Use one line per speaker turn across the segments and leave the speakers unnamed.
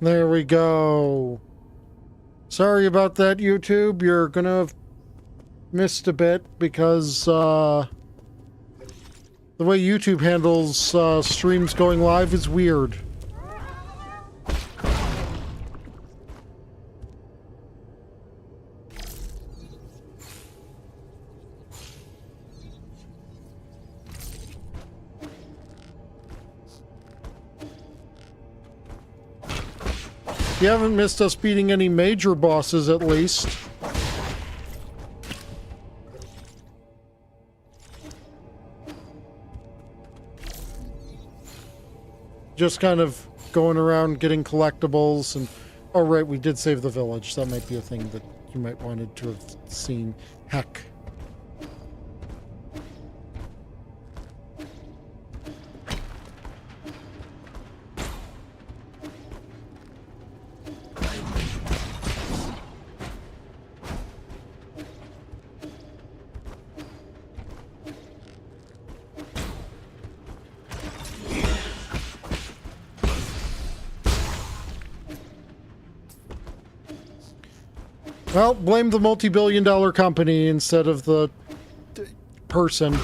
There we go. Sorry about that, YouTube. You're gonna have missed a bit because the way YouTube handles streams going live is weird. You haven't missed us beating any major bosses, at least. Just kind of going around getting collectibles and... Oh, right, we did save the village. That might be a thing that you might wanted to have seen. Heck. Well, blame the multi-billion-dollar company instead of the person.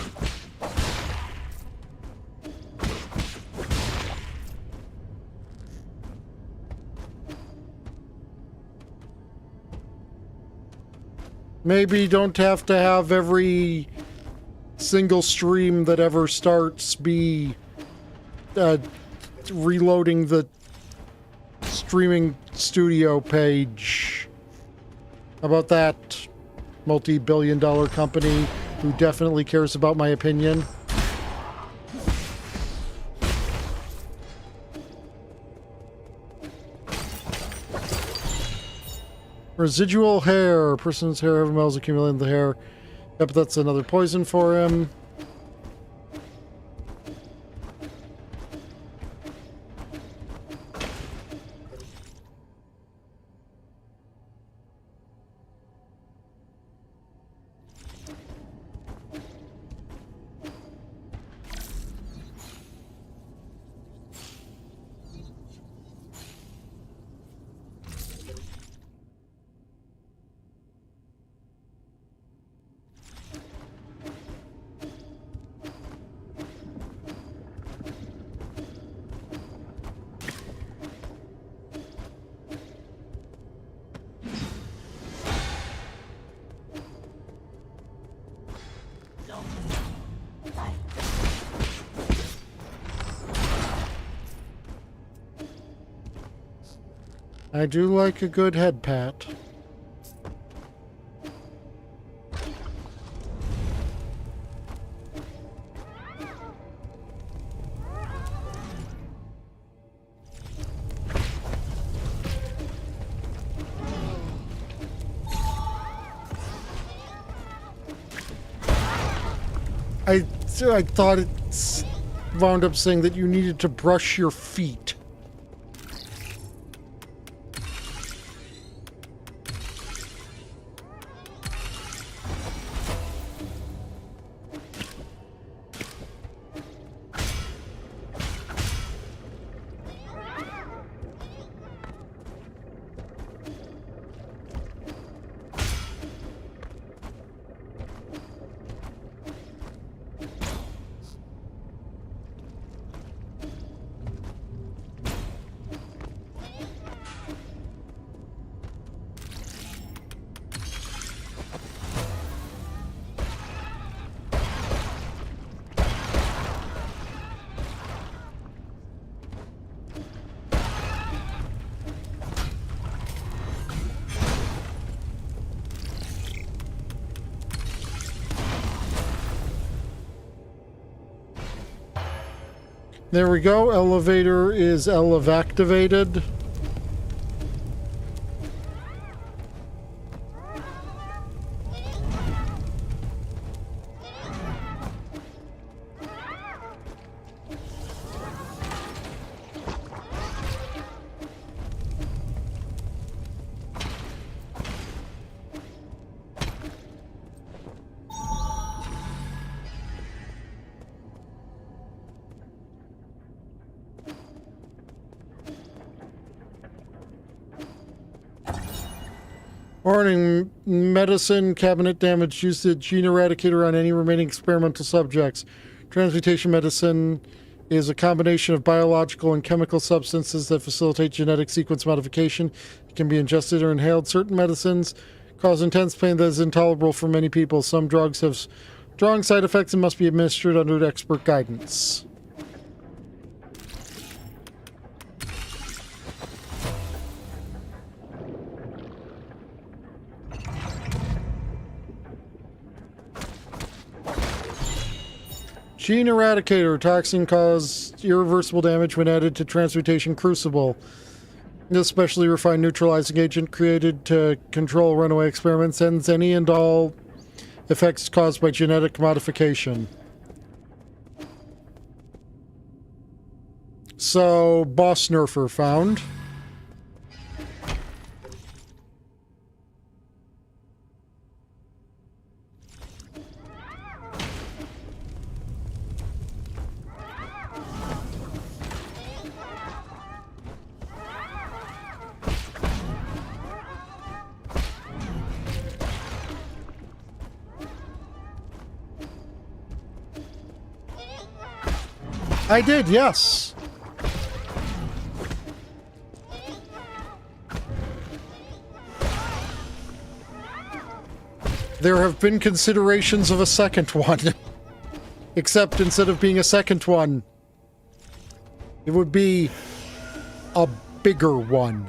Maybe don't have to have every single stream that ever starts be reloading the streaming studio page. How about that, multi-billion-dollar company who definitely cares about my opinion? Residual hair. Person's hair every mile is accumulating the hair. Yep, that's another poison for him. I do like a good head pat. I thought it wound up saying that you needed to brush your feet. There we go. Elevator is activated. Warning, medicine cabinet damage. Use the gene eradicator on any remaining experimental subjects. Transmutation medicine is a combination of biological and chemical substances that facilitate genetic sequence modification. It can be ingested or inhaled. Certain medicines cause intense pain that is intolerable for many people. Some drugs have strong side effects and must be administered under expert guidance. Gene Eradicator. Toxin caused irreversible damage when added to Transmutation Crucible. This specially refined neutralizing agent created to control runaway experiments ends any and all effects caused by genetic modification. So, Boss Nerfer found. I did, yes. There have been considerations of a second one. Except instead of being a second one, it would be a bigger one.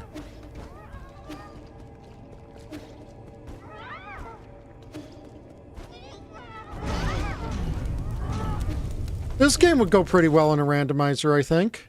This game would go pretty well in a randomizer, I think.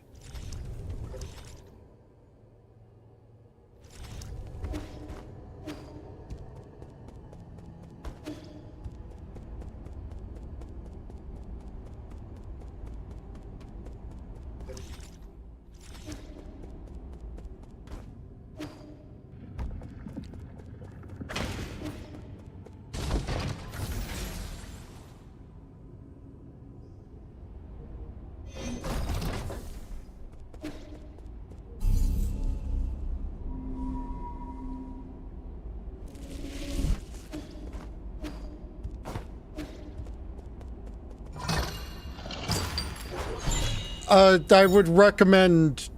I would recommend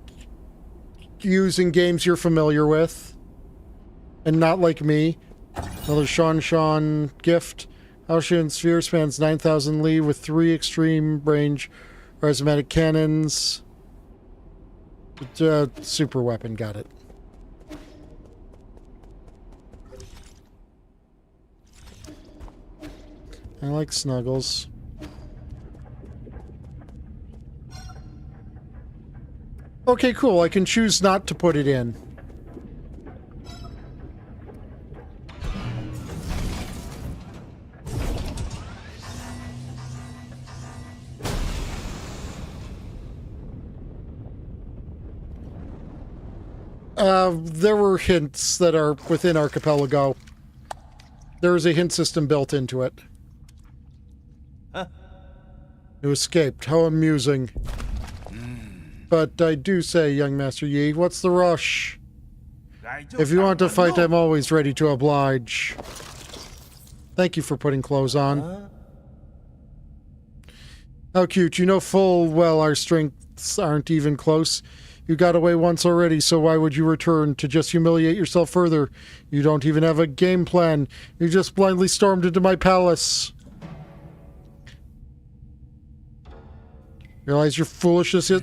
using games you're familiar with, and not like me. Another Sean gift. Ocean Sphere spans 9,000 li with 3 extreme range rhizomatic cannons. Super weapon, got it. I like snuggles. Okay, cool. I can choose not to put it in. There were hints that are within Archipelago. There is a hint system built into it. Huh? You escaped. How amusing. But I do say, young Master Yi, what's the rush? If you want to fight, I'm always ready to oblige. Thank you for putting clothes on. How cute. You know full well our strengths aren't even close. You got away once already, so why would you return to just humiliate yourself further? You don't even have a game plan. You just blindly stormed into my palace. Realize your foolishness is...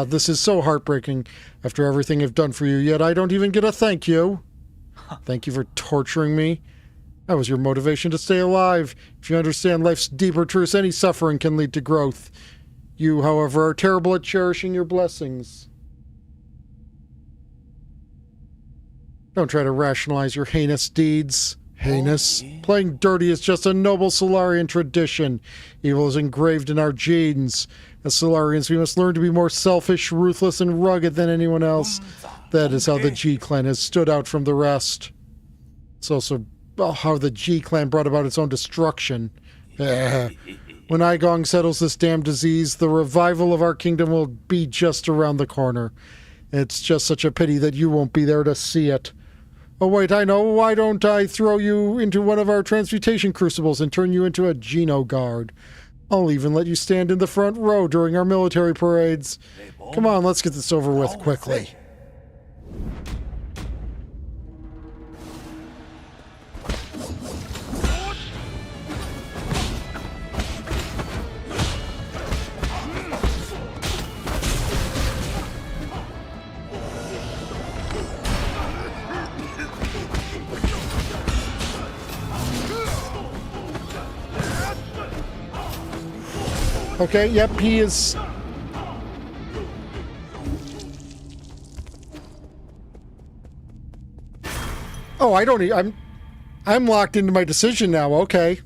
this is so heartbreaking after everything I've done for you, yet I don't even get a thank you. Thank you for torturing me. That was your motivation to stay alive. If you understand life's deeper truths, any suffering can lead to growth. You, however, are terrible at cherishing your blessings. Don't try to rationalize your heinous deeds. Heinous. Playing dirty is just a noble Solarian tradition. Evil is engraved in our genes. As Solarians, we must learn to be more selfish, ruthless, and rugged than anyone else. That is how the G-Clan has stood out from the rest. It's also how the G-Clan brought about its own destruction. When Igong settles this damn disease, the revival of our kingdom will be just around the corner. It's just such a pity that you won't be there to see it. Oh, wait, I know. Why don't I throw you into one of our transmutation crucibles and turn you into a Geno guard? I'll even let you stand in the front row during our military parades. Come on, let's get this over with quickly. Okay, yep, he is... Oh, I don't... I'm locked into my decision now, okay.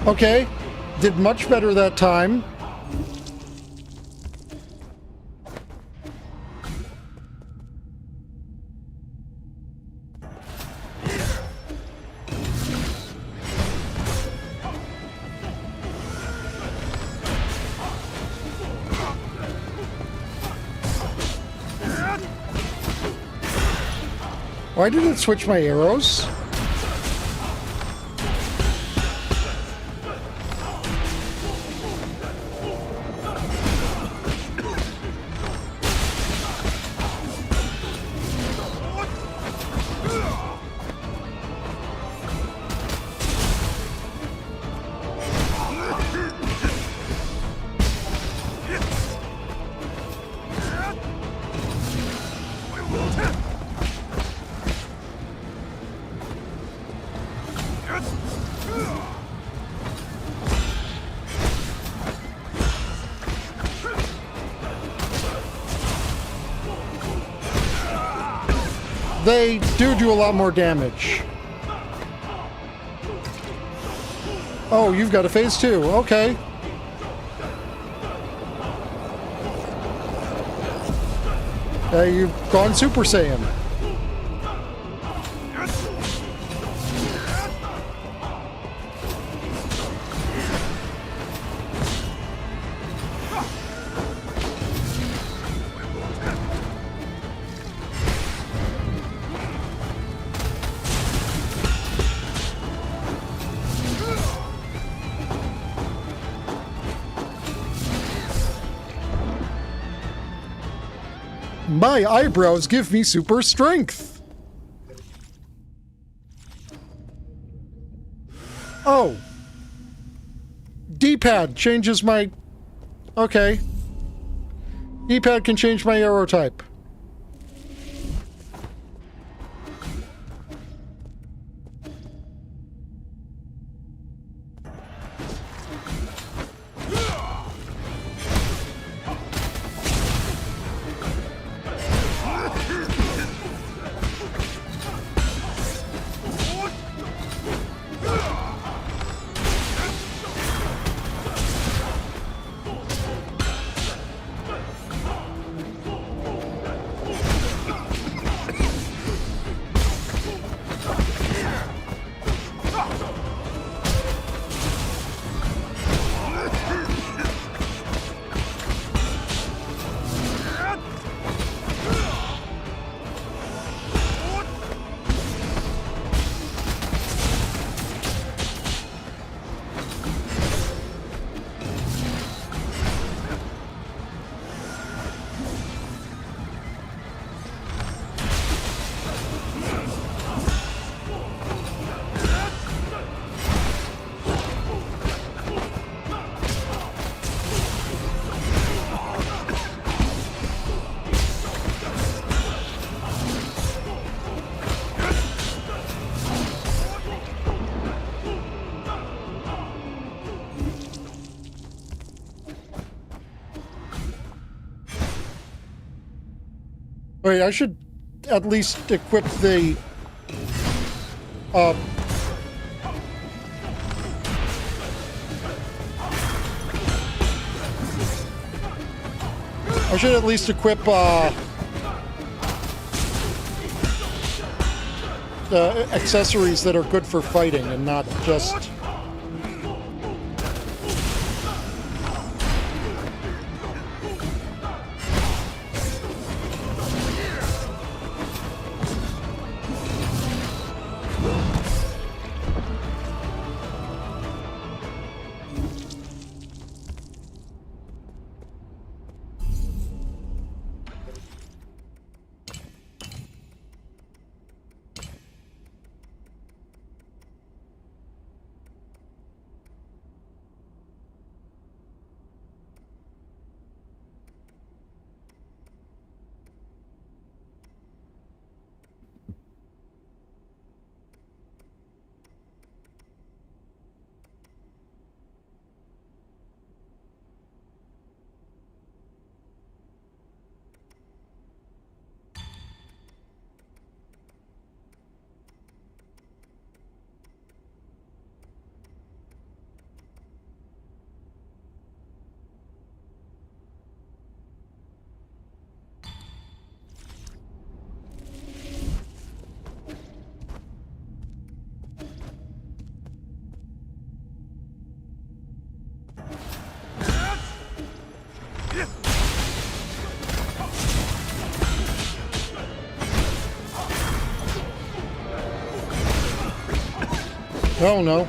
Okay, did much better that time. Why did it switch my arrows? They do a lot more damage. Oh, you've got a phase 2. Okay. You've gone Super Saiyan. My eyebrows give me super strength. Oh. D-pad changes my... Okay. D-pad can change my arrow type. Wait, I should at least equip the... I should at least equip, accessories that are good for fighting and not just... Oh no.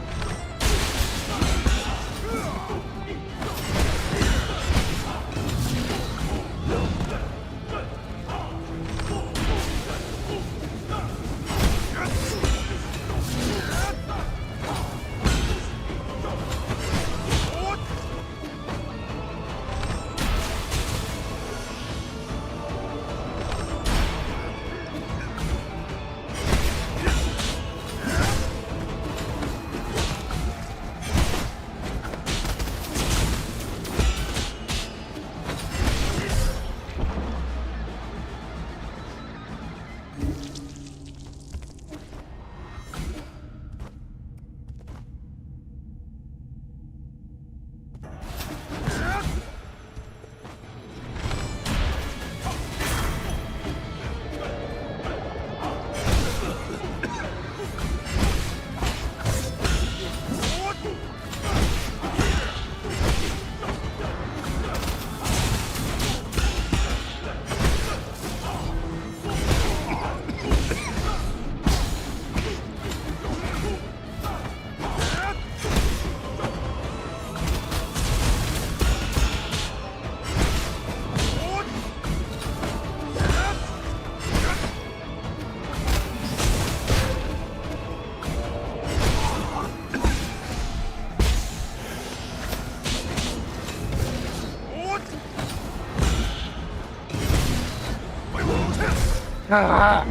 Ah!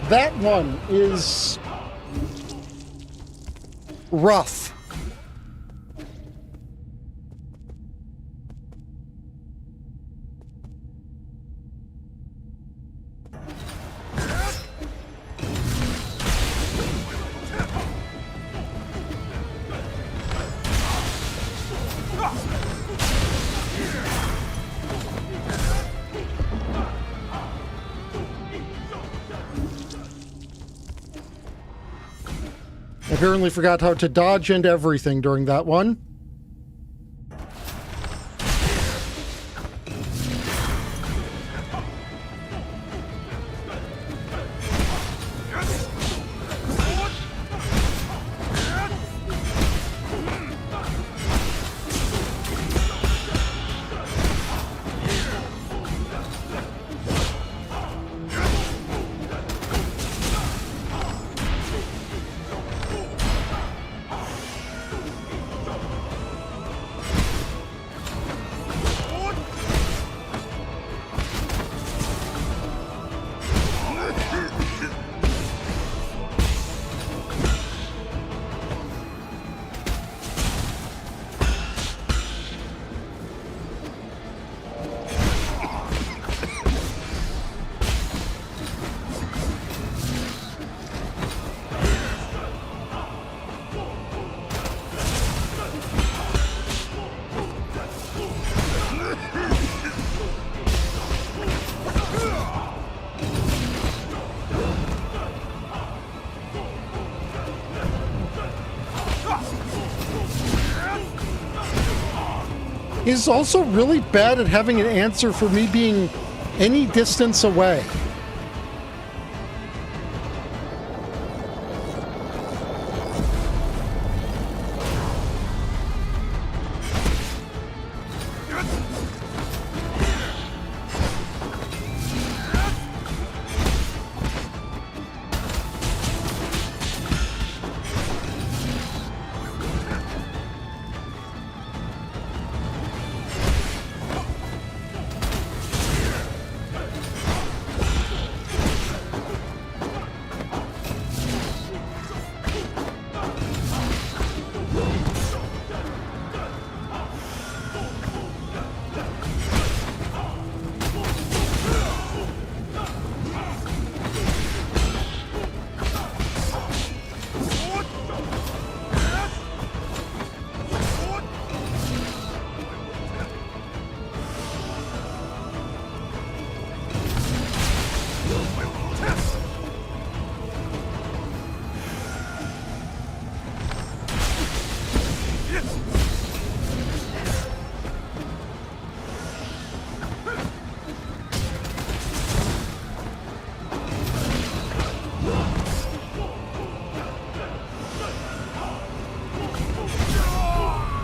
That one is rough. apparently forgot how to dodge and everything during that one. He's also really bad at having an answer for me being any distance away.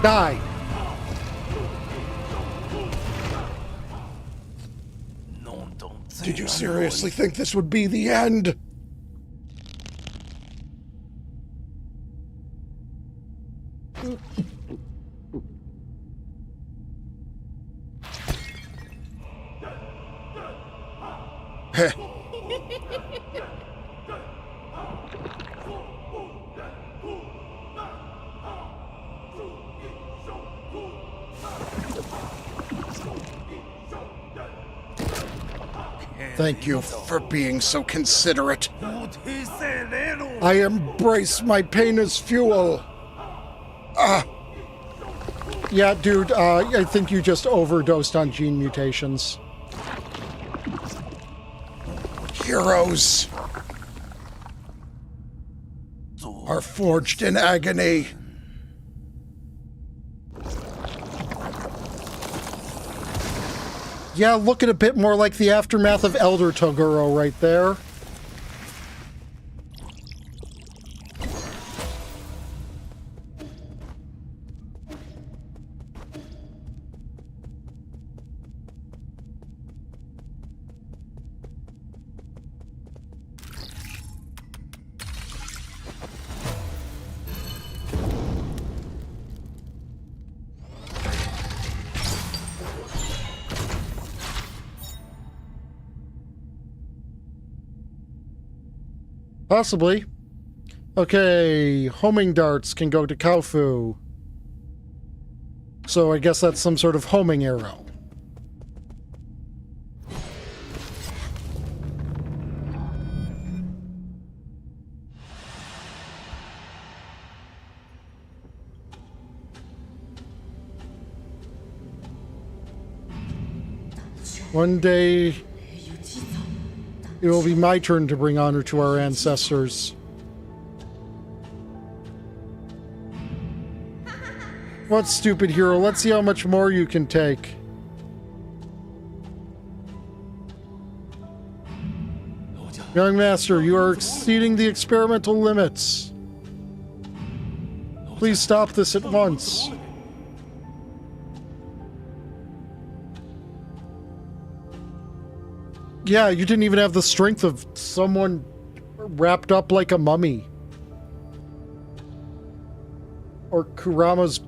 Die. Did you seriously think this would be the end? Heh. Thank you for being so considerate. I embrace my pain as fuel. Yeah, dude, I think you just overdosed on gene mutations. Heroes are forged in agony. Yeah, looking a bit more like the aftermath of Elder Toguro right there. Possibly. Okay, homing darts can go to Kaufu. So I guess that's some sort of homing arrow. One day, it will be my turn to bring honor to our ancestors. What, stupid hero? Let's see how much more you can take. Young master, you are exceeding the experimental limits. Please stop this at once. Yeah, you didn't even have the strength of someone wrapped up like a mummy. Or Kurama's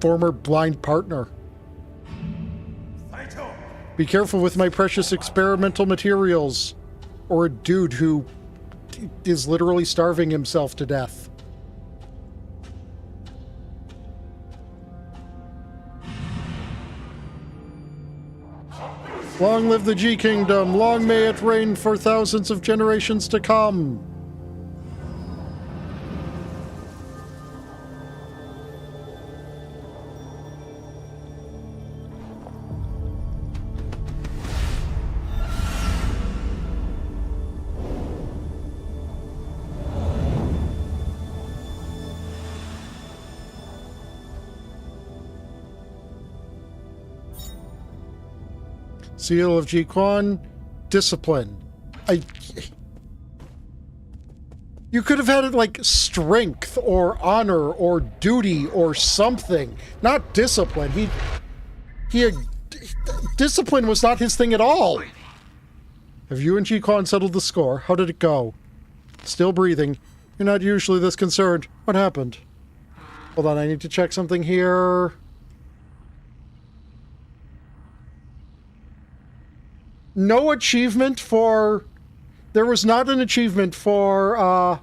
former blind partner. Be careful with my precious experimental materials. Or a dude who is literally starving himself to death. Long live the G Kingdom! Long may it reign for thousands of generations to come! Seal of Ji-Quan, discipline. You could have had it like strength or honor or duty or something. Not discipline. Discipline was not his thing at all. Have you and Ji-Quan settled the score? How did it go? Still breathing. You're not usually this concerned. What happened? Hold on, I need to check something here. No achievement for... There was not an achievement for,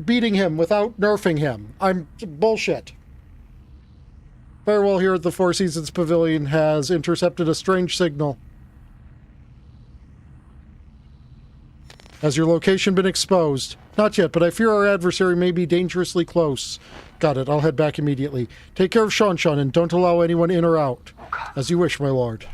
beating him without nerfing him. I'm... bullshit. Firewall here at the Four Seasons Pavilion has intercepted a strange signal. Has your location been exposed? Not yet, but I fear our adversary may be dangerously close. Got it. I'll head back immediately. Take care of Shanshan and don't allow anyone in or out. As you wish, my lord.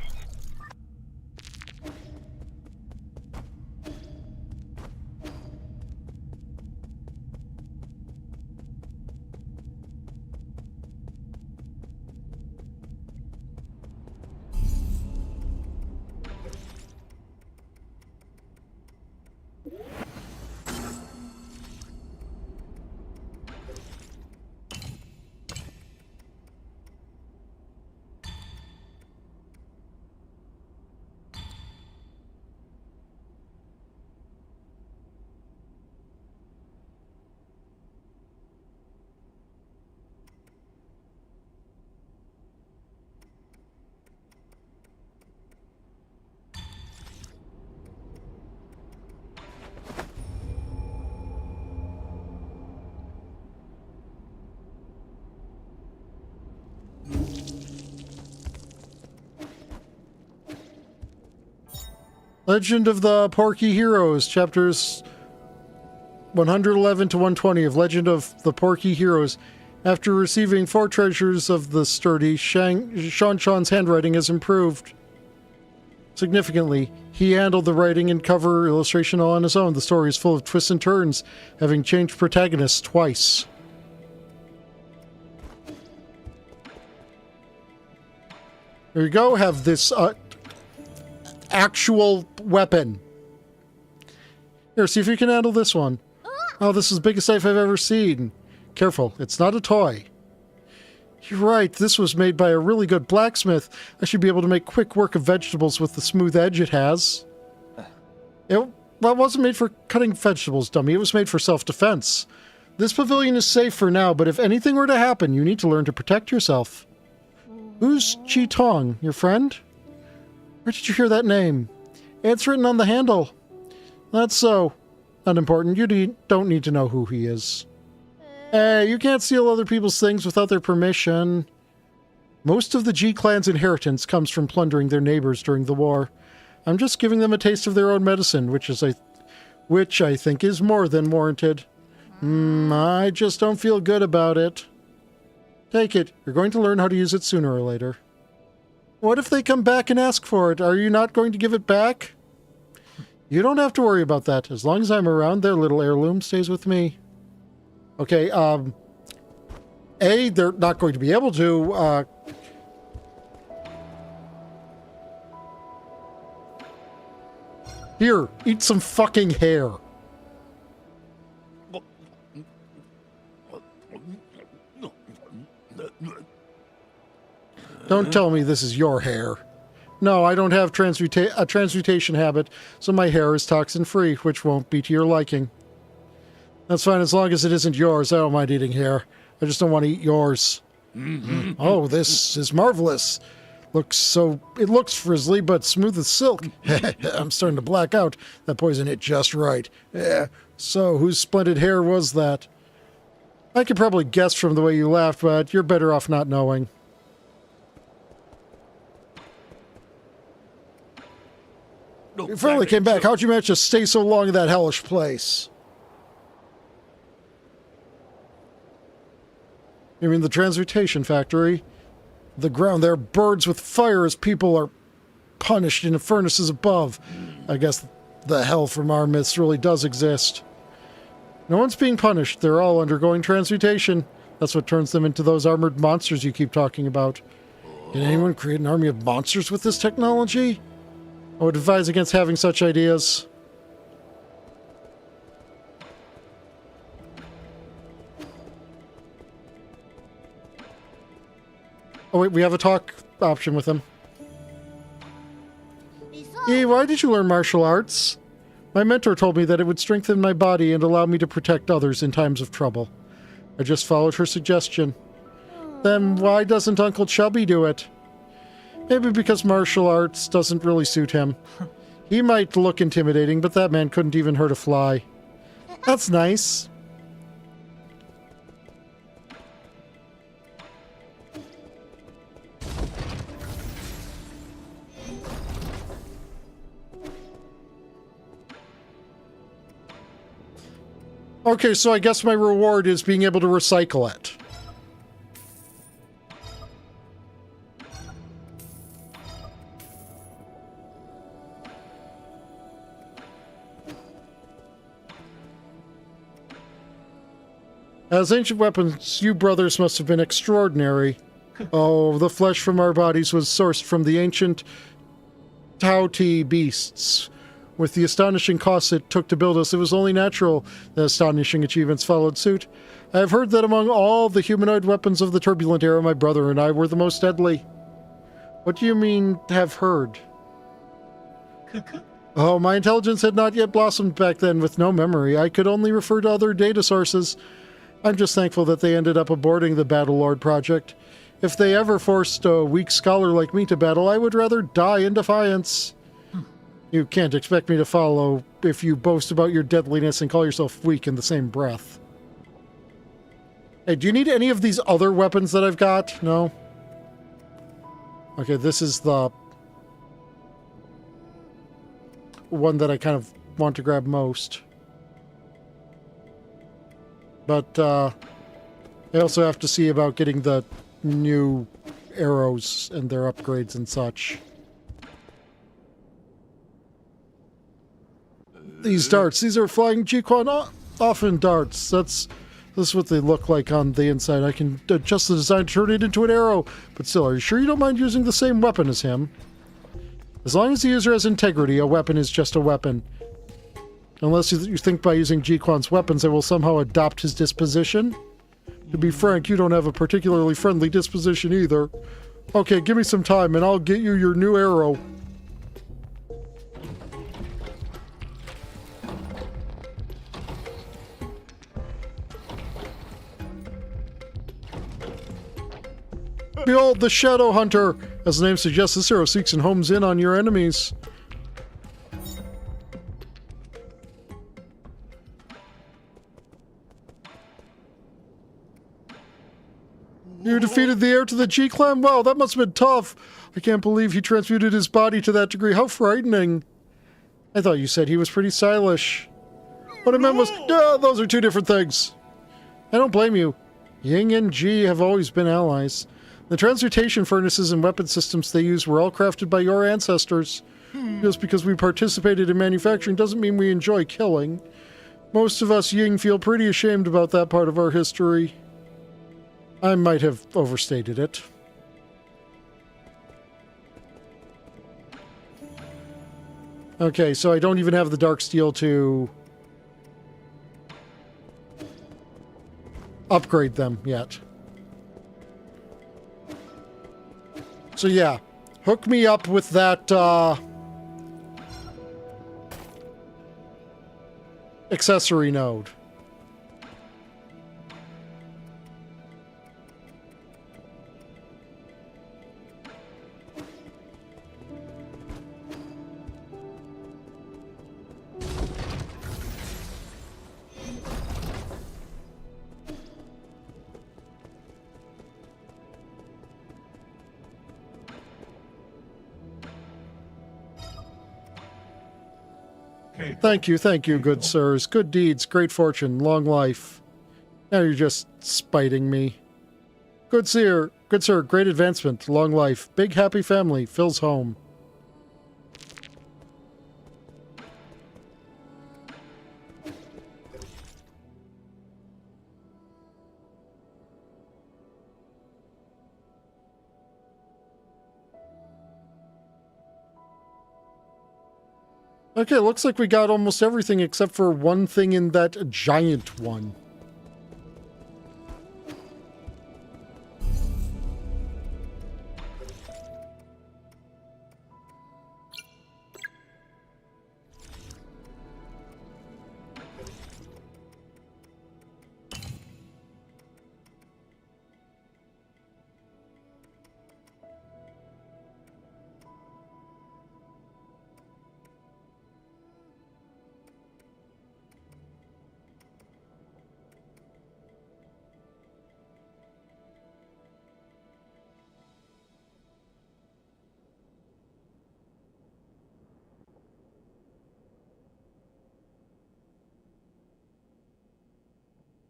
Legend of the Porky Heroes, chapters 111 to 120 of Legend of the Porky Heroes. After receiving 4 treasures of the sturdy, Shanshan's handwriting has improved significantly. He handled the writing and cover illustration all on his own. The story is full of twists and turns, having changed protagonists twice. There you go, have this, actual weapon. Here, see if you can handle this one. Oh, this is the biggest knife I've ever seen. Careful, it's not a toy. You're right, this was made by a really good blacksmith. I should be able to make quick work of vegetables with the smooth edge it has. Well, it wasn't made for cutting vegetables, dummy. It was made for self-defense. This pavilion is safe for now, but if anything were to happen, you need to learn to protect yourself. Who's Chi Tong, your friend? Where did you hear that name? It's written on the handle. That's so. Not important. You don't need to know who he is. Hey, you can't steal other people's things without their permission. Most of the G clan's inheritance comes from plundering their neighbors during the war. I'm just giving them a taste of their own medicine, which I think is more than warranted. I just don't feel good about it. Take it. You're going to learn how to use it sooner or later. What if they come back and ask for it? Are you not going to give it back? You don't have to worry about that. As long as I'm around, their little heirloom stays with me. Okay, A, they're not going to be able to, Here, eat some fucking hair. Don't tell me this is your hair. No, I don't have a transmutation habit, so my hair is toxin-free, which won't be to your liking. That's fine as long as it isn't yours. I don't mind eating hair. I just don't want to eat yours. Oh, this is marvelous. It looks frizzly, but smooth as silk. I'm starting to black out. That poison hit just right. So, whose splendid hair was that? I could probably guess from the way you laughed, but you're better off not knowing. You finally came back. How'd you manage to stay so long in that hellish place? You mean the transmutation factory? The ground there burns with fire as people are punished in the furnaces above. I guess the hell from our myths really does exist. No one's being punished. They're all undergoing transmutation. That's what turns them into those armored monsters you keep talking about. Can anyone create an army of monsters with this technology? I would advise against having such ideas. Oh wait, we have a talk option with him. Hey, why did you learn martial arts? My mentor told me that it would strengthen my body and allow me to protect others in times of trouble. I just followed her suggestion. Then why doesn't Uncle Chubby do it? Maybe because martial arts doesn't really suit him. He might look intimidating, but that man couldn't even hurt a fly. That's nice. Okay, so I guess my reward is being able to recycle it. As ancient weapons, you brothers must have been extraordinary. Oh, the flesh from our bodies was sourced from the ancient Tauti beasts. With the astonishing costs it took to build us, it was only natural that astonishing achievements followed suit. I have heard that among all the humanoid weapons of the turbulent era, my brother and I were the most deadly. What do you mean, have heard? Oh, my intelligence had not yet blossomed back then with no memory. I could only refer to other data sources. I'm just thankful that they ended up aborting the Battle Lord project. If they ever forced a weak scholar like me to battle, I would rather die in defiance. You can't expect me to follow if you boast about your deadliness and call yourself weak in the same breath. Hey, do you need any of these other weapons that I've got? No? Okay, this is the one that I kind of want to grab most. But, I also have to see about getting the new arrows and their upgrades and such. These darts, these are flying G-Quan often darts. That's what they look like on the inside. I can adjust the design to turn it into an arrow. But still, are you sure you don't mind using the same weapon as him? As long as the user has integrity, a weapon is just a weapon. Unless you think by using G-Quan's weapons they will somehow adopt his disposition. To be frank, you don't have a particularly friendly disposition either. Okay, give me some time and I'll get you your new arrow. Behold the Shadow Hunter! As the name suggests, this arrow seeks and homes in on your enemies. You defeated the heir to the G-Clan? Wow, that must have been tough. I can't believe he transmuted his body to that degree. How frightening. I thought you said he was pretty stylish. What I meant was, those are two different things. I don't blame you. Ying and Ji have always been allies. The transmutation furnaces and weapon systems they use were all crafted by your ancestors. Just because we participated in manufacturing doesn't mean we enjoy killing. Most of us Ying feel pretty ashamed about that part of our history. I might have overstated it. Okay, so I don't even have the dark steel to upgrade them yet. So yeah, hook me up with that accessory node. Thank you, good sirs. Good deeds, great fortune, long life. Now you're just spiting me. Good sir, great advancement, long life. Big happy family, Phil's home. Okay, looks like we got almost everything except for one thing in that giant one.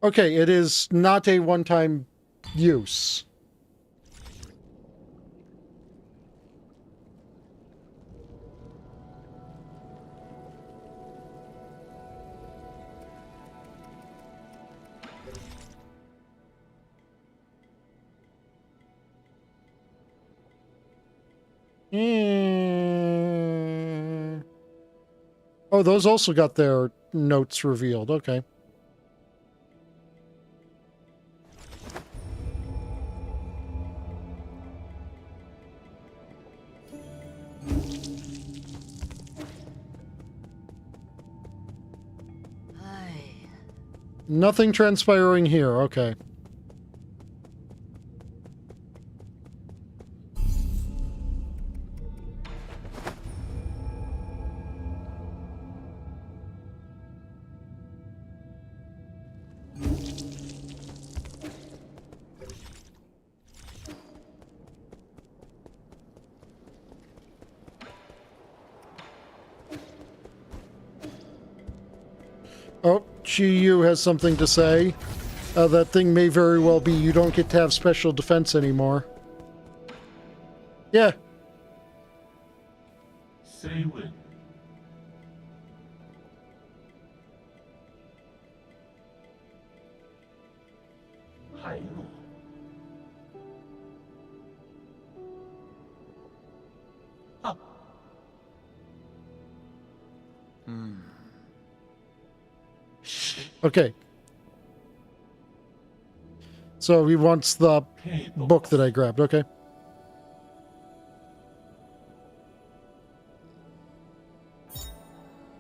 Okay, it is not a one-time use. Oh, those also got their notes revealed. Okay. Nothing transpiring here. Okay. Oh, Chi-Yu has something to say. That thing may very well be you don't get to have special defense anymore. Yeah.
Say when.
Okay. So he wants the book that I grabbed. Okay.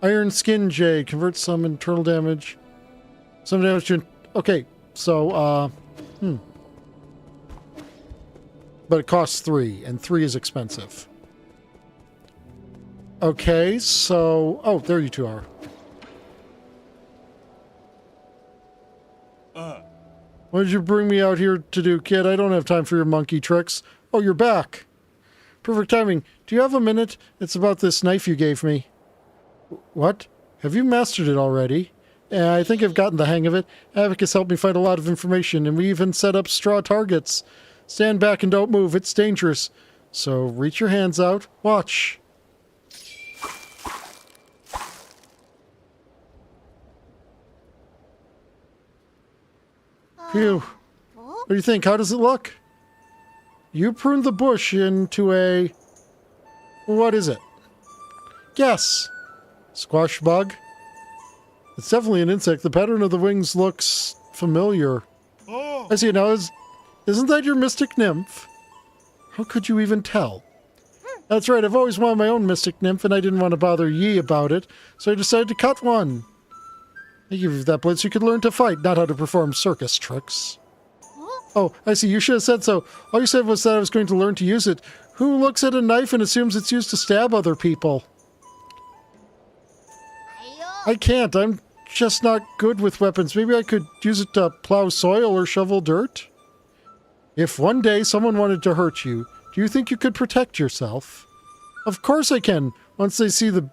Iron Skin J converts some internal damage. Some damage to... Okay, so, But it costs 3, and 3 is expensive. Okay, so... Oh, there you two are. What did you bring me out here to do, kid? I don't have time for your monkey tricks. Oh, you're back. Perfect timing. Do you have a minute? It's about this knife you gave me. What? Have you mastered it already? I think I've gotten the hang of it. Abacus helped me find a lot of information, and we even set up straw targets. Stand back and don't move. It's dangerous. So reach your hands out. Watch. Phew. What do you think? How does it look? You pruned the bush into a... What is it? Guess. Squash bug? It's definitely an insect. The pattern of the wings looks familiar. I see it now. Isn't that your mystic nymph? How could you even tell? That's right. I've always wanted my own mystic nymph, and I didn't want to bother Yi about it, so I decided to cut one. I give you that blade so you could learn to fight, not how to perform circus tricks. Oh, I see. You should have said so. All you said was that I was going to learn to use it. Who looks at a knife and assumes it's used to stab other people? I can't. I'm just not good with weapons. Maybe I could use it to plow soil or shovel dirt? If one day someone wanted to hurt you, do you think you could protect yourself? Of course I can. Once they see the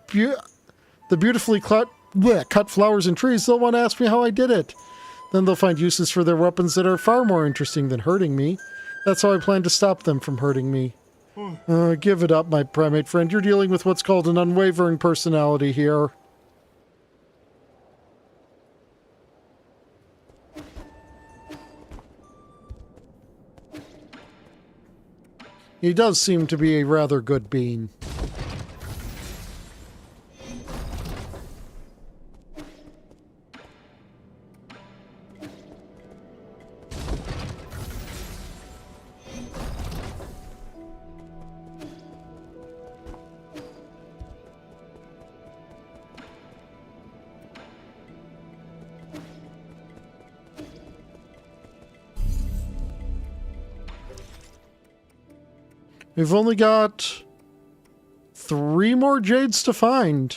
beautifully cut flowers and trees, they'll want to ask me how I did it. Then they'll find uses for their weapons that are far more interesting than hurting me. That's how I plan to stop them from hurting me. Give it up, my primate friend. You're dealing with what's called an unwavering personality here. He does seem to be a rather good bean. We've only got 3 more jades to find.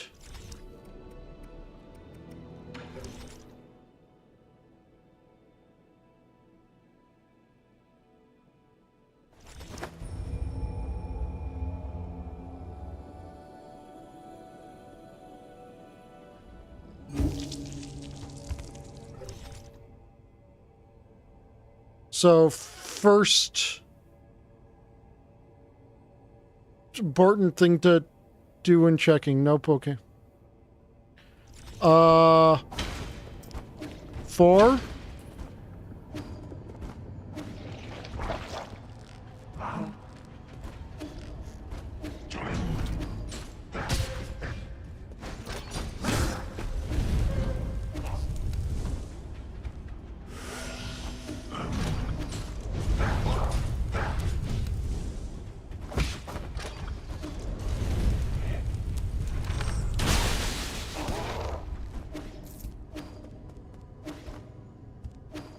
So first important thing to do when checking. Nope, okay. 4?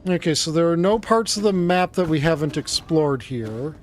Okay, so there are no parts of the map that we haven't explored here.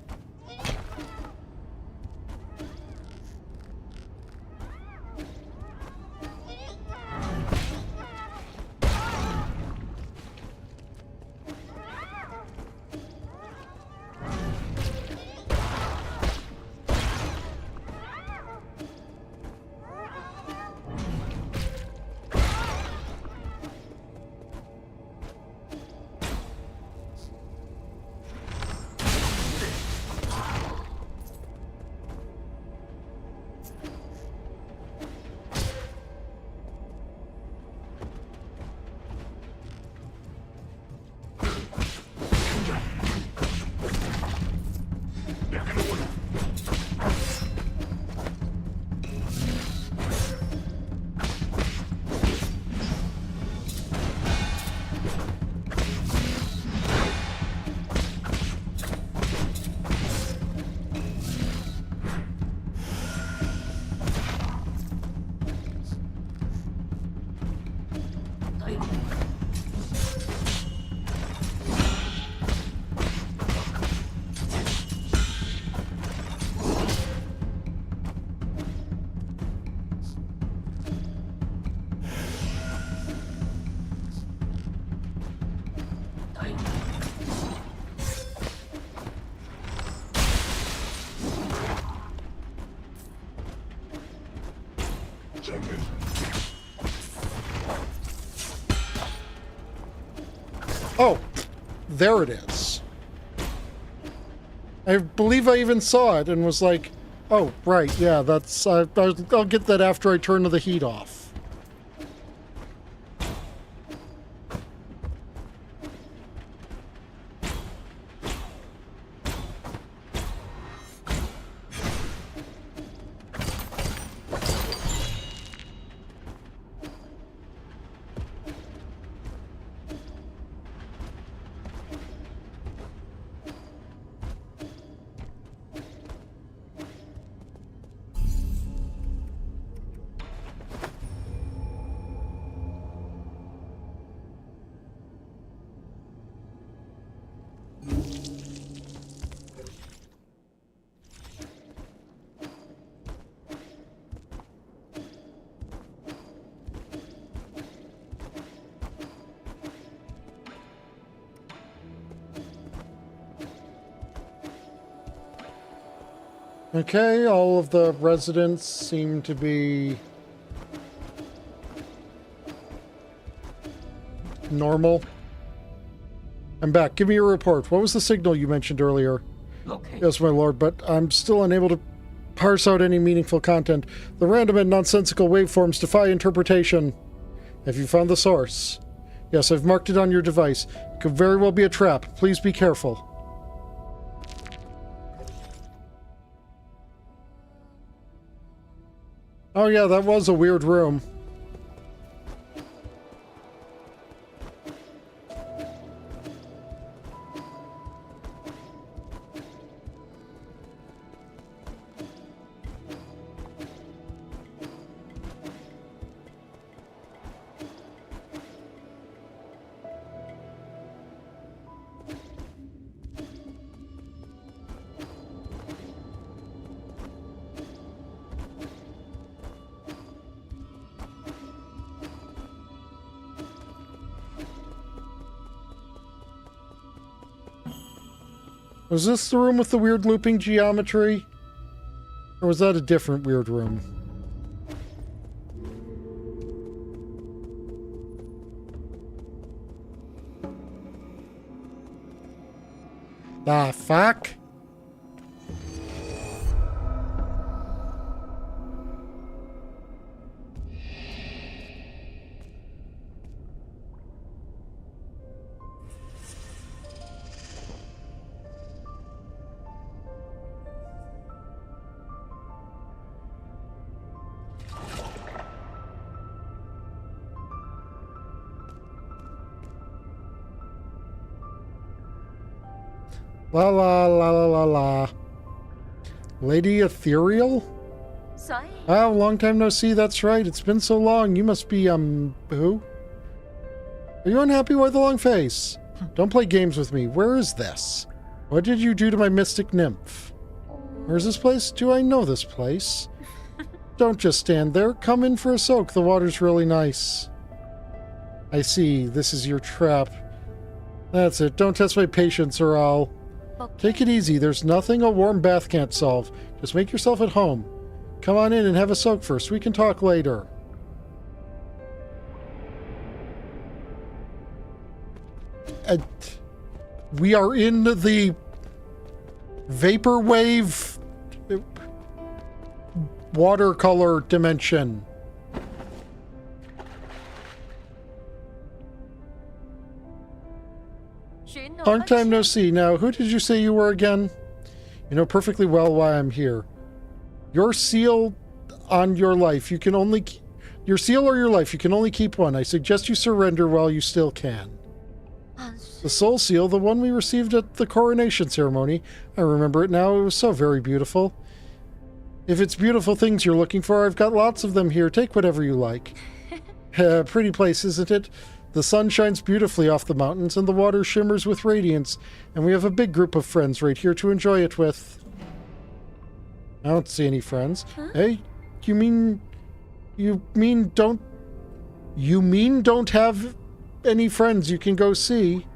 Oh, there it is. I believe I even saw it and was like, oh, right, yeah, that's... I'll get that after I turn the heat off. Okay, all of the residents seem to be normal. I'm back. Give me your report. What was the signal you mentioned earlier?
Okay.
Yes, my lord, but I'm still unable to parse out any meaningful content. The random and nonsensical waveforms defy interpretation. Have you found the source? Yes, I've marked it on your device. It could very well be a trap. Please be careful. Oh yeah, that was a weird room. Was this the room with the weird looping geometry? Or was that a different weird room? Ah, fuck? La la la la la la. Lady Ethereal?
Sorry.
Ah, long time no see, that's right. It's been so long. You must be, who? Are you unhappy? Why the long face? Don't play games with me. Where is this? What did you do to my mystic nymph? Where's this place? Do I know this place? Don't just stand there. Come in for a soak. The water's really nice. I see. This is your trap. That's it. Don't test my patience or I'll... Take it easy. There's nothing a warm bath can't solve. Just make yourself at home. Come on in and have a soak first. We can talk later. We are in the vaporwave watercolor dimension. Long time no see. Now, who did you say you were again? You know perfectly well why I'm here. Your seal on your life. You can only... Your seal or your life. You can only keep one. I suggest you surrender while you still can. The soul seal, the one we received at the coronation ceremony. I remember it now. It was so very beautiful. If it's beautiful things you're looking for, I've got lots of them here. Take whatever you like. Pretty place, isn't it? The sun shines beautifully off the mountains, and the water shimmers with radiance, and we have a big group of friends right here to enjoy it with. I don't see any friends. Huh? Hey, you mean don't have any friends you can go see?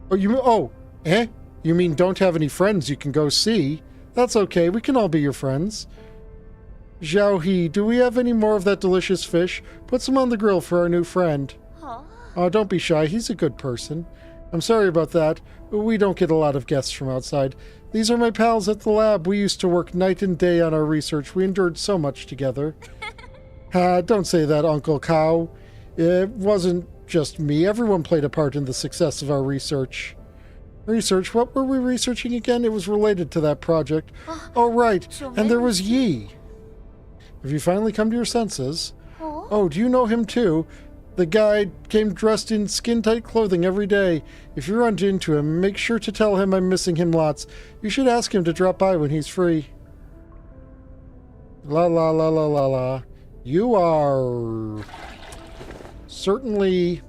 You mean don't have any friends you can go see? That's okay, we can all be your friends. Xiaohe, do we have any more of that delicious fish? Put some on the grill for our new friend. Oh, don't be shy. He's a good person. I'm sorry about that. We don't get a lot of guests from outside. These are my pals at the lab. We used to work night and day on our research. We endured so much together. Don't say that, Uncle Cow. It wasn't just me. Everyone played a part in the success of our research. Research? What were we researching again? It was related to that project. Oh, right. And there was Yi. Have you finally come to your senses? Oh, do you know him too? The guy came dressed in skin-tight clothing every day. If you run into him, make sure to tell him I'm missing him lots. You should ask him to drop by when he's free. La la la la la la. You are... certainly...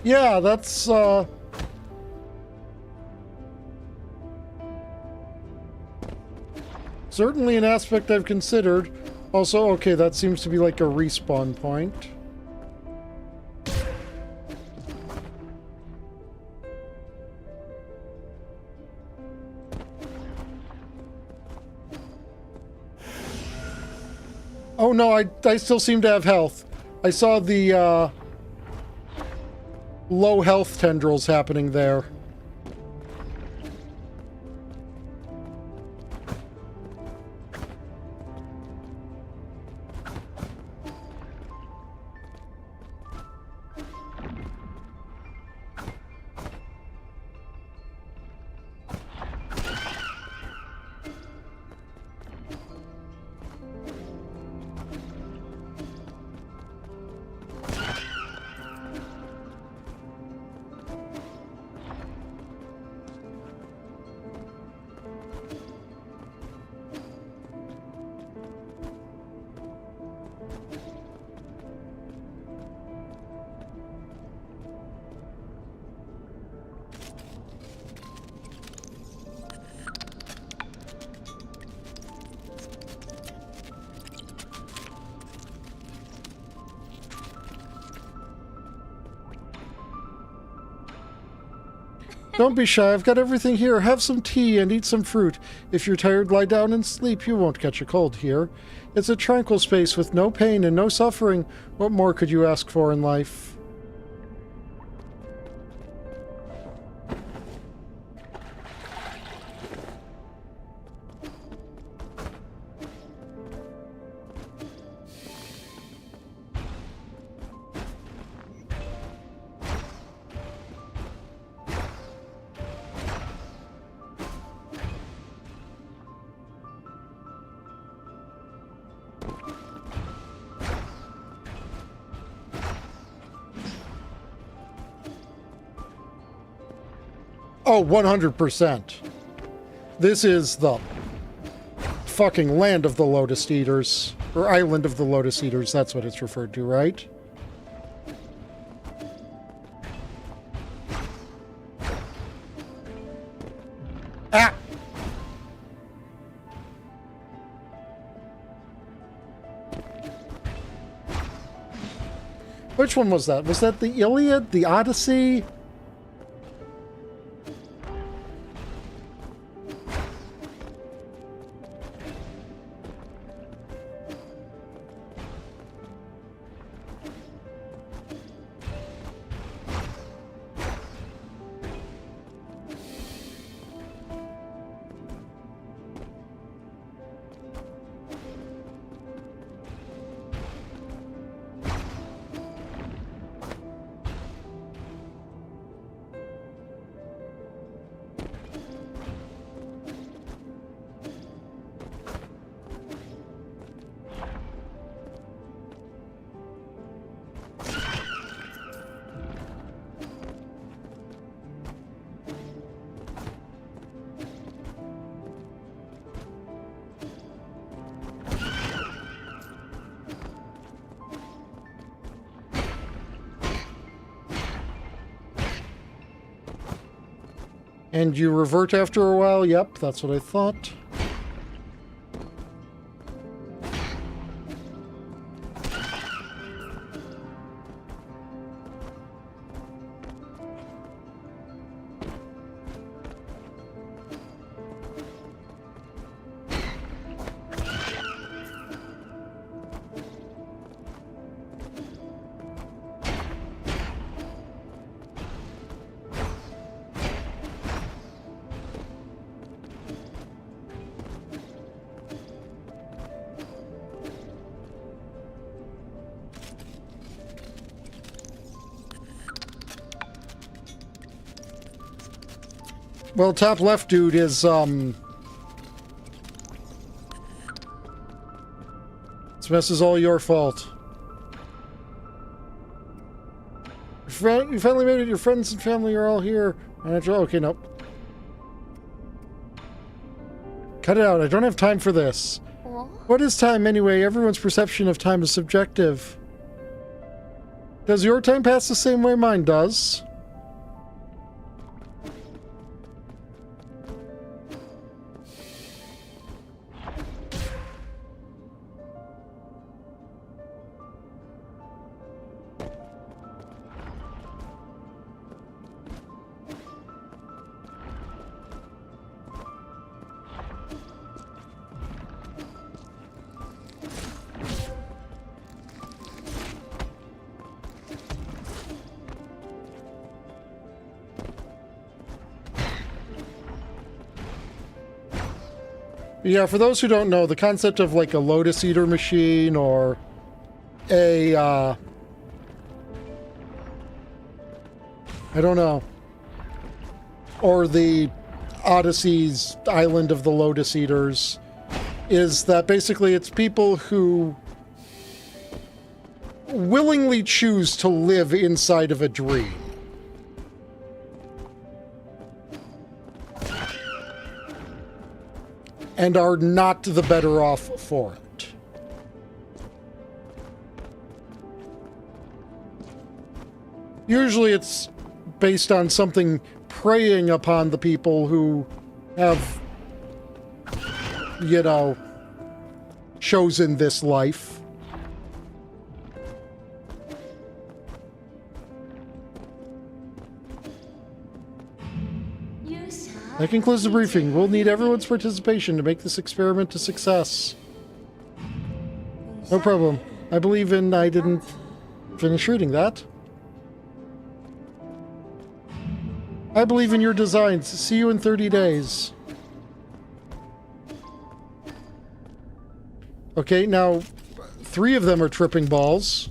Yeah, that's, certainly an aspect I've considered. Also, okay, that seems to be like a respawn point. Oh no, I still seem to have health. I saw the, low health tendrils happening there. Don't be shy, I've got everything here. Have some tea and eat some fruit. If you're tired, lie down and sleep. You won't catch a cold here. It's a tranquil space with no pain and no suffering. What more could you ask for in life? Oh, 100%. This is the fucking land of the Lotus Eaters. Or island of the Lotus Eaters, that's what it's referred to, right? Ah! Which one was that? Was that the Iliad? The Odyssey? And you revert after a while? Yep, that's what I thought. Well, top left dude is, this mess is all your fault. You finally made it. Your friends and family are all here. Okay, nope. Cut it out. I don't have time for this. What is time anyway? Everyone's perception of time is subjective. Does your time pass the same way mine does? Yeah, for those who don't know, the concept of like a Lotus Eater machine or a, I don't know, or the Odyssey's Island of the Lotus Eaters, is that basically it's people who willingly choose to live inside of a dream. And are not the better off for it. Usually it's based on something preying upon the people who have, you know, chosen this life. That concludes the briefing. We'll need everyone's participation to make this experiment a success. No problem. I believe in... I didn't finish reading that. I believe in your designs. See you in 30 days. Okay, now 3 of them are tripping balls.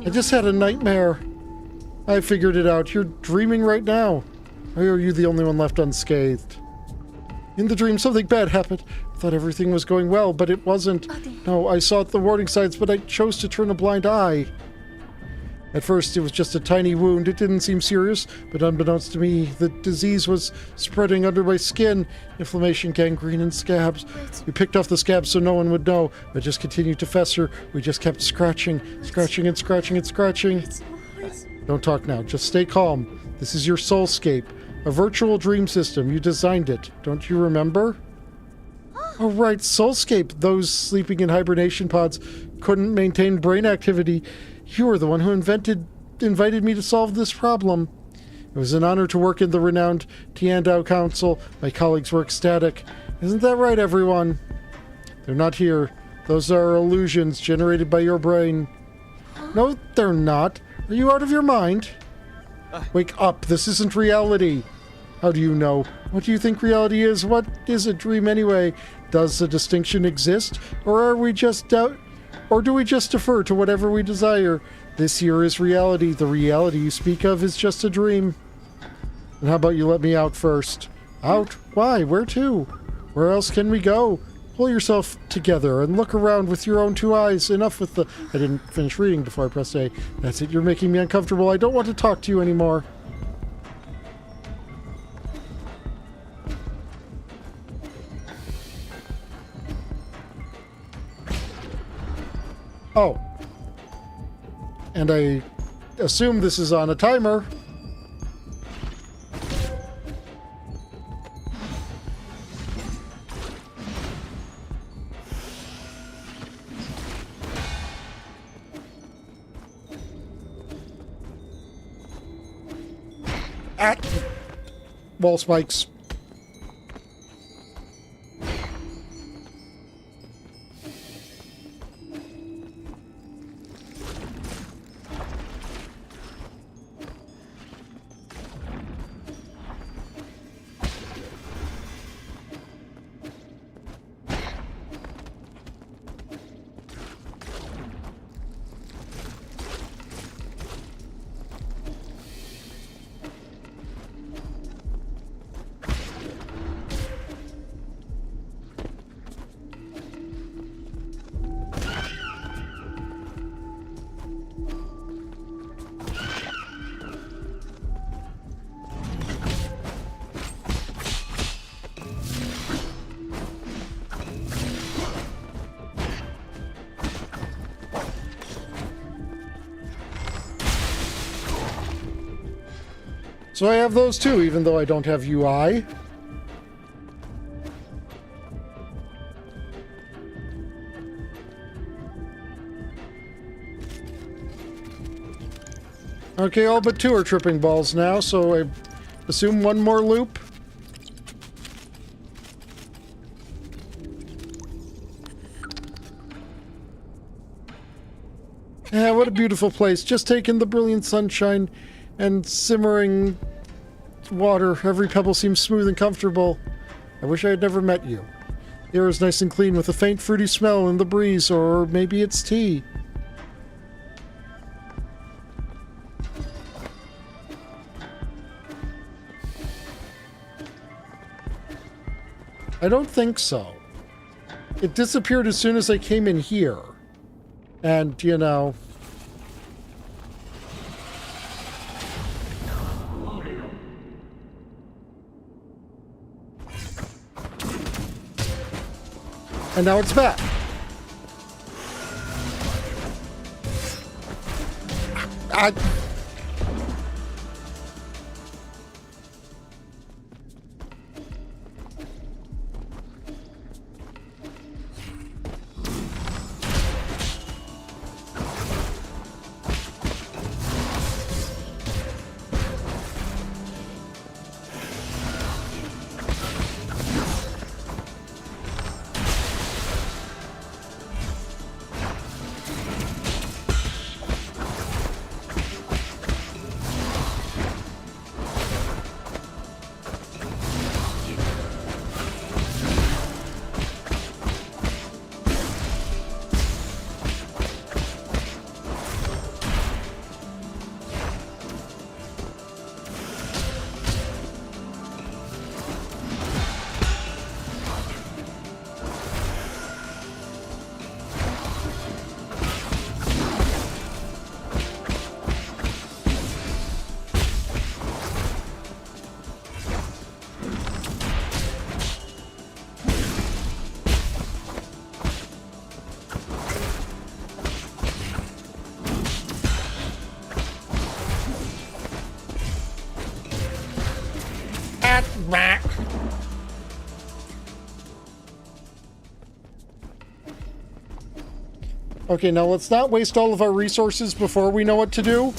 I just had a nightmare. I figured it out. You're dreaming right now. Or are you the only one left unscathed? In the dream, something bad happened. I thought everything was going well, but it wasn't. No, I saw the warning signs, but I chose to turn a blind eye. At first, it was just a tiny wound. It didn't seem serious, but unbeknownst to me, the disease was spreading under my skin. Inflammation, gangrene, and scabs. We picked off the scabs so no one would know. It just continued to fester. We just kept scratching, scratching and scratching and scratching. Don't talk now. Just stay calm. This is your soulscape. A virtual dream system. You designed it. Don't you remember? Oh, right. Soulscape. Those sleeping in hibernation pods couldn't maintain brain activity. You were the one who invited me to solve this problem. It was an honor to work in the renowned Tiandao Council. My colleagues were ecstatic. Isn't that right, everyone? They're not here. Those are illusions generated by your brain. No, they're not. Are you out of your mind? Wake up. This isn't reality. How do you know? What do you think reality is? What is a dream anyway? Does a distinction exist? Or are we just Or do we just defer to whatever we desire? This here is reality. The reality you speak of is just a dream. And how about you let me out first? Out? Why? Where to? Where else can we go? Pull yourself together and look around with your own 2 eyes. Enough with the... I didn't finish reading before I pressed A. That's it. You're making me uncomfortable. I don't want to talk to you anymore. Oh. And I assume this is on a timer. At wall spikes. So I have those too, even though I don't have UI. Okay, all but 2 are tripping balls now, so I assume 1 more loop. Yeah, what a beautiful place. Just take in the brilliant sunshine and simmering water. Every pebble seems smooth and comfortable. I wish I had never met you. The air is nice and clean with a faint fruity smell in the breeze, or maybe it's tea. I don't think so. It disappeared as soon as I came in here. And, you know... And now it's back. Okay, now let's not waste all of our resources before we know what to do.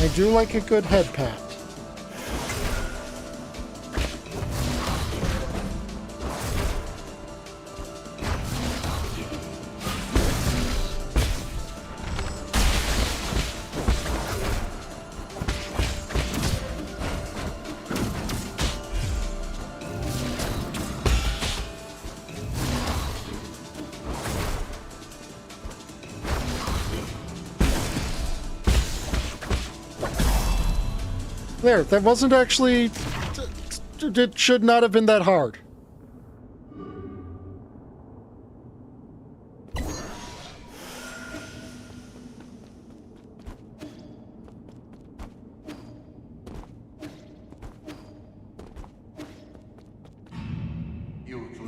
I do like a good head pat. There, that wasn't actually... It should not have been that hard.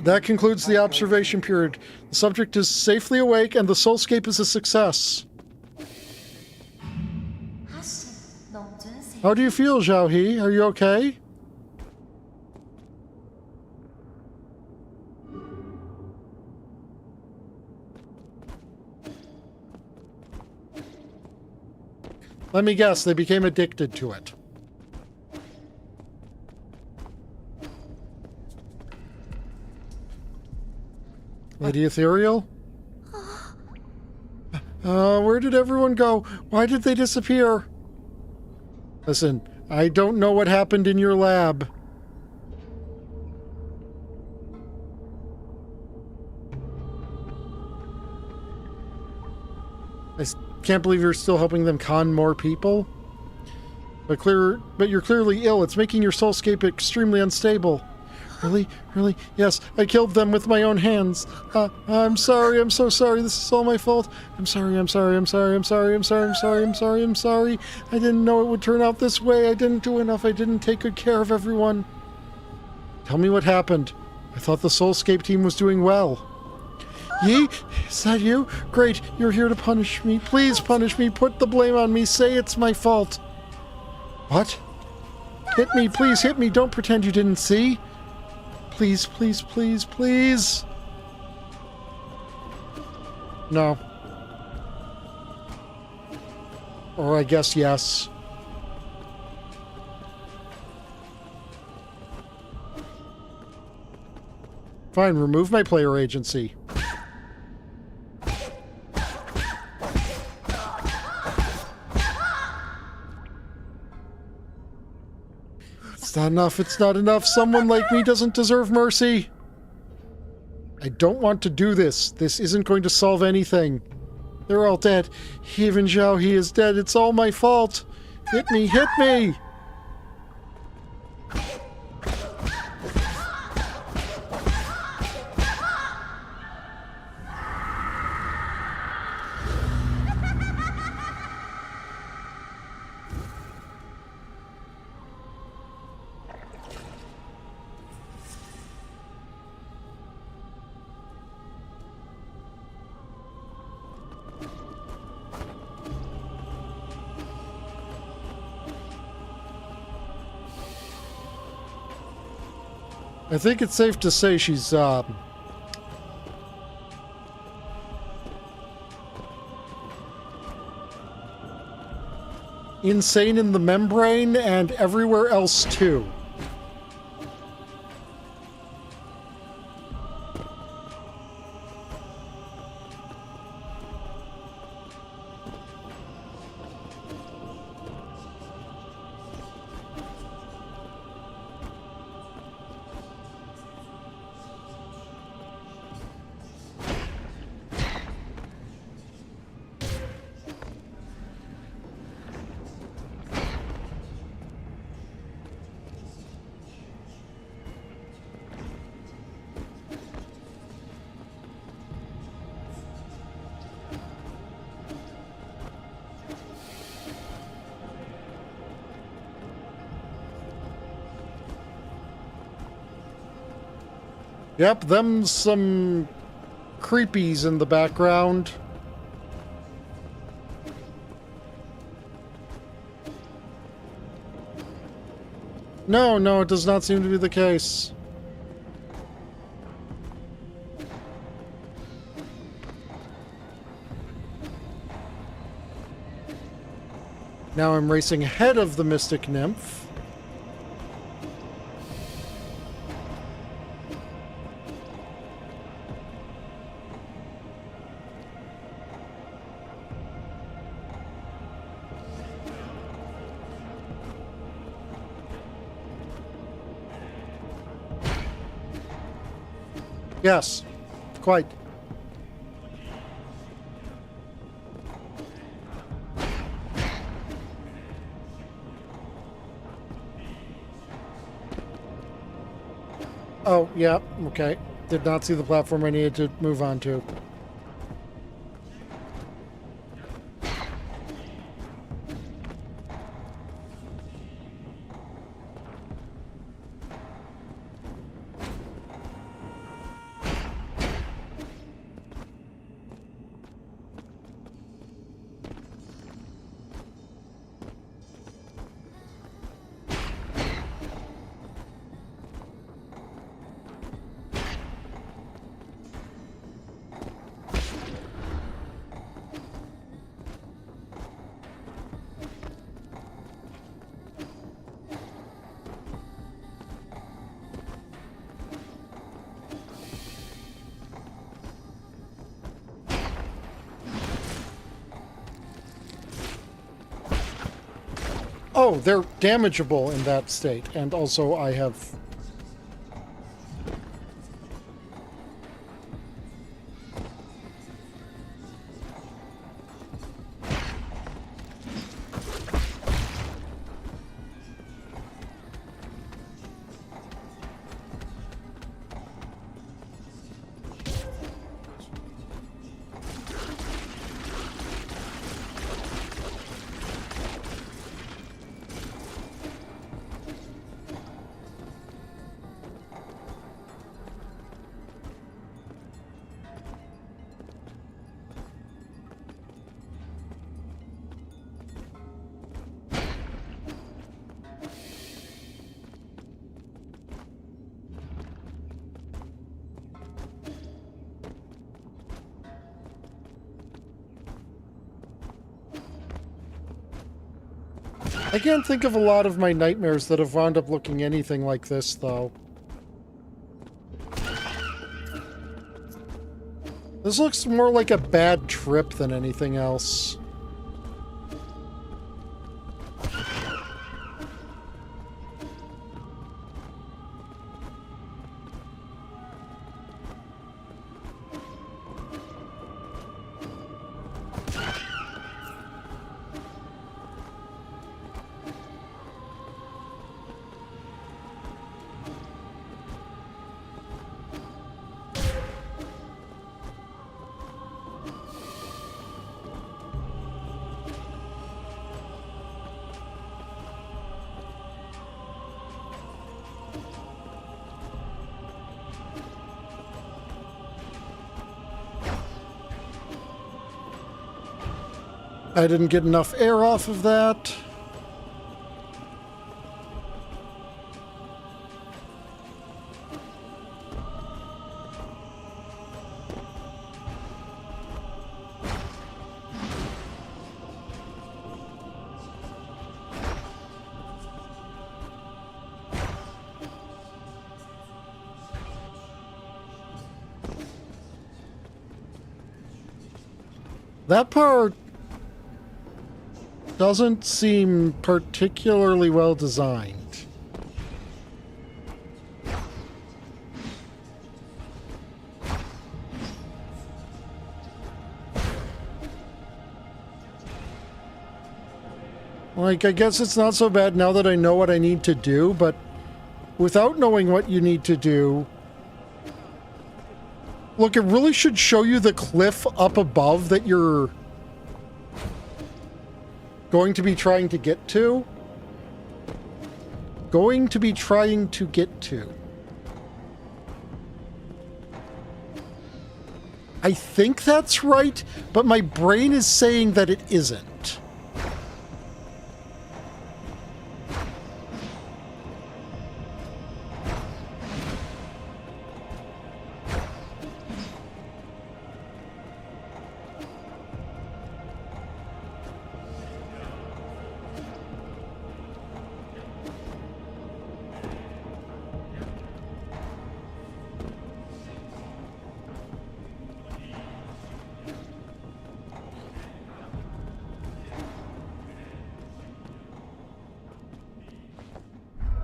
That concludes the observation period. The subject is safely awake and the soulscape is a success. How do you feel, Zhao He? Are you okay? Let me guess, they became addicted to it. Lady Ethereal? Where did everyone go? Why did they disappear? Listen, I don't know what happened in your lab. I can't believe you're still helping them con more people. But you're clearly ill. It's making your soulscape extremely unstable. Really? Really? Yes, I killed them with my own hands. I'm sorry, I'm so sorry, this is all my fault. I'm sorry, I'm sorry, I'm sorry, I'm sorry, I'm sorry, I'm sorry, I'm sorry, I'm sorry. I didn't know it would turn out this way. I didn't do enough. I didn't take good care of everyone. Tell me what happened. I thought the Soulscape team was doing well. Yi? Is that you? Great, you're here to punish me. Please punish me. Put the blame on me. Say it's my fault. What? Hit me, please hit me. Don't pretend you didn't see. Please, please, please, please. No. Or I guess yes. Fine, remove my player agency. It's not enough, it's not enough. Someone like me doesn't deserve mercy. I don't want to do this. This isn't going to solve anything. They're all dead. Even Zhao He is dead. It's all my fault. Hit me, hit me! I think it's safe to say she's, insane in the membrane and everywhere else, too. Yep, them some creepies in the background. No, no, it does not seem to be the case. Now I'm racing ahead of the Mystic Nymph. Yes, quite. Oh, yeah, okay. Did not see the platform I needed to move on to. Oh, they're damageable in that state, and also I have... I can't think of a lot of my nightmares that have wound up looking anything like this, though. This looks more like a bad trip than anything else. I didn't get enough air off of that. That part doesn't seem particularly well designed. Like, I guess it's not so bad now that I know what I need to do, but without knowing what you need to do... Look, it really should show you the cliff up above that you're going to be trying to get to. Going to be trying to get to. I think that's right, but my brain is saying that it isn't.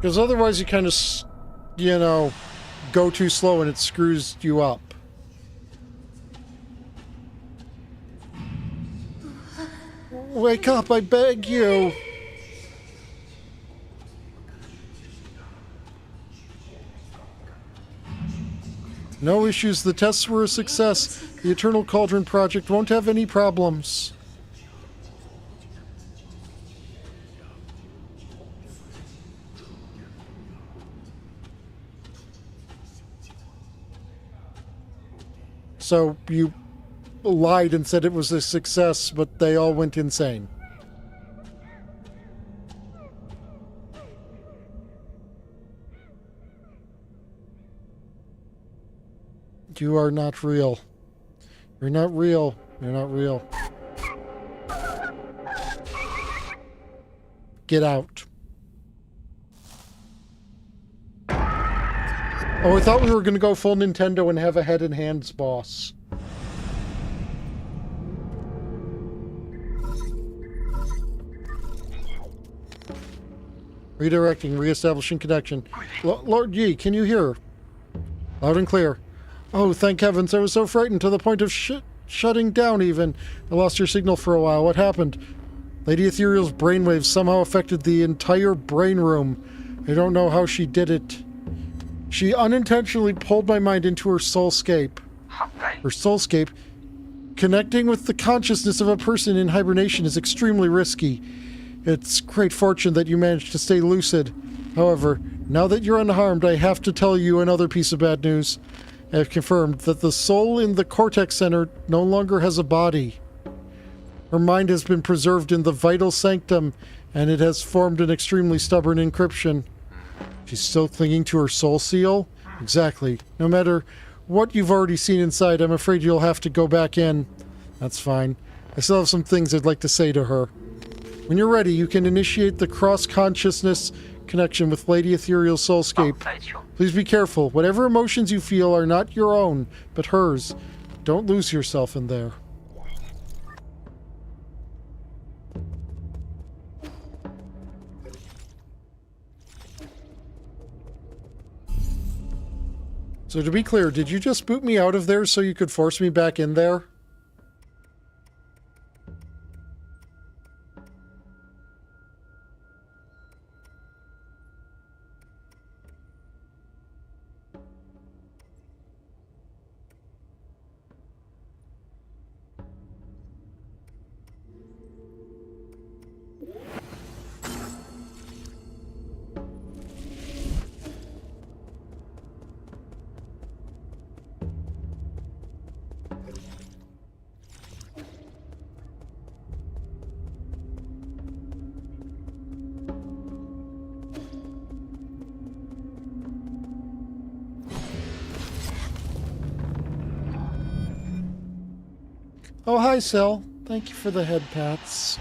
Because otherwise you kind of, you know, go too slow and it screws you up. Wake up, I beg you. No issues. The tests were a success. The Eternal Cauldron Project won't have any problems. So you lied and said it was a success, but they all went insane. You are not real. You're not real. You're not real. Get out. Oh, I thought we were going to go full Nintendo and have a head and hands boss. Redirecting, reestablishing connection. Lord Yi, can you hear? Loud and clear. Oh, thank heavens, I was so frightened to the point of shutting down even. I lost your signal for a while. What happened? Lady Ethereal's brainwaves somehow affected the entire brain room. I don't know how she did it. She unintentionally pulled my mind into her soulscape. Her soulscape? Connecting with the consciousness of a person in hibernation is extremely risky. It's great fortune that you managed to stay lucid. However, now that you're unharmed, I have to tell you another piece of bad news. I have confirmed that the soul in the Cortex Center no longer has a body. Her mind has been preserved in the vital sanctum, and it has formed an extremely stubborn encryption. She's still clinging to her soul seal? Exactly. No matter what you've already seen inside, I'm afraid you'll have to go back in. That's fine. I still have some things I'd like to say to her. When you're ready, you can initiate the cross-consciousness connection with Lady Ethereal's soulscape. Please be careful. Whatever emotions you feel are not your own, but hers. Don't lose yourself in there. So to be clear, did you just boot me out of there so you could force me back in there? Oh, hi, Sel. Thank you for the head pats.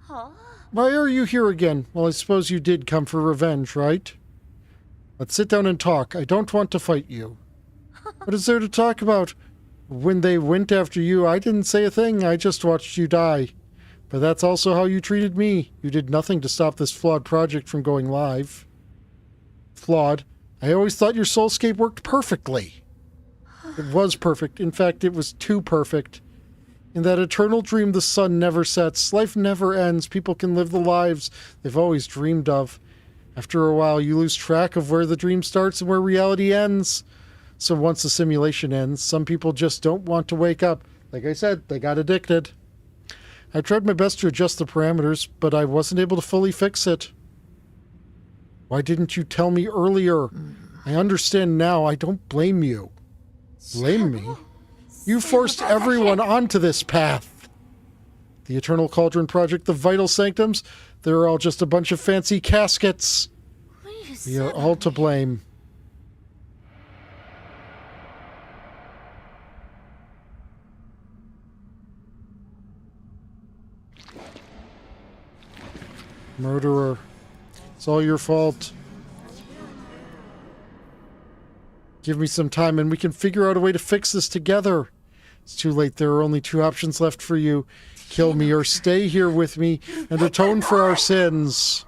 Huh?
Why are you here again? Well, I suppose you did come for revenge, right? Let's sit down and talk. I don't want to fight you. What is there to talk about? When they went after you, I didn't say a thing. I just watched you die. But that's also how you treated me. You did nothing to stop this flawed project from going live. Flawed? I always thought your soulscape worked perfectly. It was perfect. In fact, it was too perfect. In that eternal dream, the sun never sets. Life never ends. People can live the lives they've always dreamed of. After a while, you lose track of where the dream starts and where reality ends. So once the simulation ends, some people just don't want to wake up. Like I said, they got addicted. I tried my best to adjust the parameters, but I wasn't able to fully fix it. Why didn't you tell me earlier? I understand now. I don't blame you. Blame me? You forced everyone onto this path. The Eternal Cauldron Project, the Vital Sanctums, they're all just a bunch of fancy caskets. We are all to blame. Murderer. It's all your fault. Give me some time and we can figure out a way to fix this together. It's too late. There are only two options left for you. Kill me or stay here with me and atone for our sins.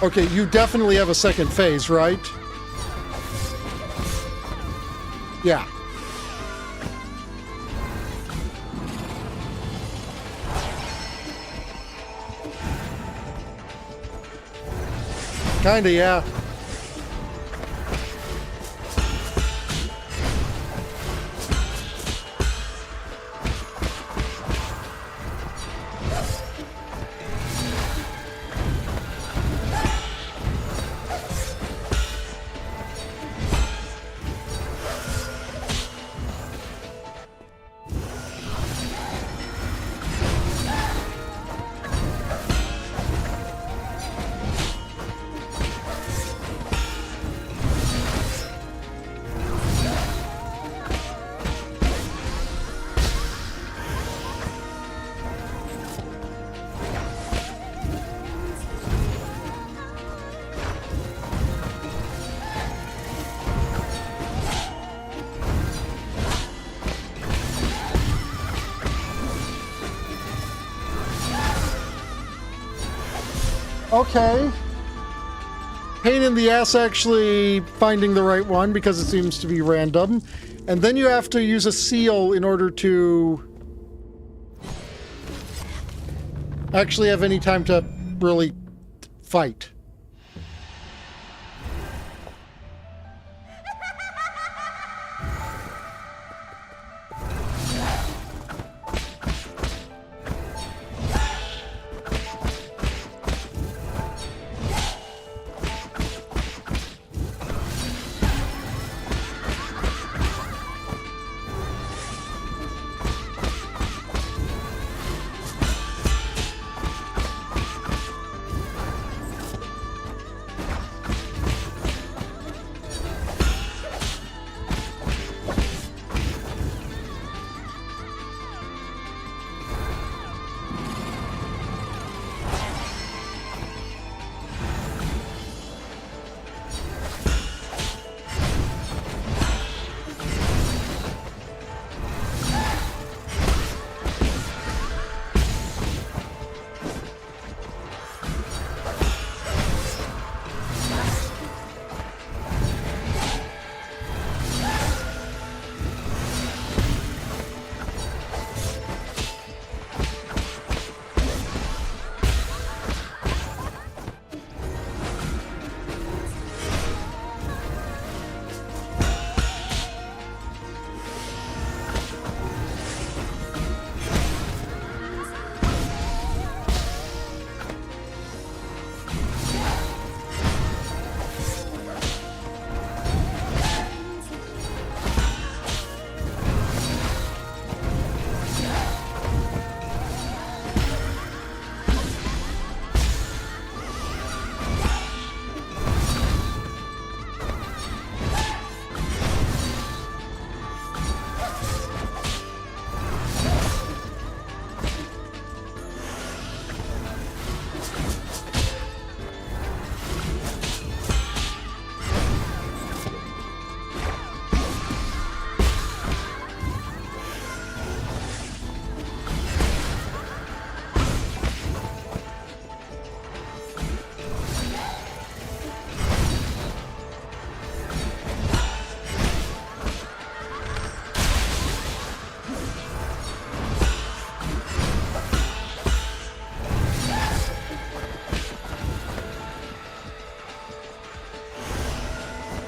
Okay, you definitely have a second phase, right? Yeah. Kinda, yeah. Okay. Pain in the ass actually finding the right one because it seems to be random. And then you have to use a seal in order to actually have any time to really fight.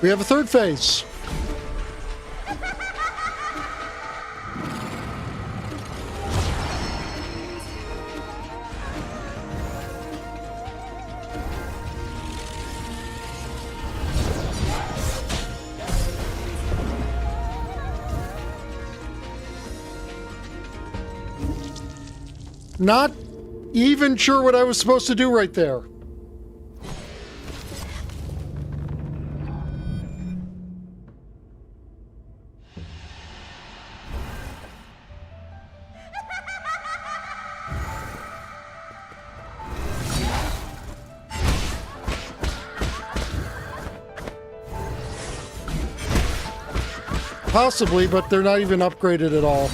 We have a third phase. Not even sure what I was supposed to do right there. Possibly, but they're not even upgraded at all.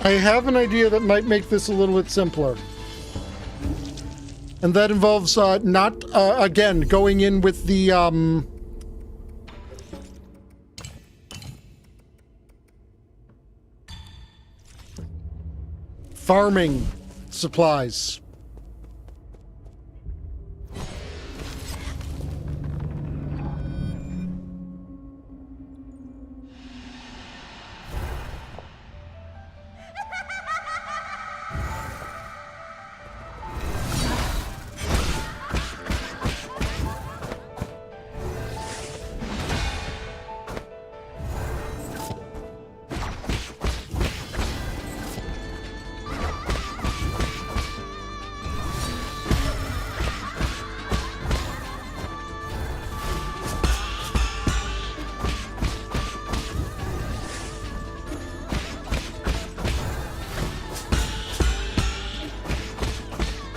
I have an idea that might make this a little bit simpler. And that involves not, again, going in with the, farming supplies.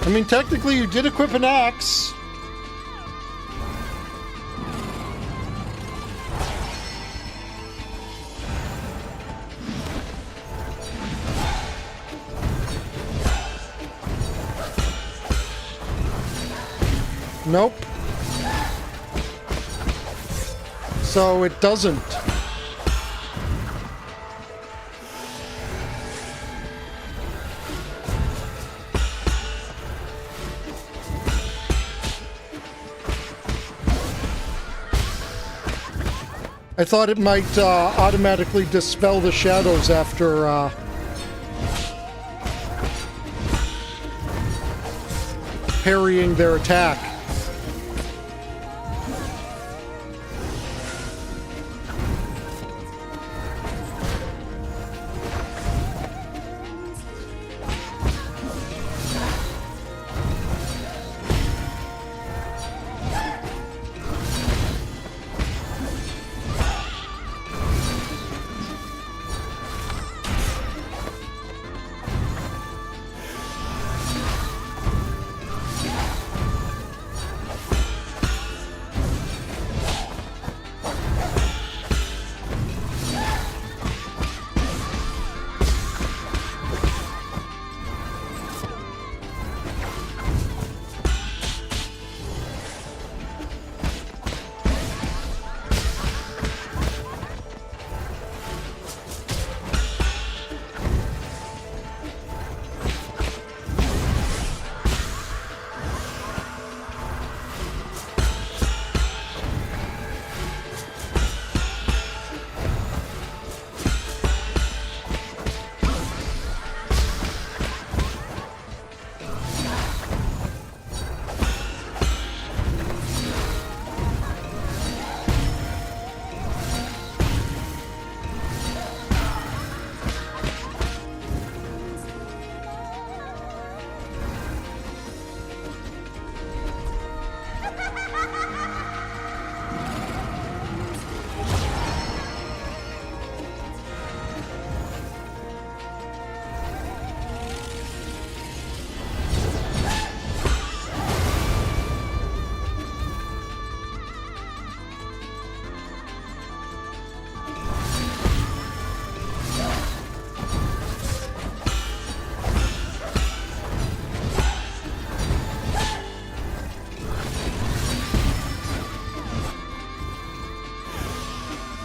I mean, technically, you did equip an axe. Nope. So it doesn't. I thought it might automatically dispel the shadows after parrying their attack.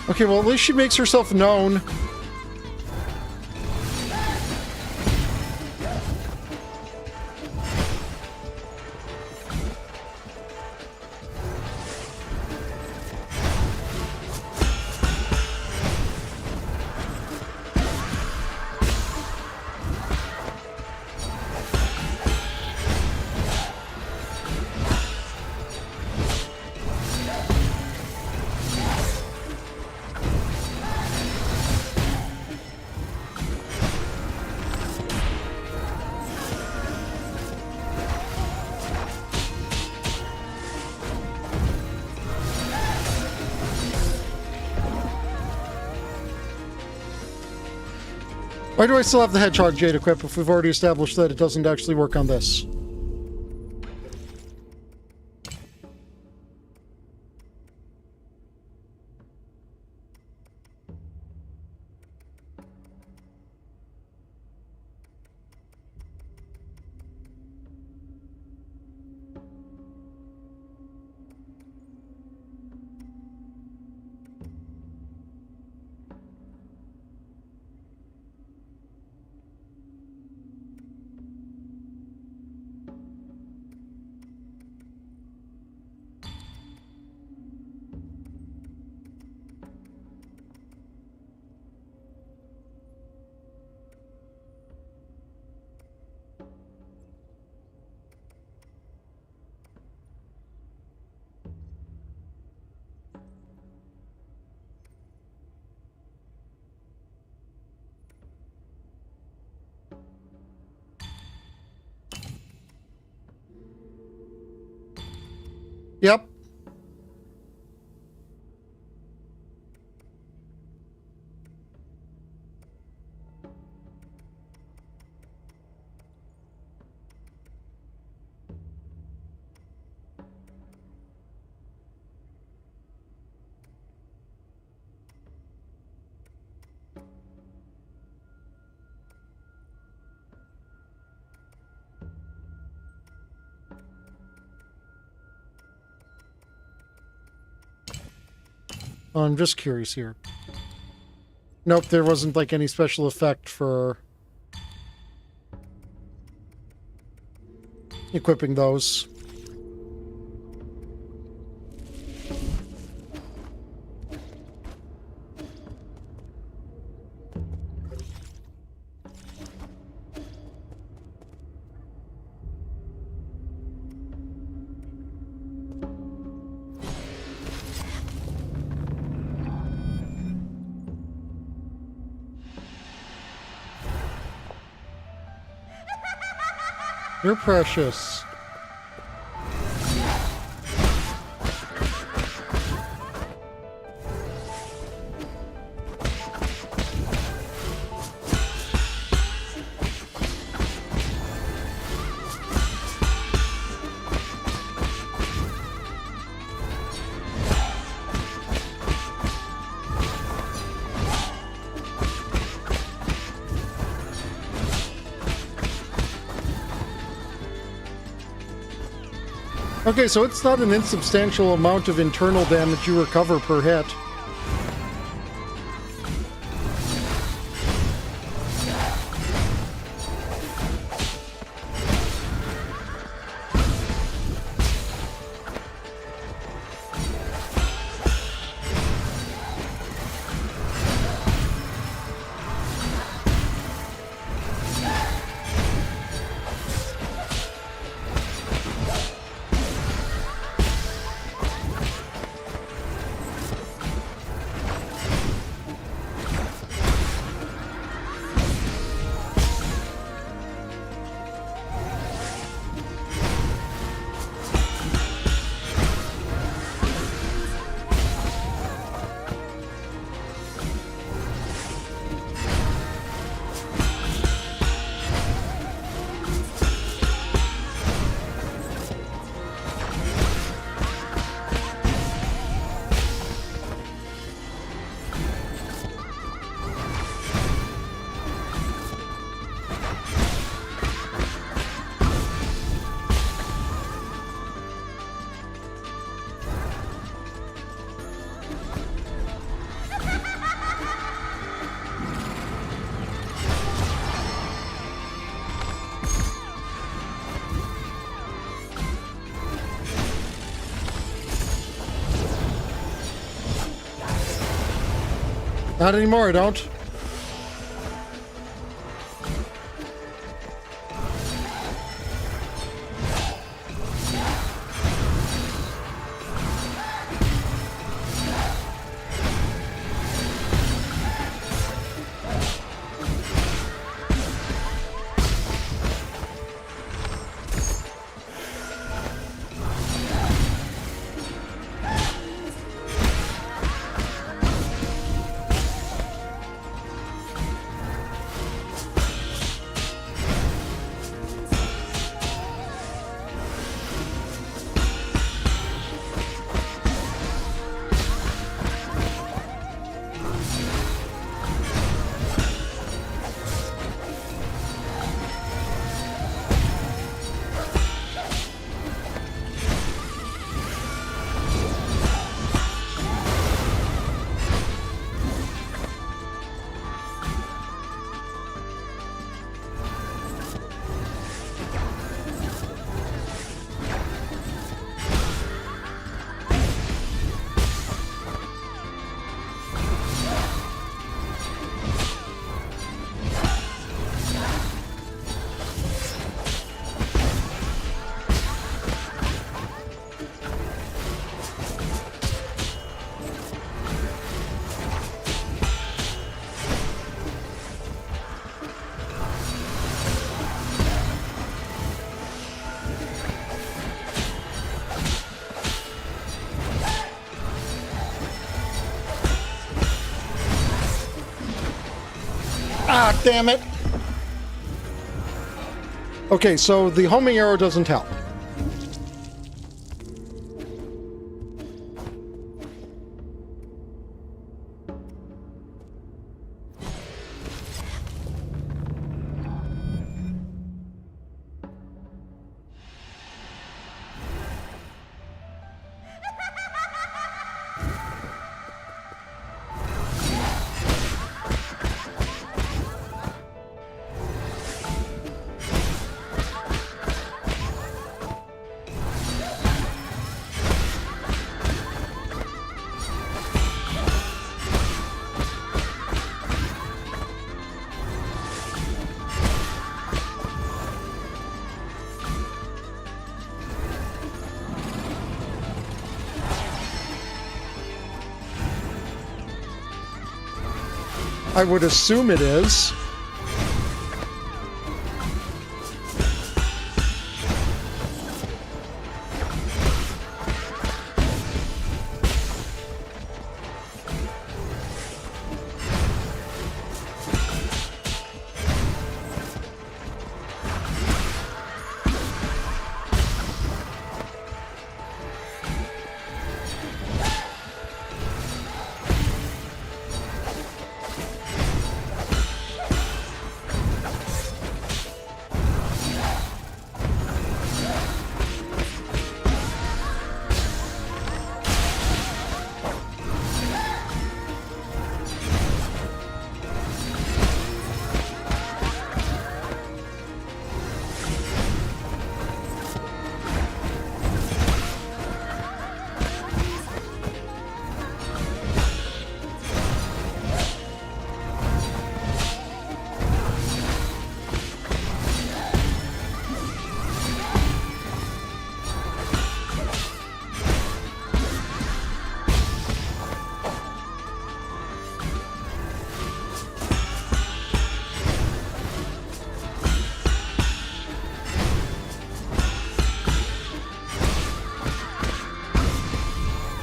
Okay, well, at least she makes herself known. Why do I still have the Hedgehog Jade equipped if we've already established that it doesn't actually work on this? Yep. I'm just curious here. Nope, there wasn't like any special effect for equipping those. You're precious. Okay, so it's not an insubstantial amount of internal damage you recover per hit. Not anymore, I don't. Damn it. Okay, so the homing arrow doesn't help. I would assume it is.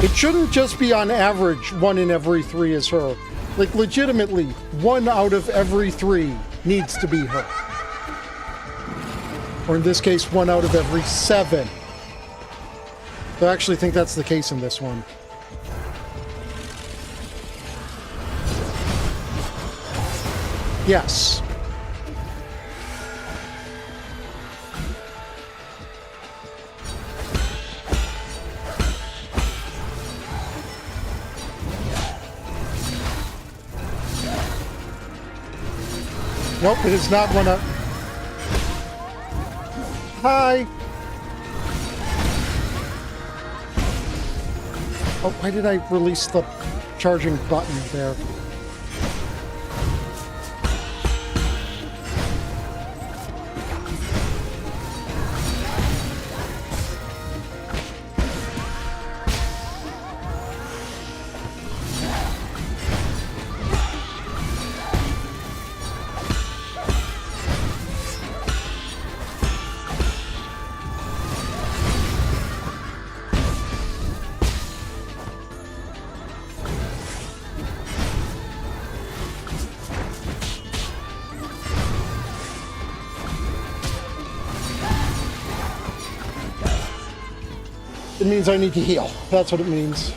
It shouldn't just be on average 1 in every 3 is her. Like, legitimately, 1 out of every 3 needs to be her. Or in this case, 1 out of every 7. I actually think that's the case in this one. Yes. Nope, it is not one up. Hi! Oh, why did I release the charging button there? It means I need to heal. That's what it means.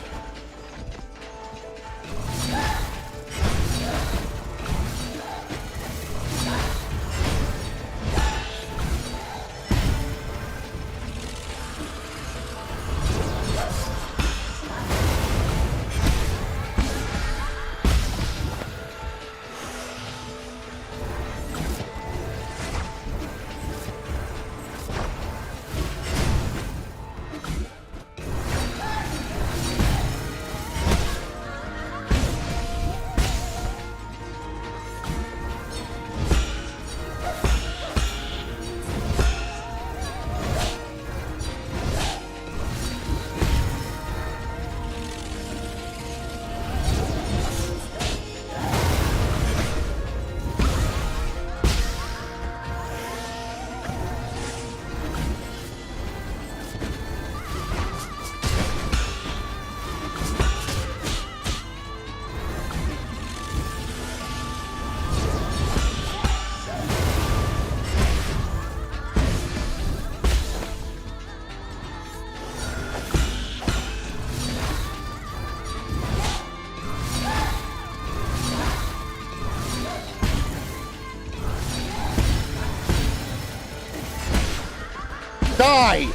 Die!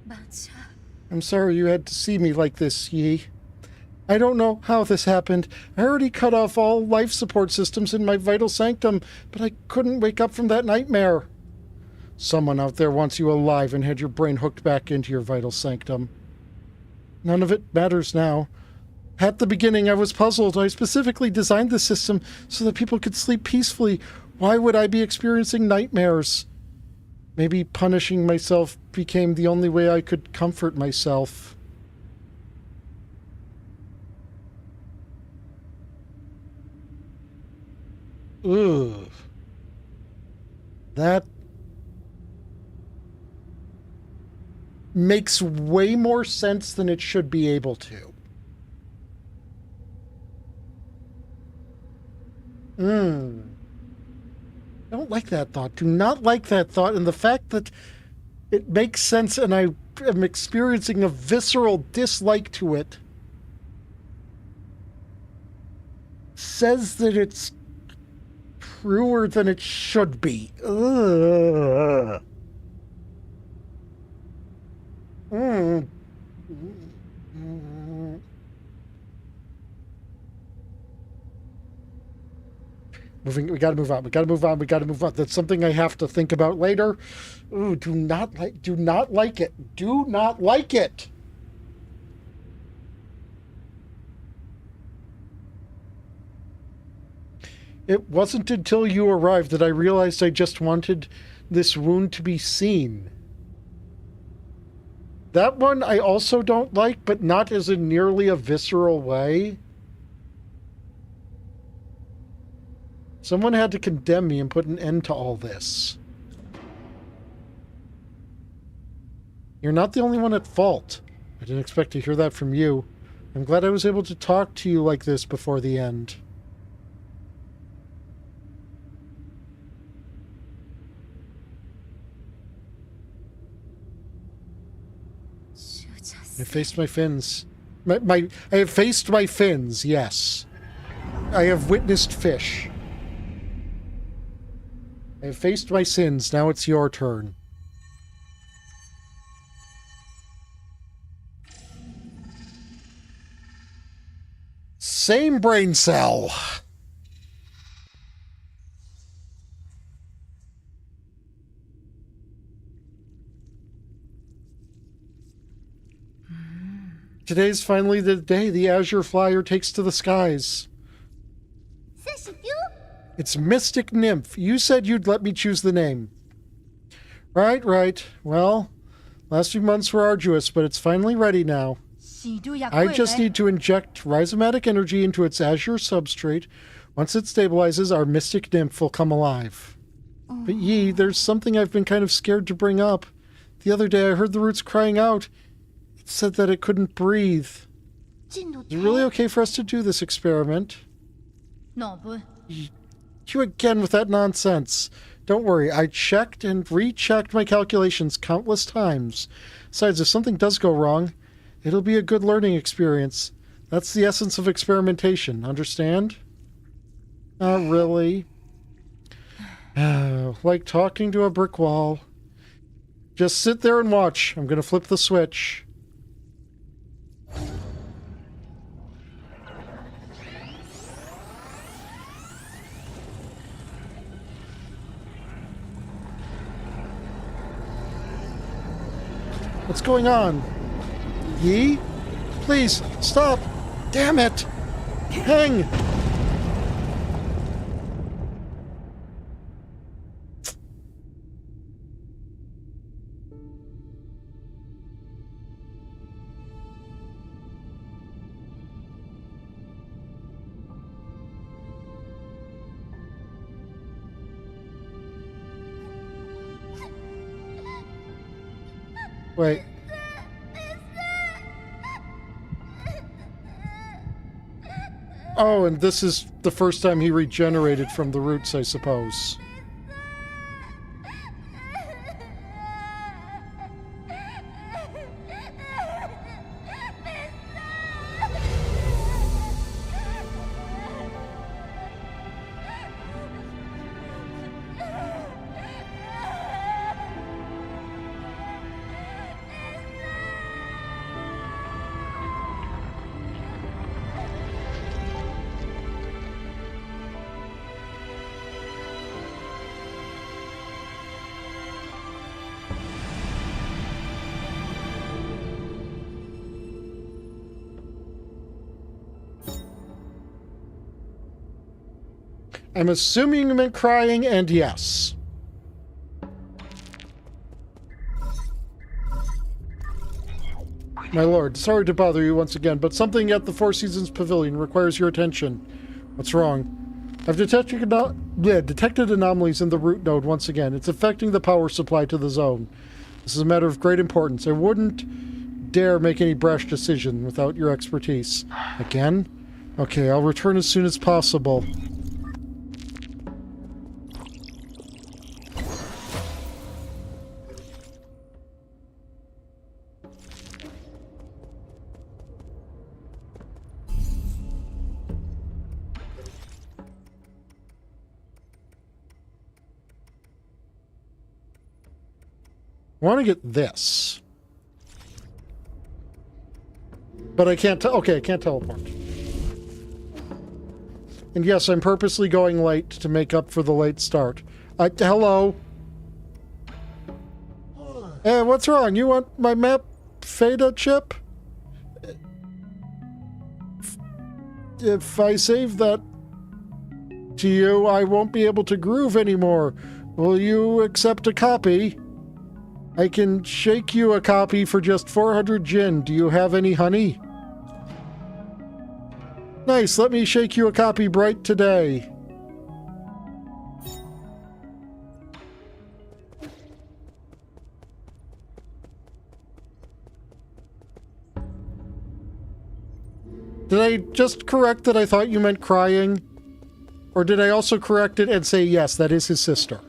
맞아.
I'm sorry you had to see me like this, Yi. I don't know how this happened. I already cut off all life support systems in my vital sanctum, but I couldn't wake up from that nightmare. Someone out there wants you alive and had your brain hooked back into your vital sanctum. None of it matters now. At the beginning, I was puzzled. I specifically designed the system so that people could sleep peacefully. Why would I be experiencing nightmares? Maybe punishing myself became the only way I could comfort myself. Ugh. That makes way more sense than it should be able to. I don't like that thought. Do not like that thought. And the fact that it makes sense and I am experiencing a visceral dislike to it says that it's truer than it should be. Ugh. We gotta move on. We gotta move on. We gotta move on. That's something I have to think about later. Ooh, do not like it. Do not like it. It wasn't until you arrived that I realized I just wanted this wound to be seen. That one I also don't like, but not as in nearly a visceral way. Someone had to condemn me and put an end to all this. You're not the only one at fault. I didn't expect to hear that from you. I'm glad I was able to talk to you like this before the end. I faced my fins. I have faced my fins, yes. I have witnessed fish. I have faced my sins. Now it's your turn. Same brain cell. Today's finally the day the Azure Flyer takes to the skies. It's Mystic Nymph. You said you'd let me choose the name. Right. Well, last few months were arduous, but it's finally ready now. I just need to inject rhizomatic energy into its azure substrate. Once it stabilizes, our Mystic Nymph will come alive. But Yi, there's something I've been kind of scared to bring up. The other day I heard the roots crying out. It said that it couldn't breathe. Is it really okay for us to do this experiment? You again with that nonsense. Don't worry, I checked and rechecked my calculations countless times. Besides, if something does go wrong, it'll be a good learning experience. That's the essence of experimentation, understand? Not really. Like talking to a brick wall. Just sit there and watch. I'm gonna flip the switch. What's going on? Yi? Please, stop! Damn it! Hang! Wait. Oh, and this is the first time he regenerated from the roots, I suppose. I'm assuming you meant crying, and yes. My lord, sorry to bother you once again, but something at the Four Seasons Pavilion requires your attention. What's wrong? I've detected anomalies in the root node once again. It's affecting the power supply to the zone. This is a matter of great importance. I wouldn't dare make any brash decision without your expertise. Again? Okay, I'll return as soon as possible. I want to get this. But I can't okay, I can't teleport. And yes, I'm purposely going late to make up for the late start. Hello? Hey, what's wrong? You want my map Feta chip? If I save that to you, I won't be able to groove anymore. Will you accept a copy? I can shake you a copy for just 400 Jin. Do you have any honey? Nice, let me shake you a copy right today. Did I just correct that I thought you meant crying? Or did I also correct it and say, yes, that is his sister?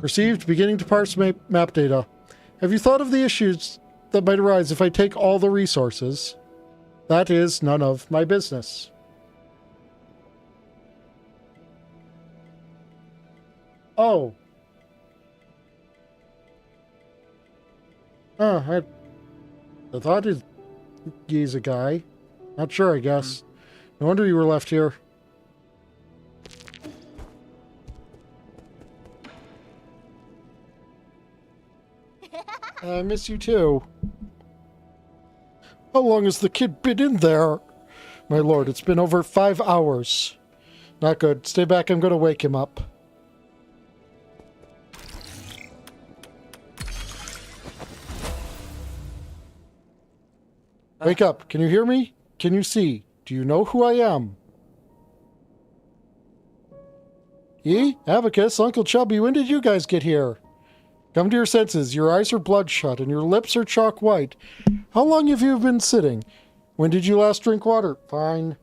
Received, beginning to parse map data. Have you thought of the issues that might arise if I take all the resources? That is none of my business. Oh. I thought he's a guy. Not sure, I guess. No wonder you were left here. I miss you too. How long has the kid been in there? My lord, it's been over 5 hours. Not good. Stay back, I'm going to wake him up. Wake up. Can you hear me? Can you see? Do you know who I am? Abacus, Uncle Chubby, when did you guys get here? Come to your senses. Your eyes are bloodshot and your lips are chalk white. How long have you been sitting? When did you last drink water? Fine.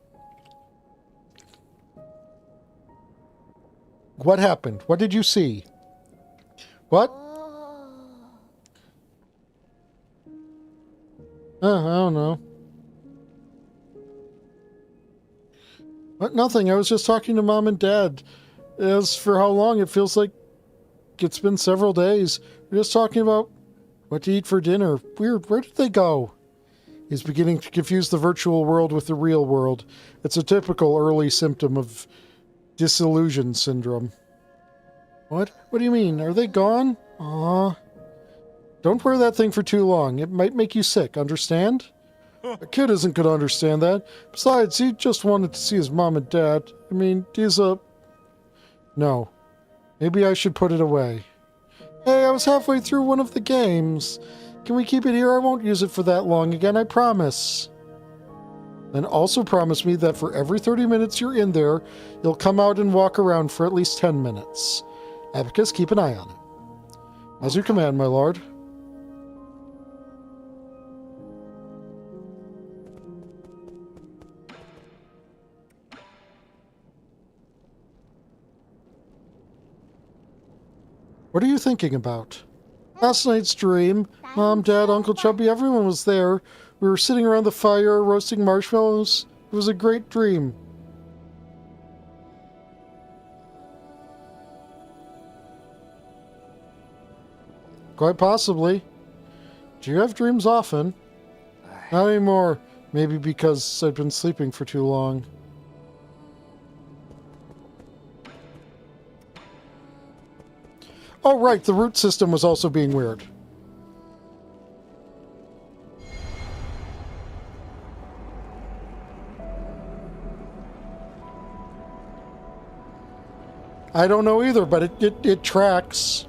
What happened? What did you see? What? I don't know. What? Nothing. I was just talking to Mom and Dad. As for how long, it feels like it's been several days. We're just talking about what to eat for dinner. Weird. Where did they go? He's beginning to confuse the virtual world with the real world. It's a typical early symptom of disillusion syndrome. What? What do you mean? Are they gone? Aw. Don't wear that thing for too long. It might make you sick, understand? A kid isn't going to understand that. Besides, he just wanted to see his mom and dad. I mean, he's a No. Maybe I should put it away. Hey, I was halfway through one of the games. Can we keep it here? I won't use it for that long again, I promise. And also promise me that for every 30 minutes you're in there, you'll come out and walk around for at least 10 minutes. Abacus, keep an eye on it. As you command, my lord. What are you thinking about? Last night's dream. Mom, Dad, Uncle Chubby, everyone was there. We were sitting around the fire, roasting marshmallows. It was a great dream. Quite possibly. Do you have dreams often? Not anymore. Maybe because I've been sleeping for too long. Oh, right, the root system was also being weird. I don't know either, but it tracks.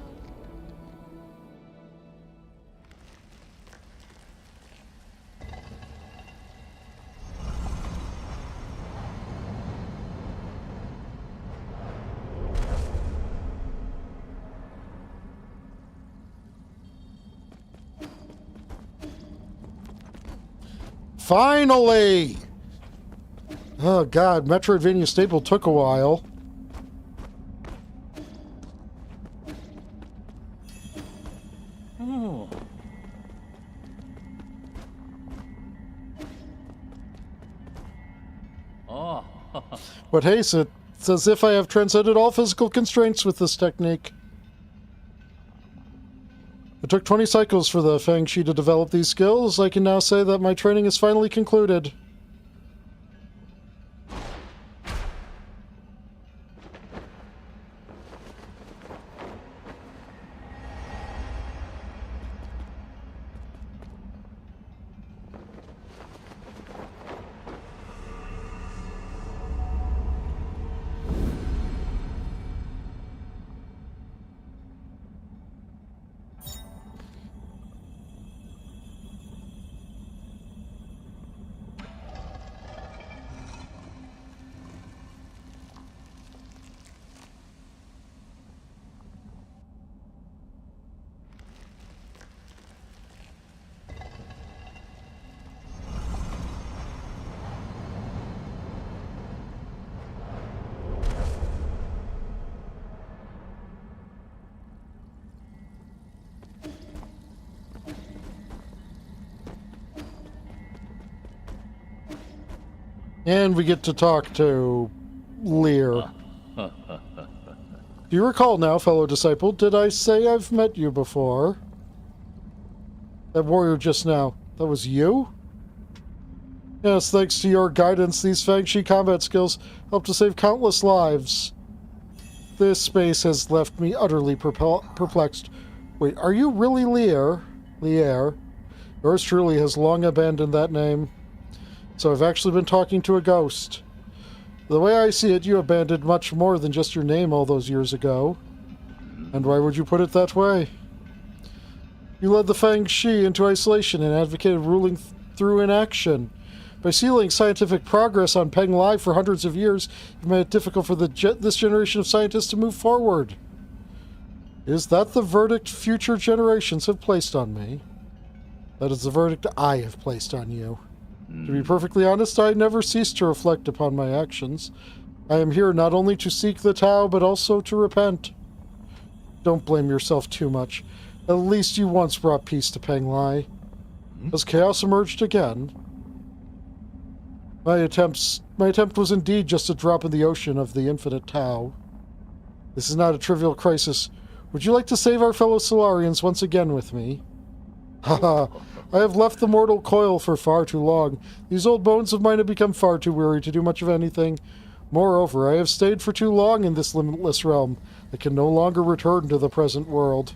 Finally! Oh god, Metroidvania staple took a while.
Oh. Oh.
But haste it, it's as if I have transcended all physical constraints with this technique. It took 20 cycles for the Fangshi to develop these skills. I can now say that my training is finally concluded. And we get to talk to Lear. Do you recall now, fellow disciple, did I say I've met you before? That warrior just now, that was you? Yes, thanks to your guidance, these Fangshi combat skills help to save countless lives. This space has left me utterly perplexed. Wait, are you really Lear? Lear? Yours truly has long abandoned that name. So I've actually been talking to a ghost. The way I see it, you abandoned much more than just your name all those years ago. And why would you put it that way? You led the Fangshi into isolation and advocated ruling through inaction. By sealing scientific progress on Peng Lai for hundreds of years, you've made it difficult for this generation of scientists to move forward. Is that the verdict future generations have placed on me? That is the verdict I have placed on you. To be perfectly honest, I never cease to reflect upon my actions. I am here not only to seek the Tao, but also to repent. Don't blame yourself too much. At least you once brought peace to Peng Lai. Has chaos emerged again? My attempt was indeed just a drop in the ocean of the infinite Tao. This is not a trivial crisis. Would you like to save our fellow Solarians once again with me? Haha. I have left the mortal coil for far too long. These old bones of mine have become far too weary to do much of anything. Moreover, I have stayed for too long in this limitless realm. I can no longer return to the present world.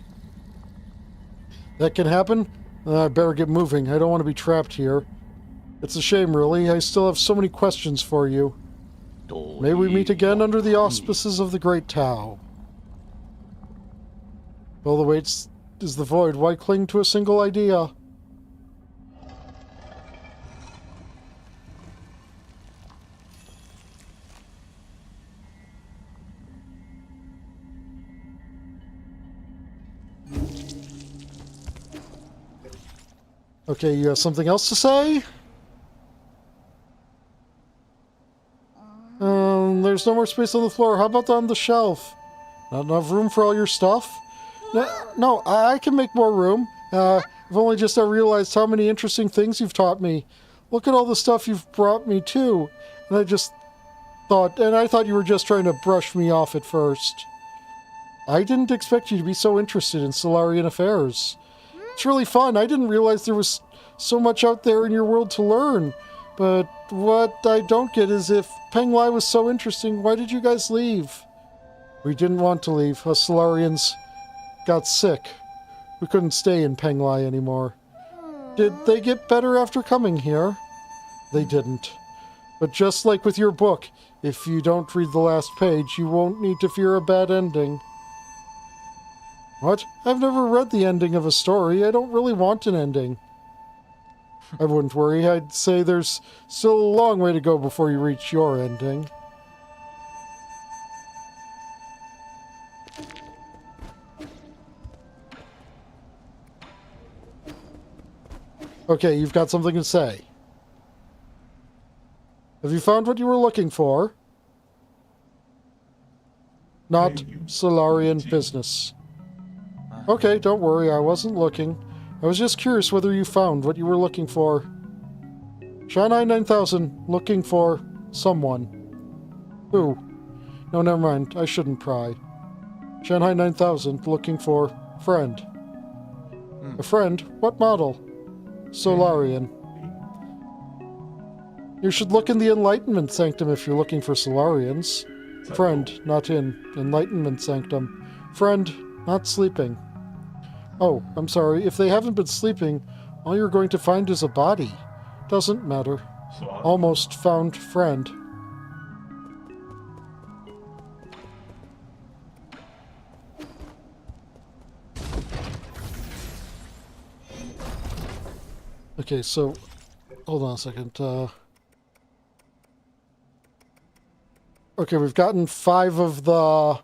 That can happen? I better get moving. I don't want to be trapped here. It's a shame, really. I still have so many questions for you. May we meet again under the auspices of the Great Tao. Well, the weight is the void. Why cling to a single idea? Okay, you have something else to say? There's no more space on the floor. How about on the shelf? Not enough room for all your stuff? No, I can make more room. I've only just now realized how many interesting things you've taught me. Look at all the stuff you've brought me too. And I thought you were just trying to brush me off at first. I didn't expect you to be so interested in Solarian affairs. It's really fun. I didn't realize there was so much out there in your world to learn. But what I don't get is if Penglai was so interesting, why did you guys leave? We didn't want to leave. Us Solarians got sick. We couldn't stay in Penglai anymore. Did they get better after coming here? They didn't. But just like with your book, if you don't read the last page, you won't need to fear a bad ending. What? I've never read the ending of a story. I don't really want an ending. I wouldn't worry. I'd say there's still a long way to go before you reach your ending. Okay, you've got something to say. Have you found what you were looking for? Not Solarian business. Okay, don't worry, I wasn't looking. I was just curious whether you found what you were looking for. Shanghai 9000, looking for someone. Who? No, never mind, I shouldn't pry. Shanghai 9000, looking for friend. A friend? What model? Solarian. You should look in the Enlightenment Sanctum if you're looking for Solarians. Friend, not in Enlightenment Sanctum. Friend, not sleeping. Oh, I'm sorry. If they haven't been sleeping, all you're going to find is a body. Doesn't matter. Almost found friend. Okay, so... hold on a second. Okay, we've gotten 5 of the...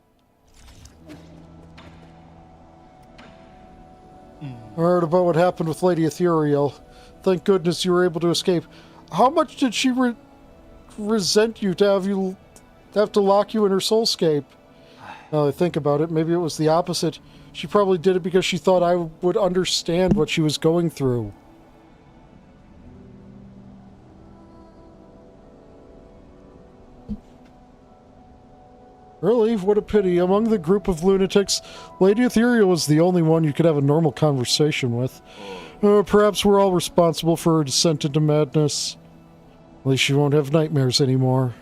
I heard about what happened with Lady Ethereal. Thank goodness you were able to escape. How much did she resent you to have to lock you in her soulscape? Now I think about it, maybe it was the opposite. She probably did it because she thought I would understand what she was going through. Really? What a pity. Among the group of lunatics, Lady Ethereal was the only one you could have a normal conversation with. Perhaps we're all responsible for her descent into madness. At least she won't have nightmares anymore.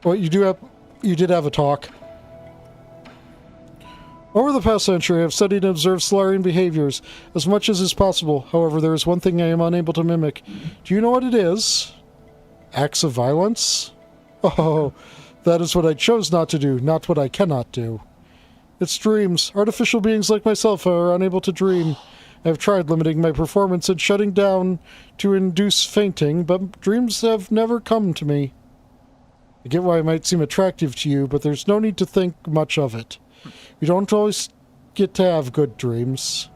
Well, you did have a talk. Over the past century, I have studied and observed Solarian behaviors as much as is possible. However, there is one thing I am unable to mimic. Do you know what it is? Acts of violence? Oh, that is what I chose not to do, not what I cannot do. It's dreams. Artificial beings like myself are unable to dream. I have tried limiting my performance and shutting down to induce fainting, but dreams have never come to me. I get why it might seem attractive to you, but there's no need to think much of it. You don't always get to have good dreams.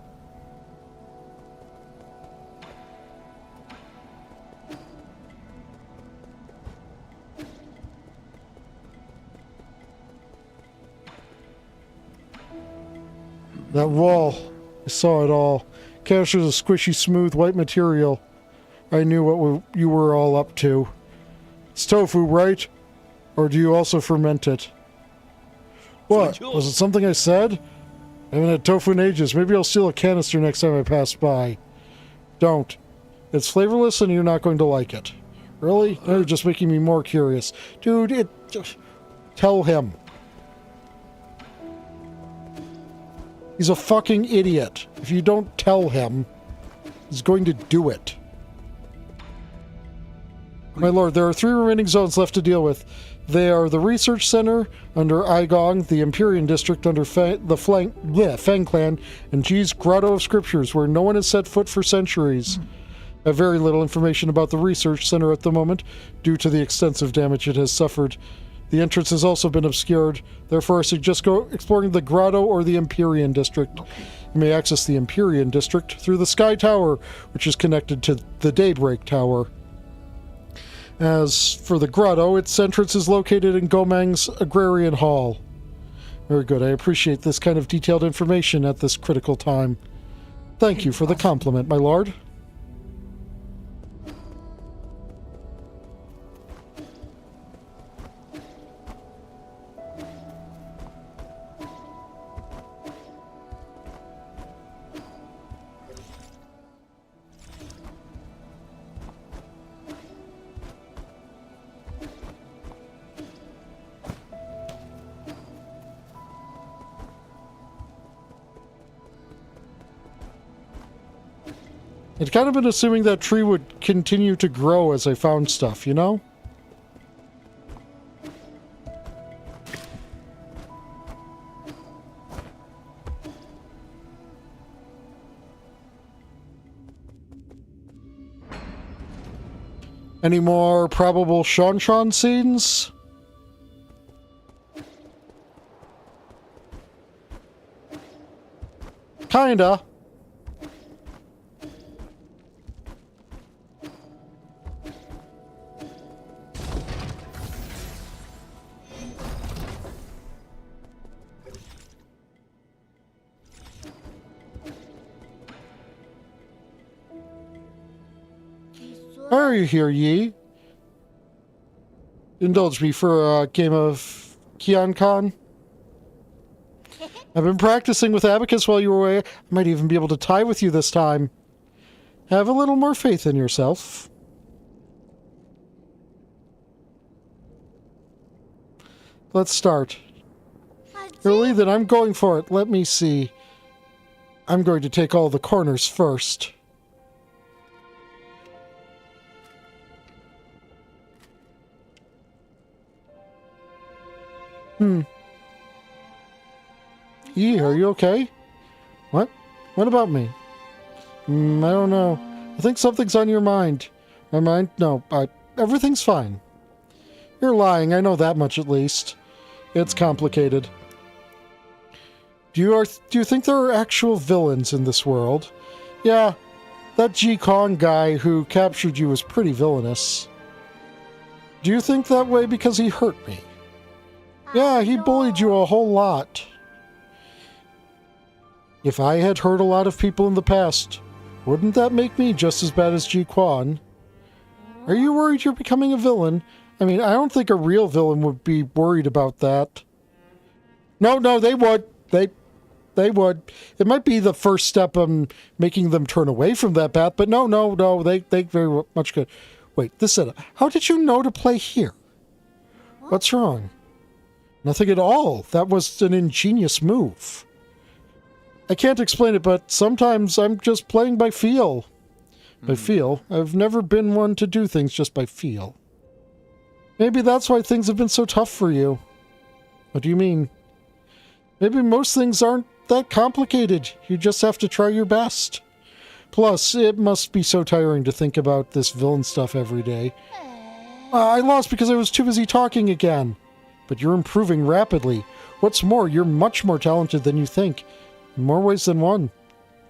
That wall, I saw it all. Captures a squishy, smooth, white material. I knew what you were all up to. It's tofu, right? Or do you also ferment it? What? Was it something I said? I haven't had tofu in ages. Maybe I'll steal a canister next time I pass by. Don't. It's flavorless and you're not going to like it. Really? You're just making me more curious. Dude, tell him. He's a fucking idiot. If you don't tell him, he's going to do it. My lord, there are 3 remaining zones left to deal with. They are the Research Center under Igong, the Empyrean District under Fang Clan, and G's Grotto of Scriptures, where no one has set foot for centuries. I have very little information about the Research Center at the moment, due to the extensive damage it has suffered. The entrance has also been obscured, therefore I suggest go exploring the Grotto or the Empyrean District. You may access the Empyrean District through the Sky Tower, which is connected to the Daybreak Tower. As for the Grotto, its entrance is located in Gomang's Agrarian Hall. Very good. I appreciate this kind of detailed information at this critical time. Thank you for the compliment, my lord. I'd kind of been assuming that tree would continue to grow as I found stuff, you know? Any more probable Shanshan scenes? Kinda. Are you here, Yi? Indulge me for a game of Kian-Kan. I've been practicing with Abacus while you were away. I might even be able to tie with you this time. Have a little more faith in yourself. Let's start. Really? Then I'm going for it. Let me see. I'm going to take all the corners first. Yi, are you okay? What? What about me? I don't know. I think something's on your mind. My mind? No, everything's fine. You're lying, I know that much at least. It's complicated. Do you think there are actual villains in this world? Yeah, that Ji Kong guy who captured you was pretty villainous. Do you think that way because he hurt me? Yeah, he bullied you a whole lot. If I had hurt a lot of people in the past, wouldn't that make me just as bad as Ji Quan? Are you worried you're becoming a villain? I mean, I don't think a real villain would be worried about that. No, they would. They would. It might be the first step on making them turn away from that path, but no, they very much could. Wait, this setup. How did you know to play here? What's wrong? Nothing at all. That was an ingenious move. I can't explain it, but sometimes I'm just playing by feel. By feel. I've never been one to do things just by feel. Maybe that's why things have been so tough for you. What do you mean? Maybe most things aren't that complicated. You just have to try your best. Plus, it must be so tiring to think about this villain stuff every day. I lost because I was too busy talking again. But you're improving rapidly. What's more, you're much more talented than you think. In more ways than one.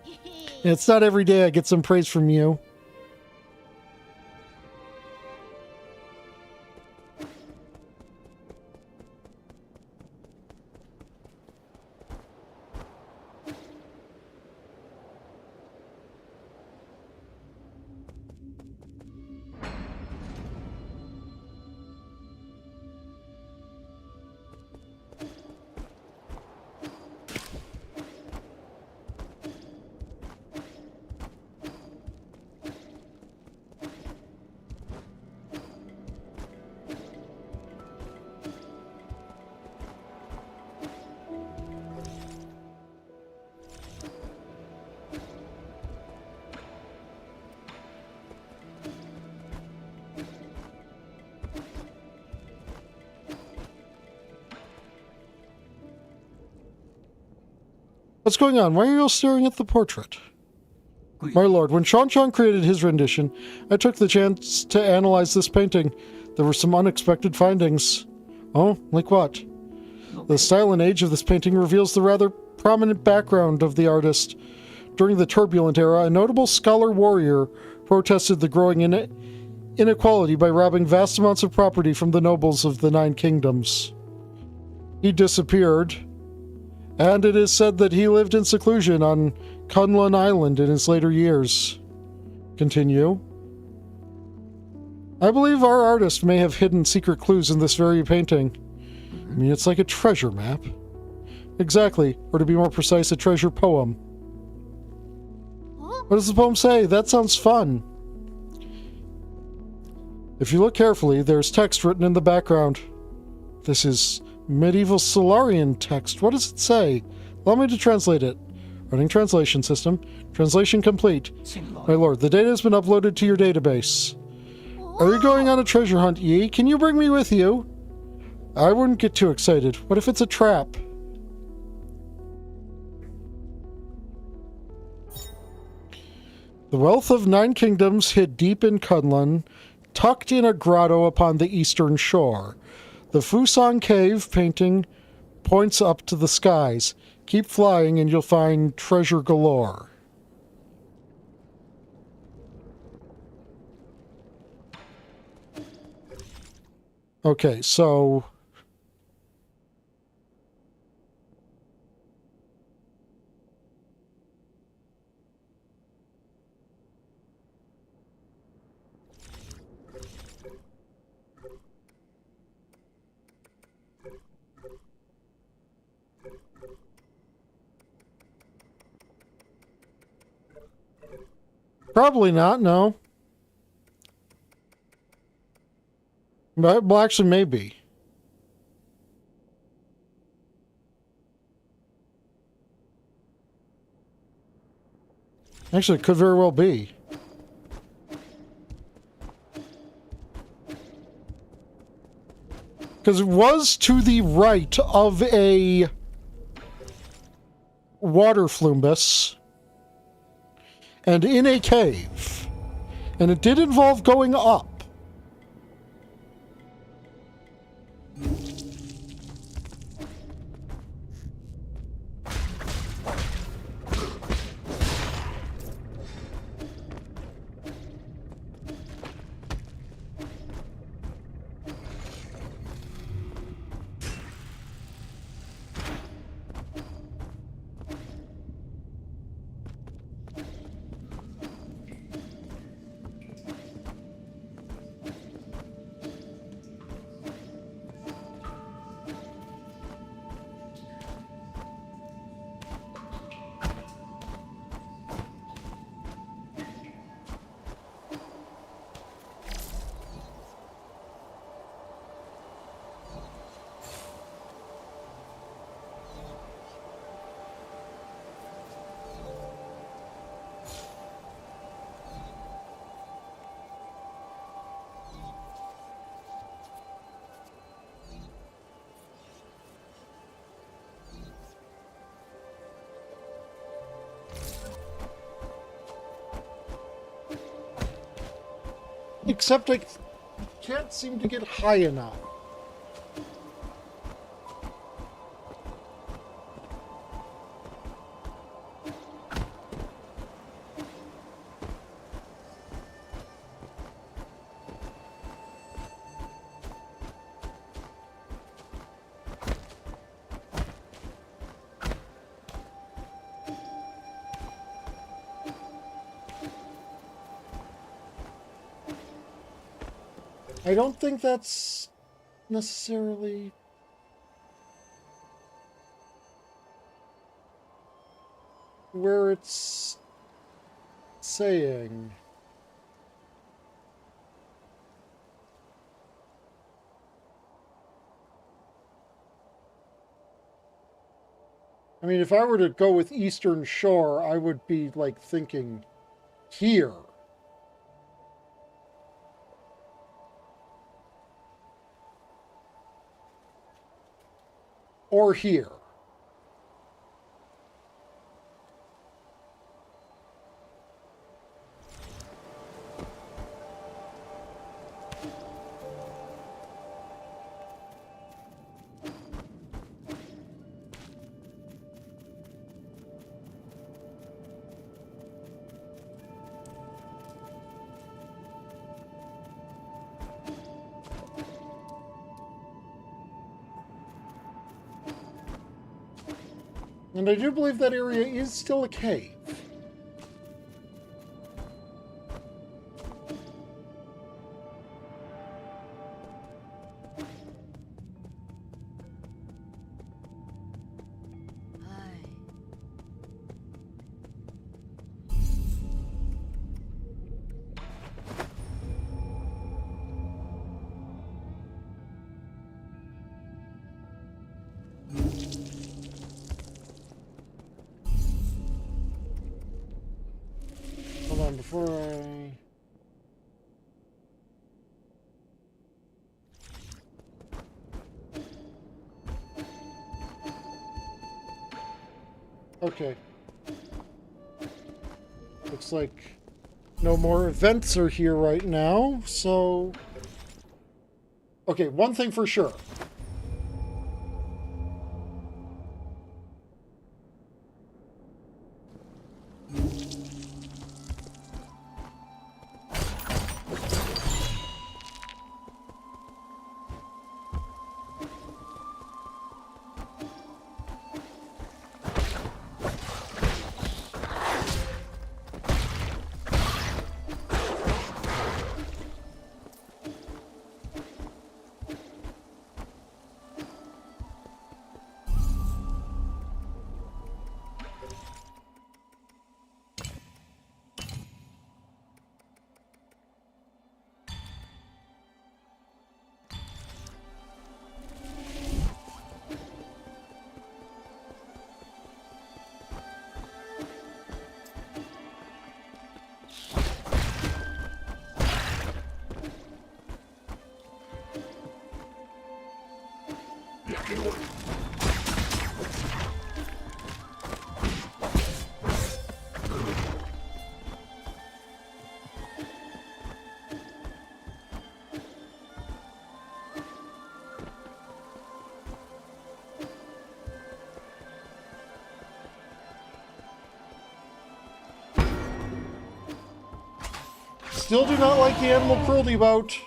And it's not every day I get some praise from you. What's going on? Why are you all staring at the portrait? My lord, when Sean created his rendition, I took the chance to analyze this painting. There were some unexpected findings. Oh, like what? The style and age of this painting reveals the rather prominent background of the artist. During the turbulent era, a notable scholar warrior protested the growing inequality by robbing vast amounts of property from the nobles of the Nine Kingdoms. He disappeared, and it is said that he lived in seclusion on Kunlun Island in his later years. Continue. I believe our artist may have hidden secret clues in this very painting. I mean, it's like a treasure map. Exactly, or to be more precise, a treasure poem. What does the poem say? That sounds fun. If you look carefully, there's text written in the background. This is medieval Solarian text. What does it say? Allow me to translate it. Running translation system. Translation complete. My lord, the data has been uploaded to your database. Are you going on a treasure hunt, Yi? Can you bring me with you? I wouldn't get too excited. What if it's a trap? The wealth of Nine Kingdoms hid deep in Kunlun, tucked in a grotto upon the eastern shore. The Fusang Cave painting points up to the skies. Keep flying and you'll find treasure galore. Okay, so... Probably not, no. But, well, actually, maybe. Actually, it could very well be. Because it was to the right of a water flumbus and in a cave. And it did involve going up. Except I can't seem to get high enough. I don't think that's necessarily where it's saying. I mean, if I were to go with Eastern Shore, I would be, like, thinking here. Or here. And I do believe that area is still a cave. Hold on, before I... Okay. Looks like no more events are here right now, so... Okay, one thing for sure. Still do not like the animal cruelty bout.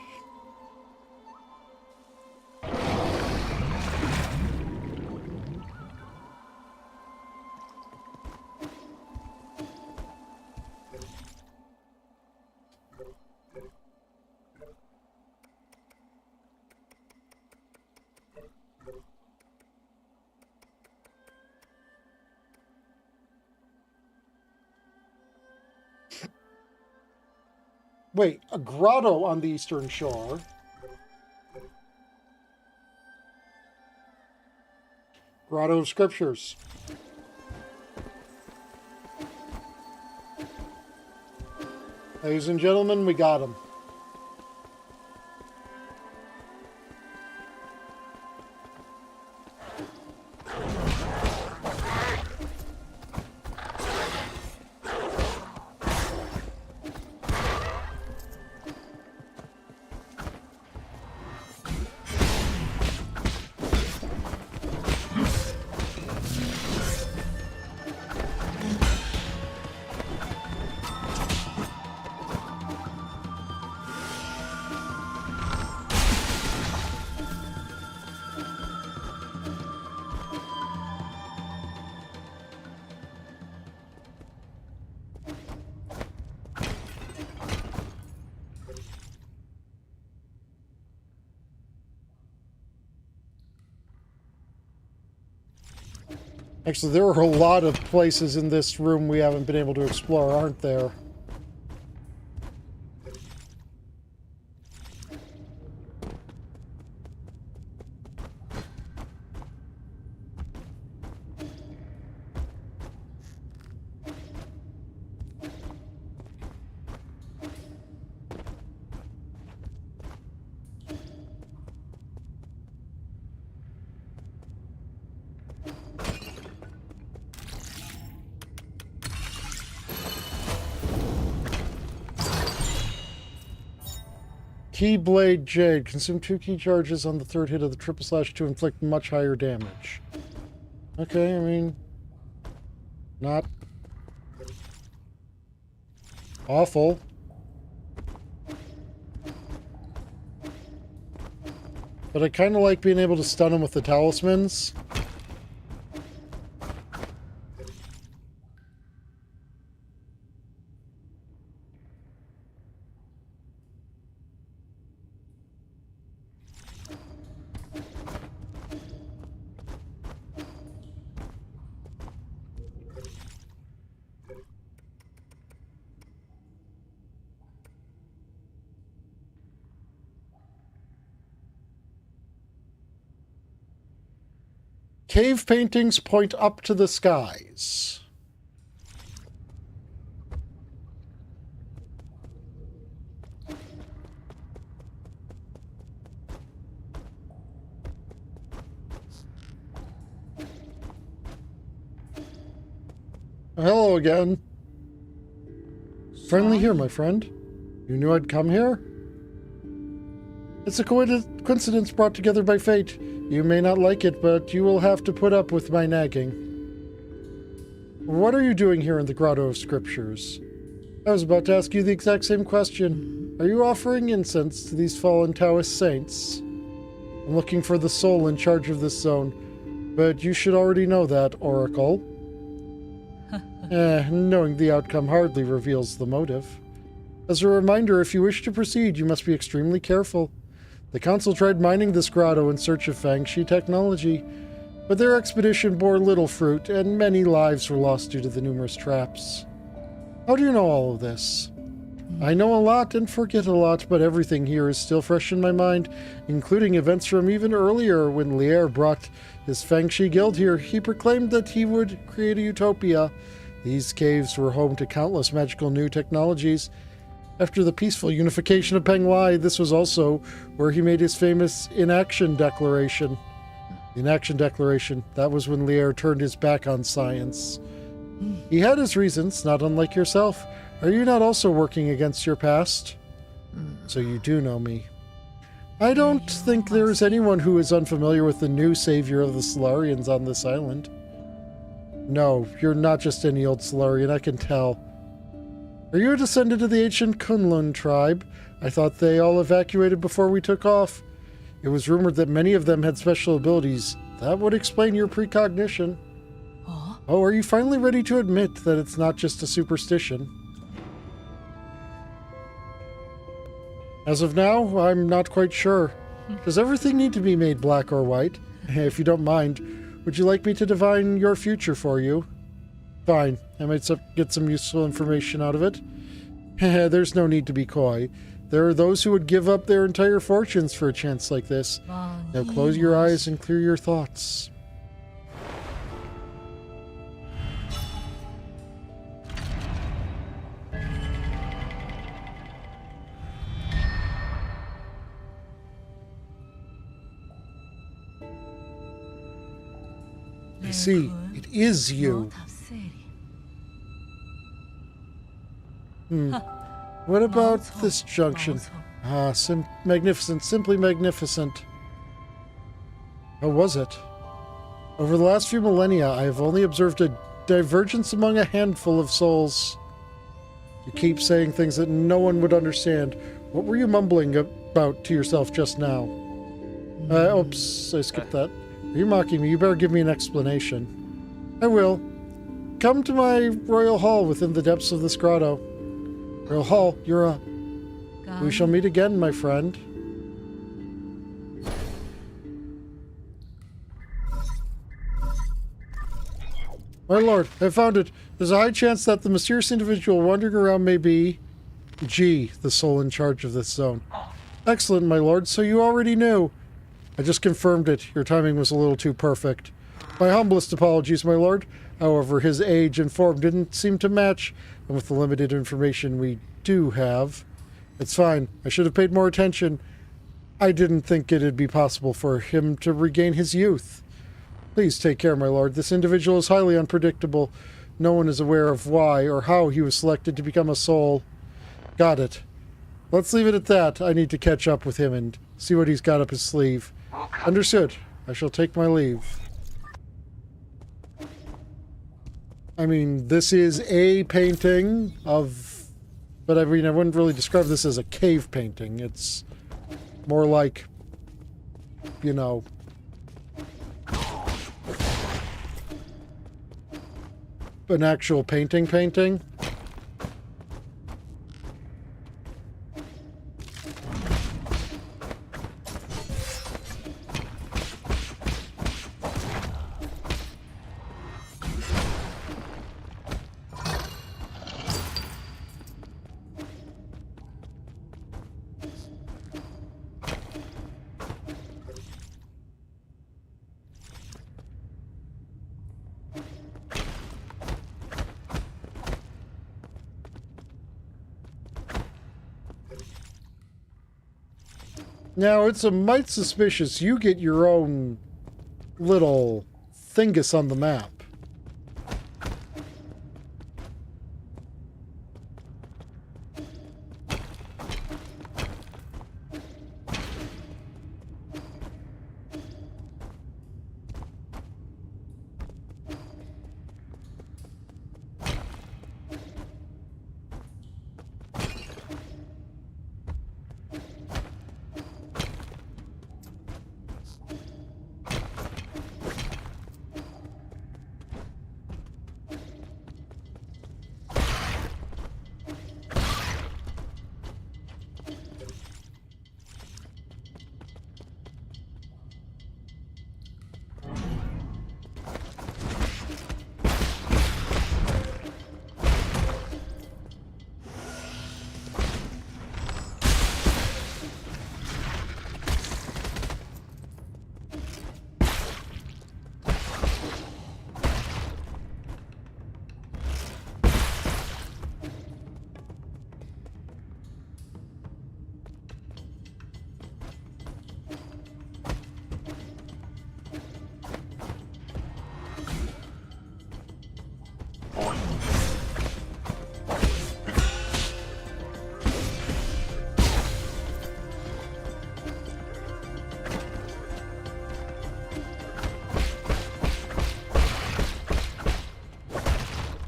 Wait, a grotto on the eastern shore. Grotto of Scriptures. Ladies and gentlemen, we got him. Actually, there are a lot of places in this room we haven't been able to explore, aren't there? Keyblade Jade. Consume 2 key charges on the third hit of the triple slash to inflict much higher damage. Okay, I mean... not... awful. But I kind of like being able to stun him with the talismans. Cave paintings point up to the skies. Hello again. Friendly here, my friend. You knew I'd come here? It's a coincidence brought together by fate. You may not like it, but you will have to put up with my nagging. What are you doing here in the Grotto of Scriptures? I was about to ask you the exact same question. Are you offering incense to these fallen Taoist saints? I'm looking for the soul in charge of this zone, but you should already know that, Oracle. Knowing the outcome hardly reveals the motive. As a reminder, if you wish to proceed, you must be extremely careful. The Council tried mining this grotto in search of Fangshi technology, but their expedition bore little fruit, and many lives were lost due to the numerous traps. How do you know all of this? I know a lot and forget a lot, but everything here is still fresh in my mind, including events from even earlier when Rawr brought his Fangshi guild here. He proclaimed that he would create a utopia. These caves were home to countless magical new technologies. After the peaceful unification of Penglai, this was also where he made his famous Inaction Declaration. The Inaction Declaration, that was when Rawr turned his back on science. He had his reasons, not unlike yourself. Are you not also working against your past? So you do know me. I don't think there is anyone who is unfamiliar with the new savior of the Solarians on this island. No, you're not just any old Solarian, I can tell. Are you a descendant of the ancient Kunlun tribe? I thought they all evacuated before we took off. It was rumored that many of them had special abilities. That would explain your precognition. Oh, are you finally ready to admit that it's not just a superstition? As of now, I'm not quite sure. Does everything need to be made black or white? If you don't mind, would you like me to divine your future for you? Fine, I might get some useful information out of it. There's no need to be coy. There are those who would give up their entire fortunes for a chance like this. Now close your eyes and clear your thoughts. I see, it is you. What about this junction? Magnificent, simply magnificent. How was it? Over the last few millennia, I have only observed a divergence among a handful of souls. You keep saying things that no one would understand. What were you mumbling about to yourself just now? Oops, I skipped that. Are you mocking me? You better give me an explanation. I will. Come to my royal hall within the depths of this grotto. Royal hall, you're a... We shall meet again, my friend. My lord, I found it. There's a high chance that the mysterious individual wandering around may be... G, the soul in charge of this zone. Excellent, my lord, so you already knew. I just confirmed it. Your timing was a little too perfect. My humblest apologies, my lord. However, his age and form didn't seem to match, and with the limited information we do have... It's fine. I should have paid more attention. I didn't think it'd be possible for him to regain his youth. Please take care, my lord. This individual is highly unpredictable. No one is aware of why or how he was selected to become a soul. Got it. Let's leave it at that. I need to catch up with him and see what he's got up his sleeve. Understood. I shall take my leave. I mean, this is a painting of... But I mean, I wouldn't really describe this as a cave painting. It's more like, you know... an actual painting. Now, it's a mite suspicious you get your own little thingus on the map.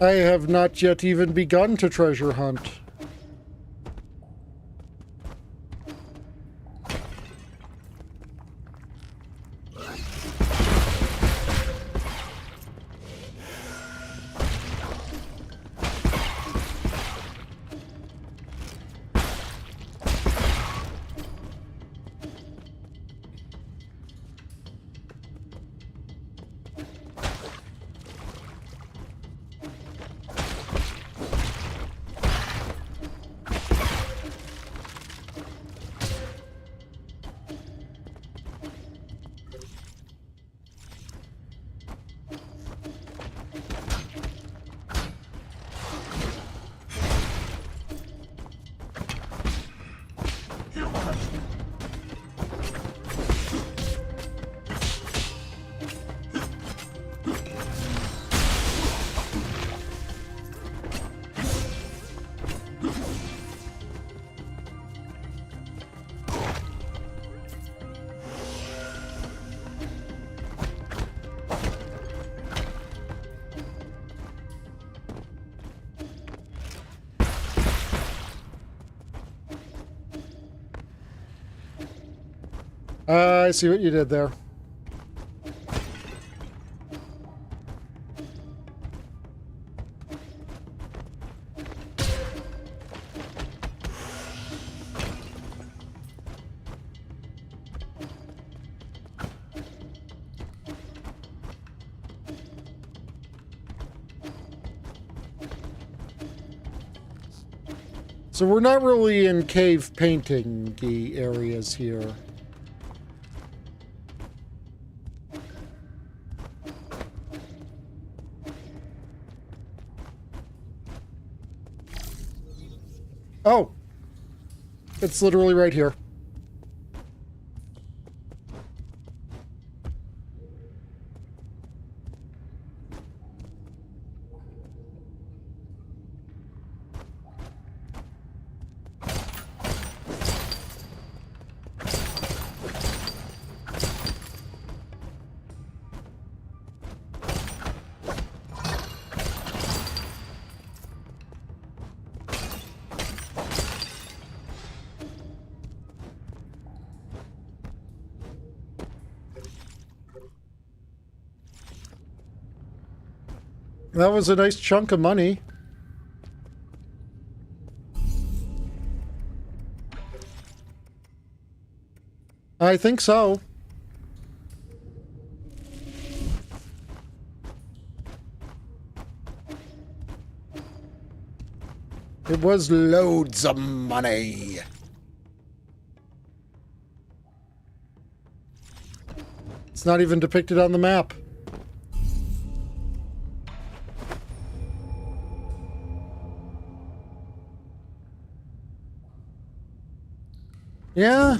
I have not yet even begun to treasure hunt. I see what you did there. So we're not really in cave painting the areas here. Oh, it's literally right here. That was a nice chunk of money. I think so. It was loads of money. It's not even depicted on the map. Yeah,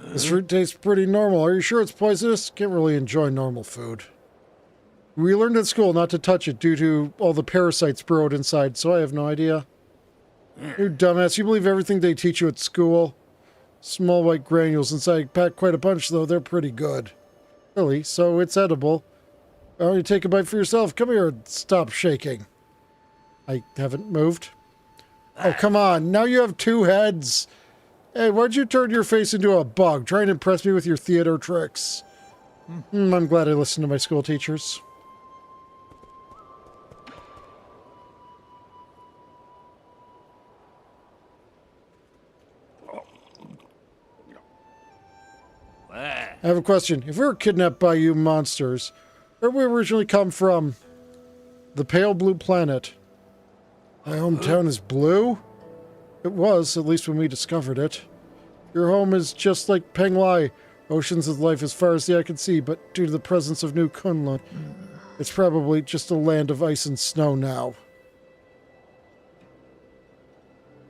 This fruit tastes pretty normal. Are you sure it's poisonous? Can't really enjoy normal food. We learned at school not to touch it due to all the parasites burrowed inside, so I have no idea. You dumbass, you believe everything they teach you at school? Small white granules inside. Pack quite a bunch, though. They're pretty good. Really? So it's edible. Why don't you take a bite for yourself? Come here and stop shaking. I haven't moved. Oh, come on. Now you have 2 heads. Hey, why'd you turn your face into a bug? Try and impress me with your theater tricks. I'm glad I listened to my school teachers. I have a question. If we were kidnapped by you monsters, where did we originally come from? The pale blue planet. My hometown is blue? It was, at least when we discovered it. Your home is just like Penglai. Oceans of life as far as the eye can see, but due to the presence of New Kunlun, it's probably just a land of ice and snow now.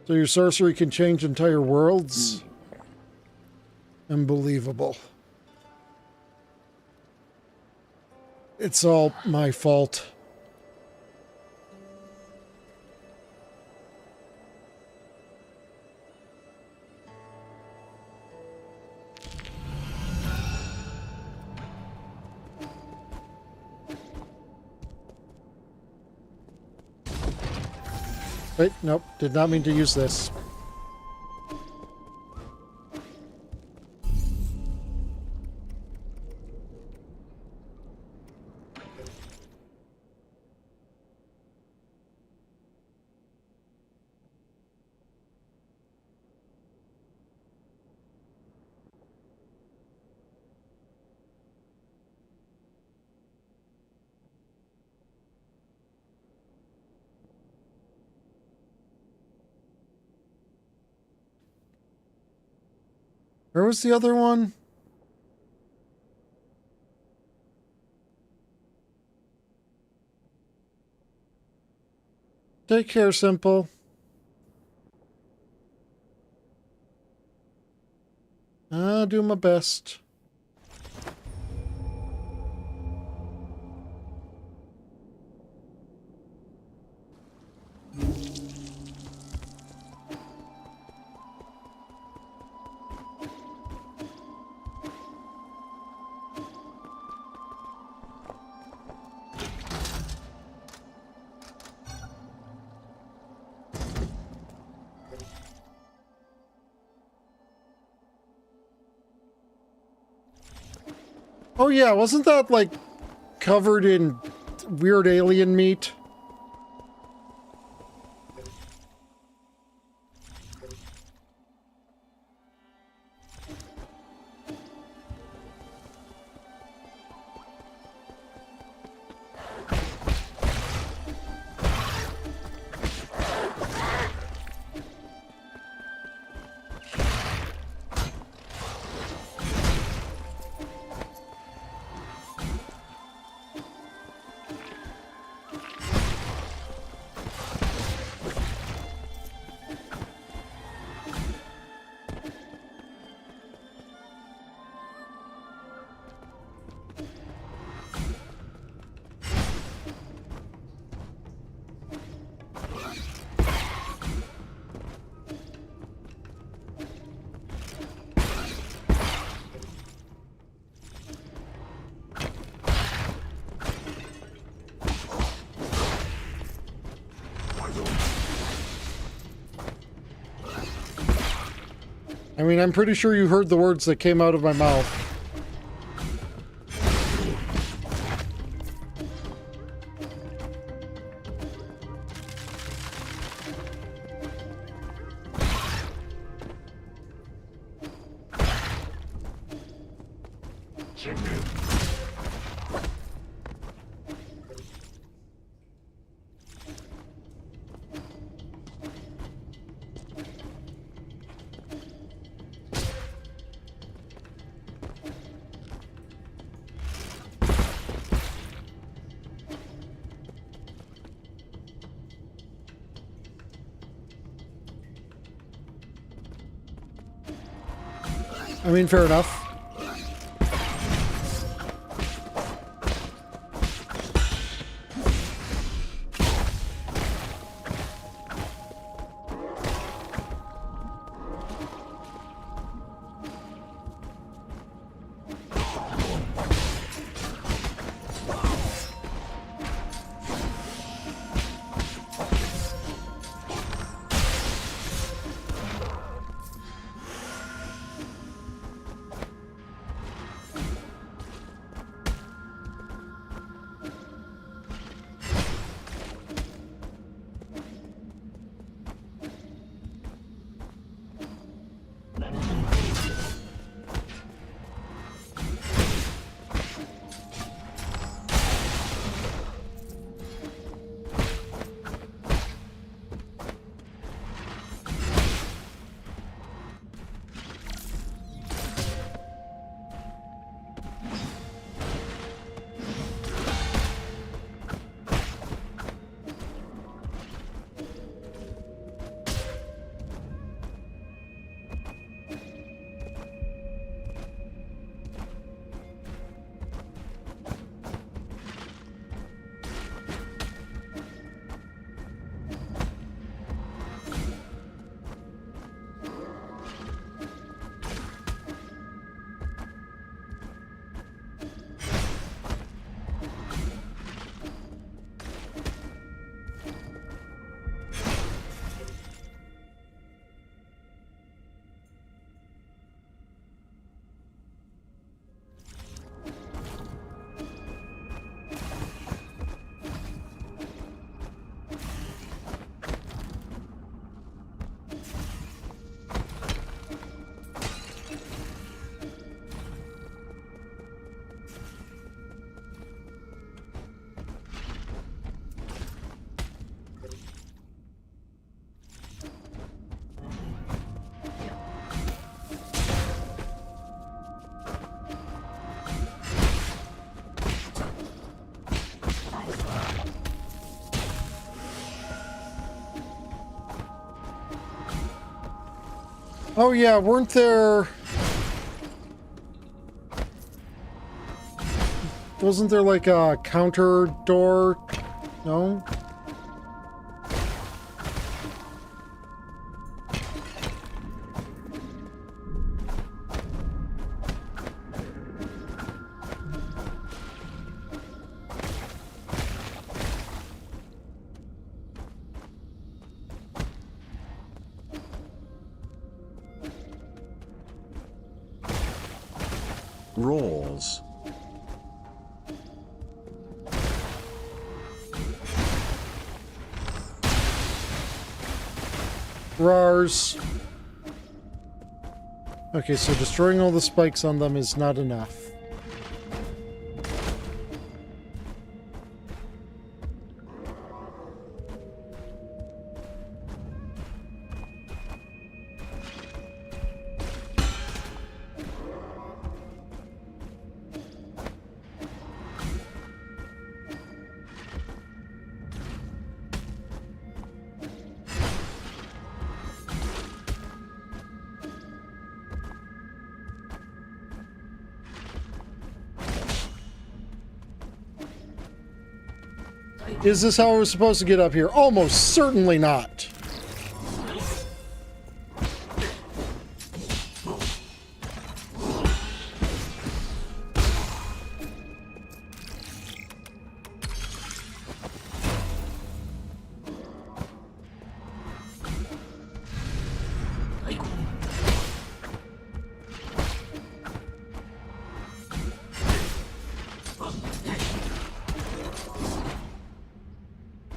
So your sorcery can change entire worlds? Unbelievable. It's all my fault. Wait, nope, did not mean to use this. Where was the other one? Take care, Simple. I'll do my best. Oh yeah, wasn't that like covered in weird alien meat? I mean, I'm pretty sure you heard the words that came out of my mouth. I mean, fair enough. Oh yeah, weren't there... Wasn't there like a counter door? No?
Rawrs.
Rawrs. Okay, so destroying all the spikes on them is not enough. Is this how I was supposed to get up here? Almost certainly not.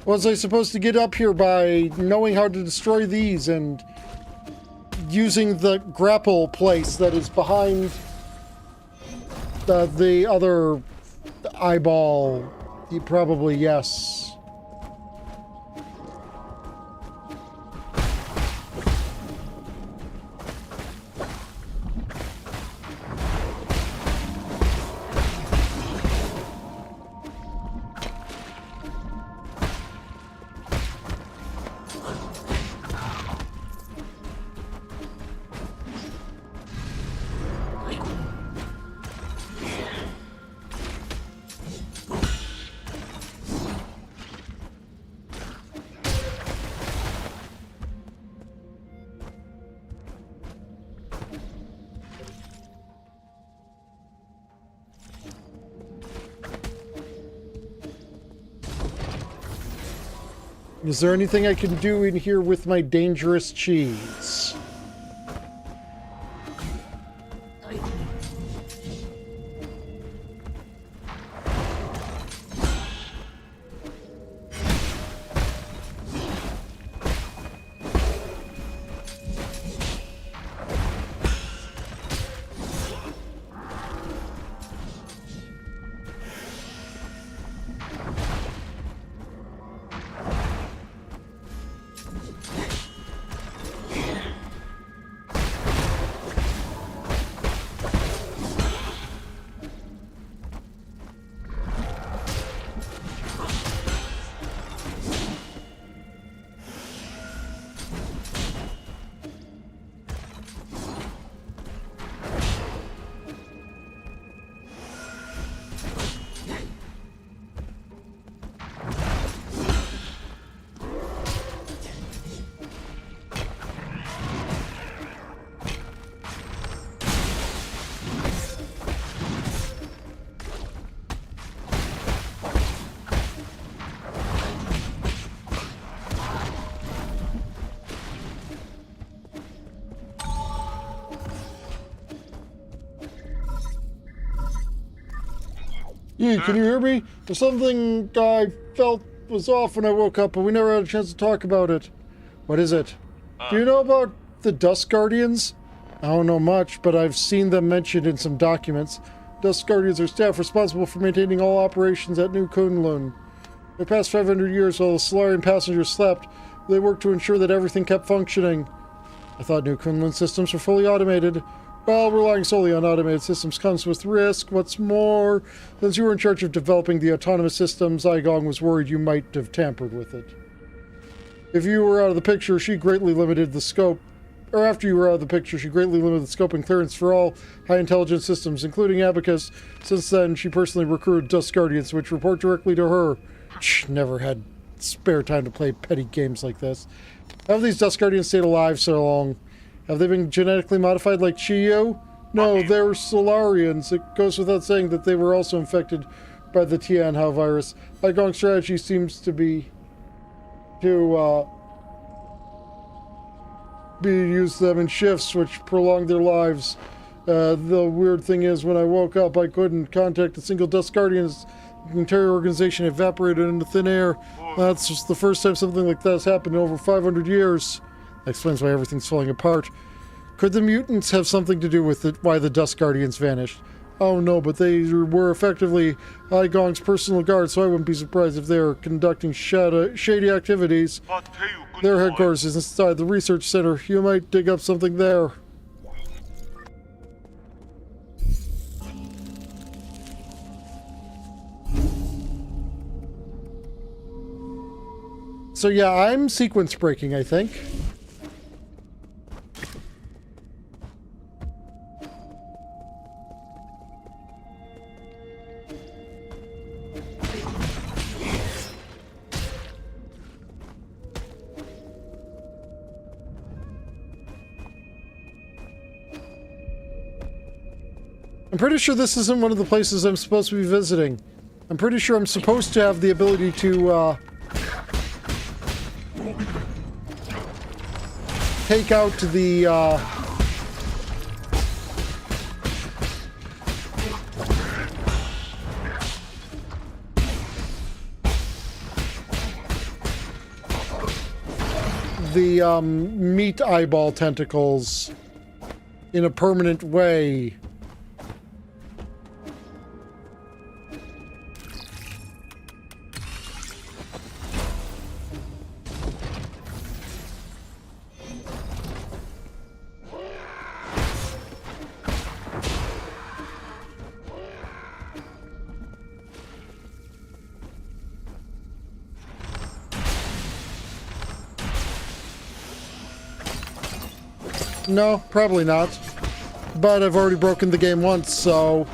Was I supposed to get up here by knowing how to destroy these and using the grapple place that is behind the other eyeball? Probably yes. Is there anything I can do in here with my dangerous cheese? Yeah, can you hear me? There's something I felt was off when I woke up, but we never had a chance to talk about it. What is it? Do you know about the Dust Guardians? I don't know much, but I've seen them mentioned in some documents. Dust Guardians are staff responsible for maintaining all operations at New Kunlun. For the past 500 years, while the Solarian passengers slept, they worked to ensure that everything kept functioning. I thought New Kunlun systems were fully automated. Well, relying solely on automated systems comes with risk. What's more, since you were in charge of developing the autonomous systems, Aigong was worried you might have tampered with it. If you were out of the picture, she greatly limited the scope. Or after you were out of the picture, she greatly limited the scope and clearance for all high-intelligence systems, including Abacus. Since then, she personally recruited Dust Guardians, which report directly to her. She never had spare time to play petty games like this. How have these Dust Guardians stayed alive so long? Have they been genetically modified like Chiyo? No, they're Solarians. It goes without saying that they were also infected by the Tianhao virus. Aigong's strategy seems to be to use them in shifts which prolong their lives. The weird thing is, when I woke up, I couldn't contact a single Dust Guardian. The entire organization evaporated into thin air. That's just the first time something like that has happened in over 500 years. That explains why everything's falling apart. Could the mutants have something to do with it, why the Dust Guardians vanished? Oh no, but they were effectively Aigong's personal guard, so I wouldn't be surprised if they were conducting shady activities. Their headquarters is inside the research center. You might dig up something there. So yeah, I'm sequence breaking, I think. I'm pretty sure this isn't one of the places I'm supposed to be visiting. I'm pretty sure I'm supposed to have the ability to, take out the, meat eyeball tentacles in a permanent way. No, probably not. But I've already broken the game once, so...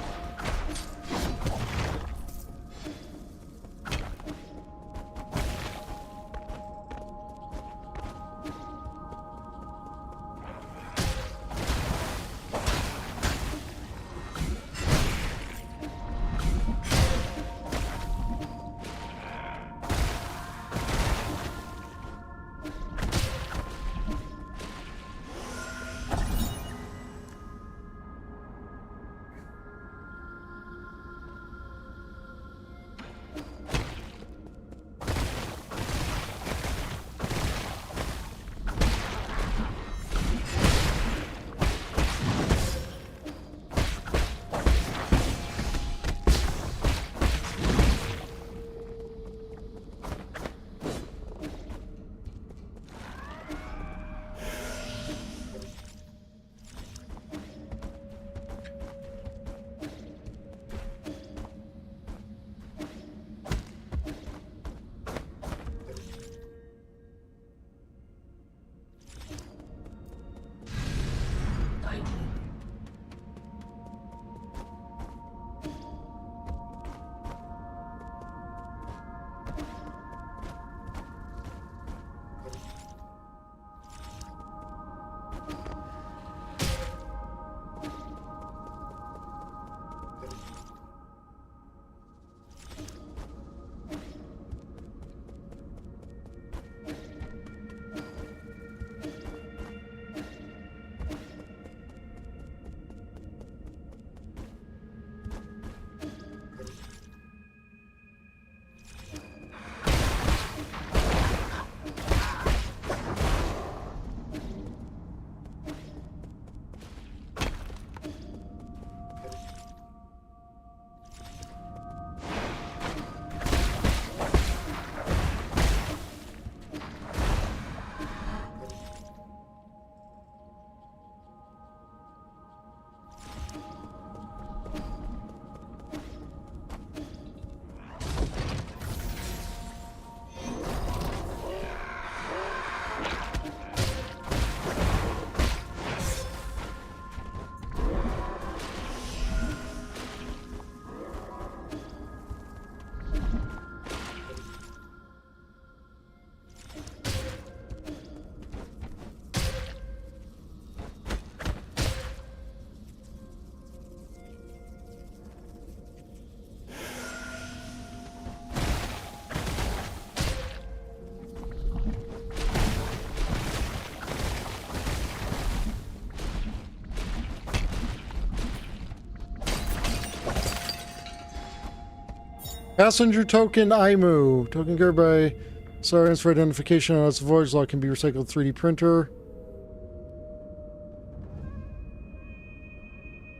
Passenger token IMU. Token guarded by sirens for identification on its voyage log can be recycled 3D printer.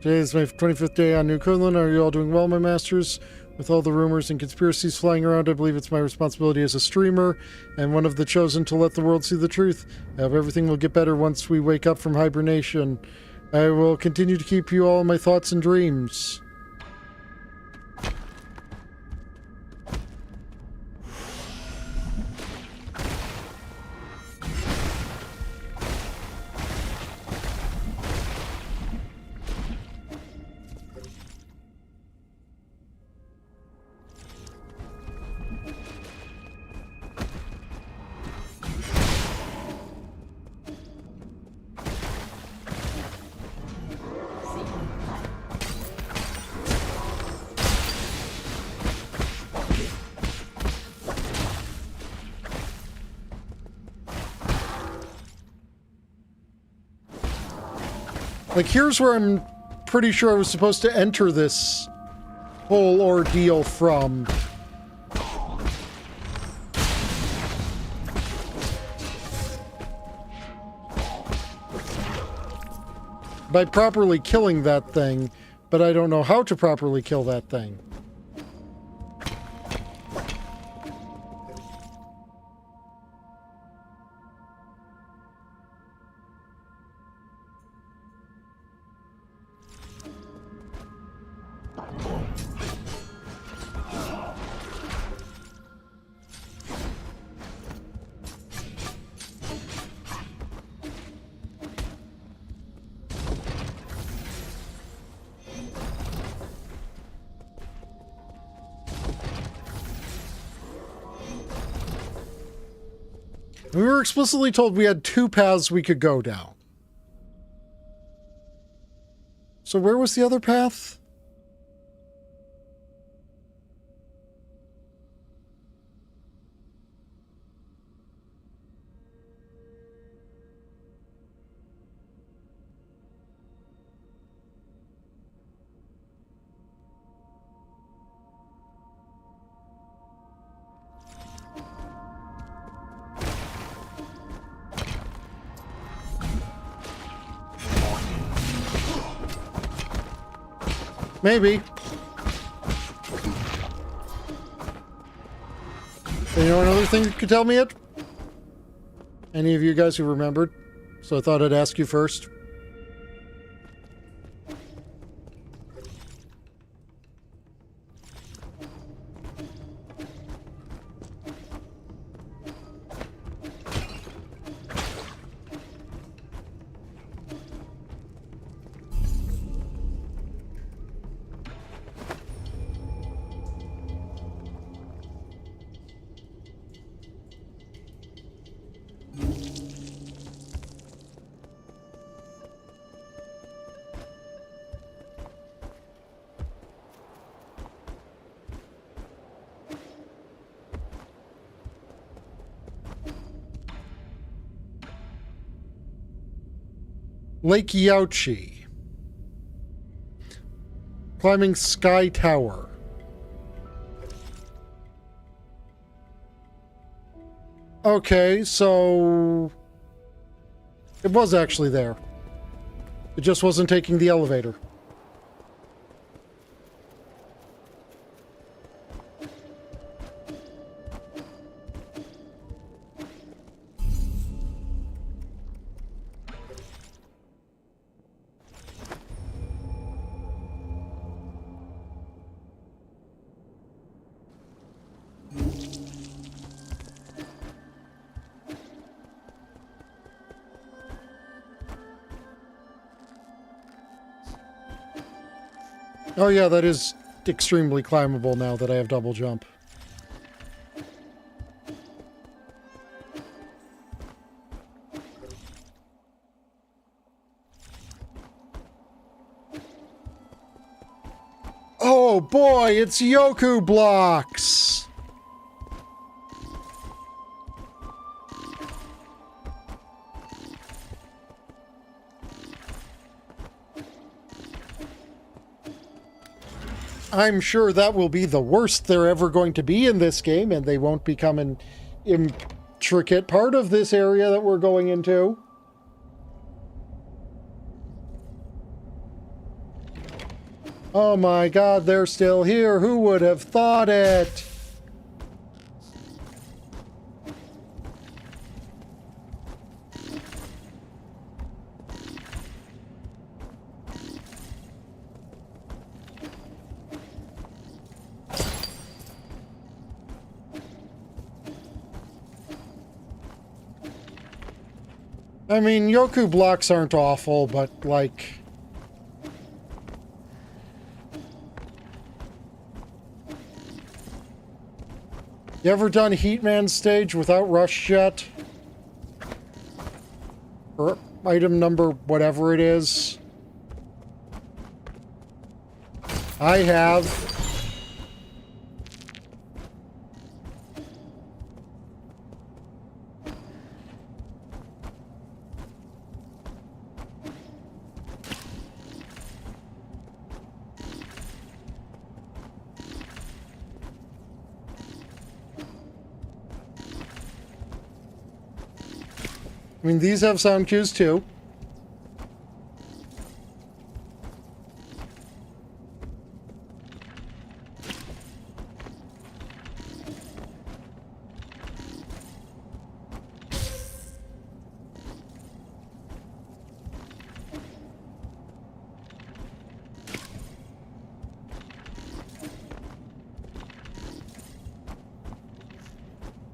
Today is my 25th day on New Quinlan. Are you all doing well, my masters? With all the rumors and conspiracies flying around, I believe it's my responsibility as a streamer and one of the chosen to let the world see the truth. I hope everything will get better once we wake up from hibernation. I will continue to keep you all in my thoughts and dreams. Like, here's where I'm pretty sure I was supposed to enter this whole ordeal from. By properly killing that thing, but I don't know how to properly kill that thing. We were explicitly told we had two paths we could go down. So where was the other path? Maybe. And you know another thing you could tell me it? Any of you guys who remembered? So I thought I'd ask you first. Lake Yaochi. Climbing Sky Tower. Okay, so... It was actually there. It just wasn't taking the elevator. Oh yeah, that is extremely climbable now that I have double jump. Oh boy, it's Yoku blocks! I'm sure that will be the worst they're ever going to be in this game, and they won't become an intricate part of this area that we're going into. Oh my god, they're still here. Who would have thought it? I mean, Yoku blocks aren't awful, but, like... You ever done Heatman stage without rush yet? Or item number whatever it is? I have. I mean, these have sound cues too.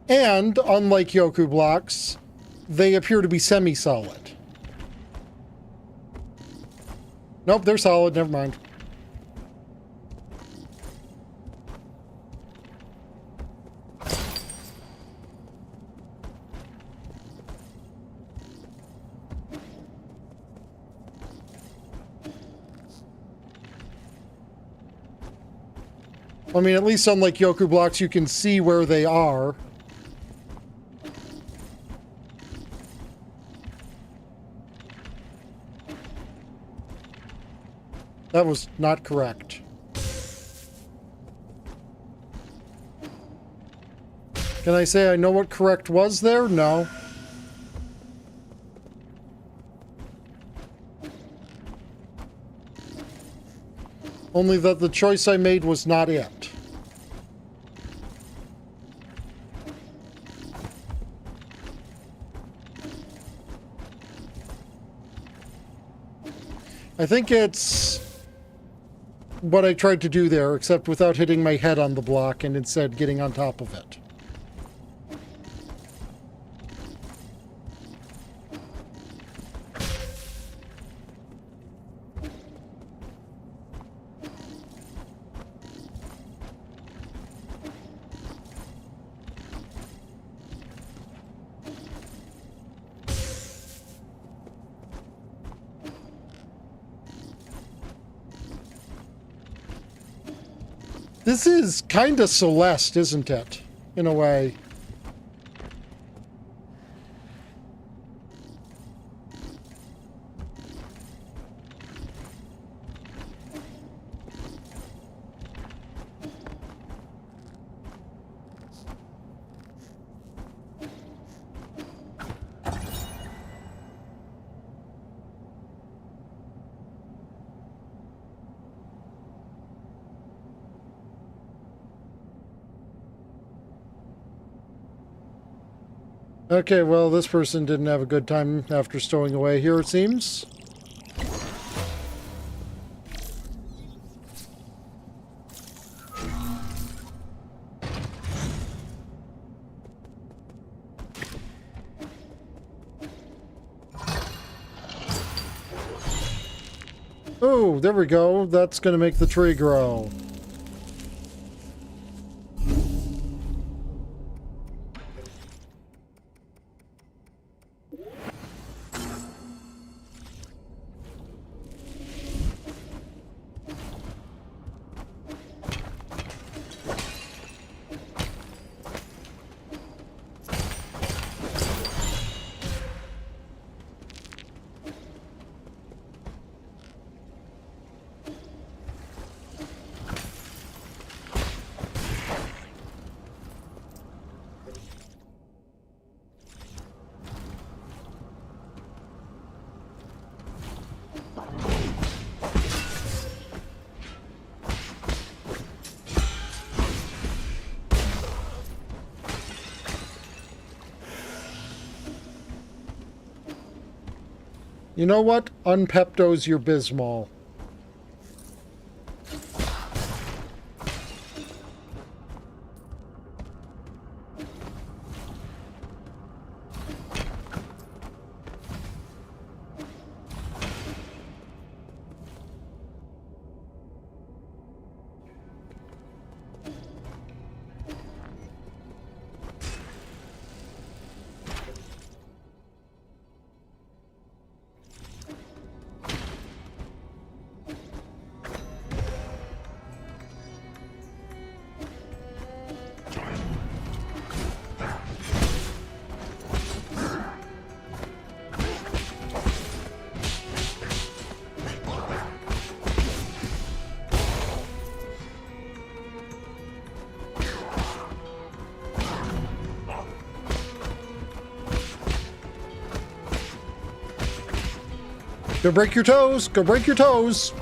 And, unlike Yoku blocks, they appear to be semi-solid. Nope, they're solid, never mind. I mean, at least unlike Yoku blocks, you can see where they are. That was not correct. Can I say I know what correct was there? No. Only that the choice I made was not it. I think it's what I tried to do there, except without hitting my head on the block and instead getting on top of it. This is kind of Celeste, isn't it? In a way. Okay, well, this person didn't have a good time after stowing away here, it seems. Oh, there we go. That's going to make the tree grow. You know what? Unpepto's your Bismol. Go break your toes! Go break your toes!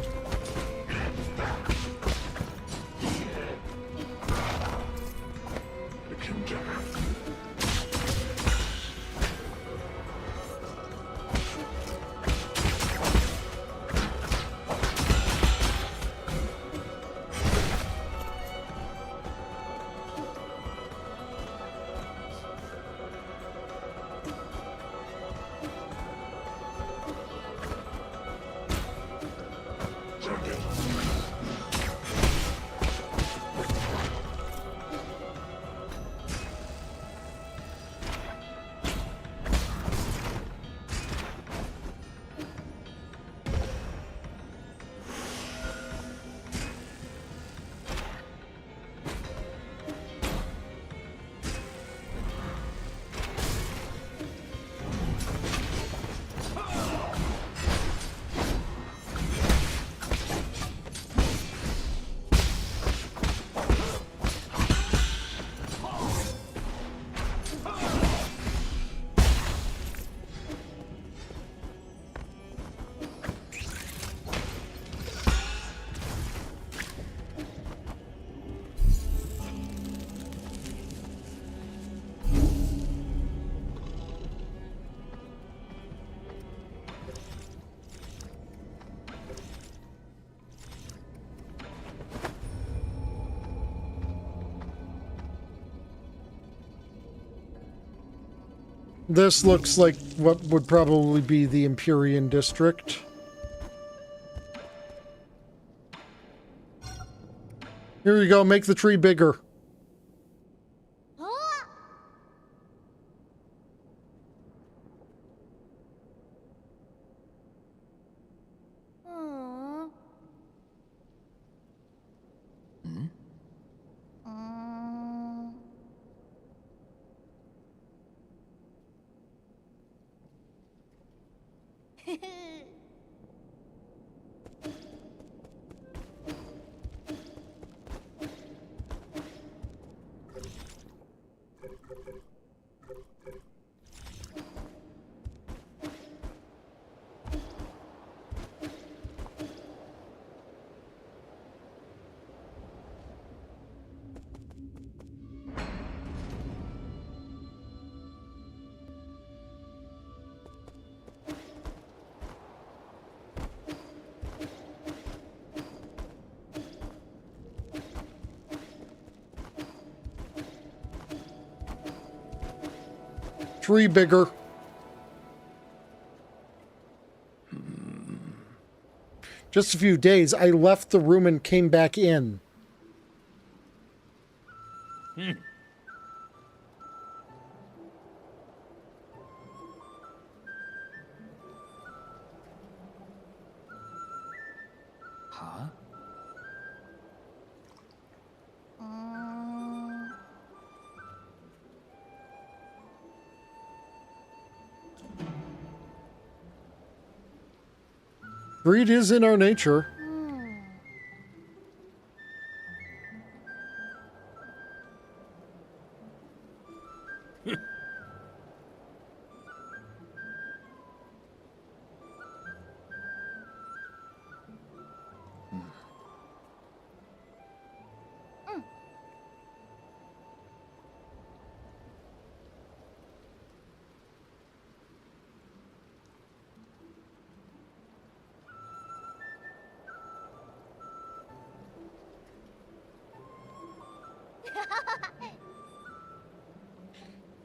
This looks like what would probably be the Empyrean district. Here you go, make the tree bigger. Tree bigger. Just a few days, I left the room and came back in.
Huh?
Greed is in our nature.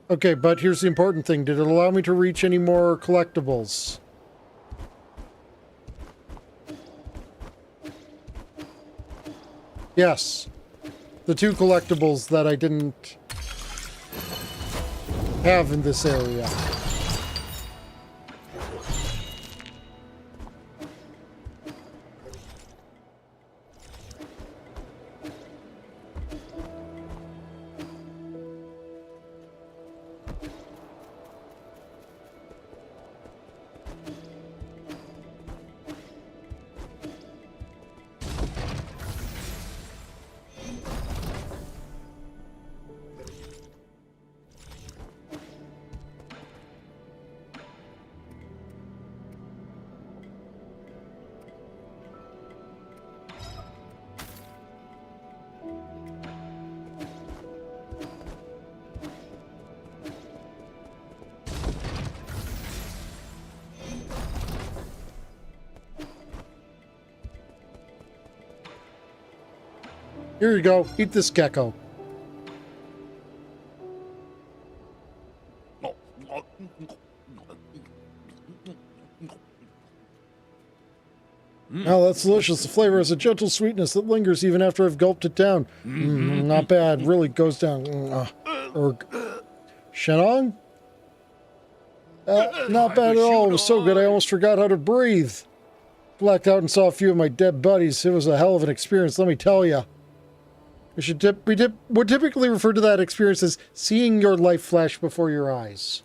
Okay, but here's the important thing. Did it allow me to reach any more collectibles? Yes. The 2 collectibles that I didn't have in this area. Here you go. Eat this gecko. Oh, that's delicious. The flavor has a gentle sweetness that lingers even after I've gulped it down. Not bad. Really goes down. Shenong? Not bad at all. It was so good I almost forgot how to breathe. Blacked out and saw a few of my dead buddies. It was a hell of an experience, let me tell you. We would typically refer to that experience as seeing your life flash before your eyes.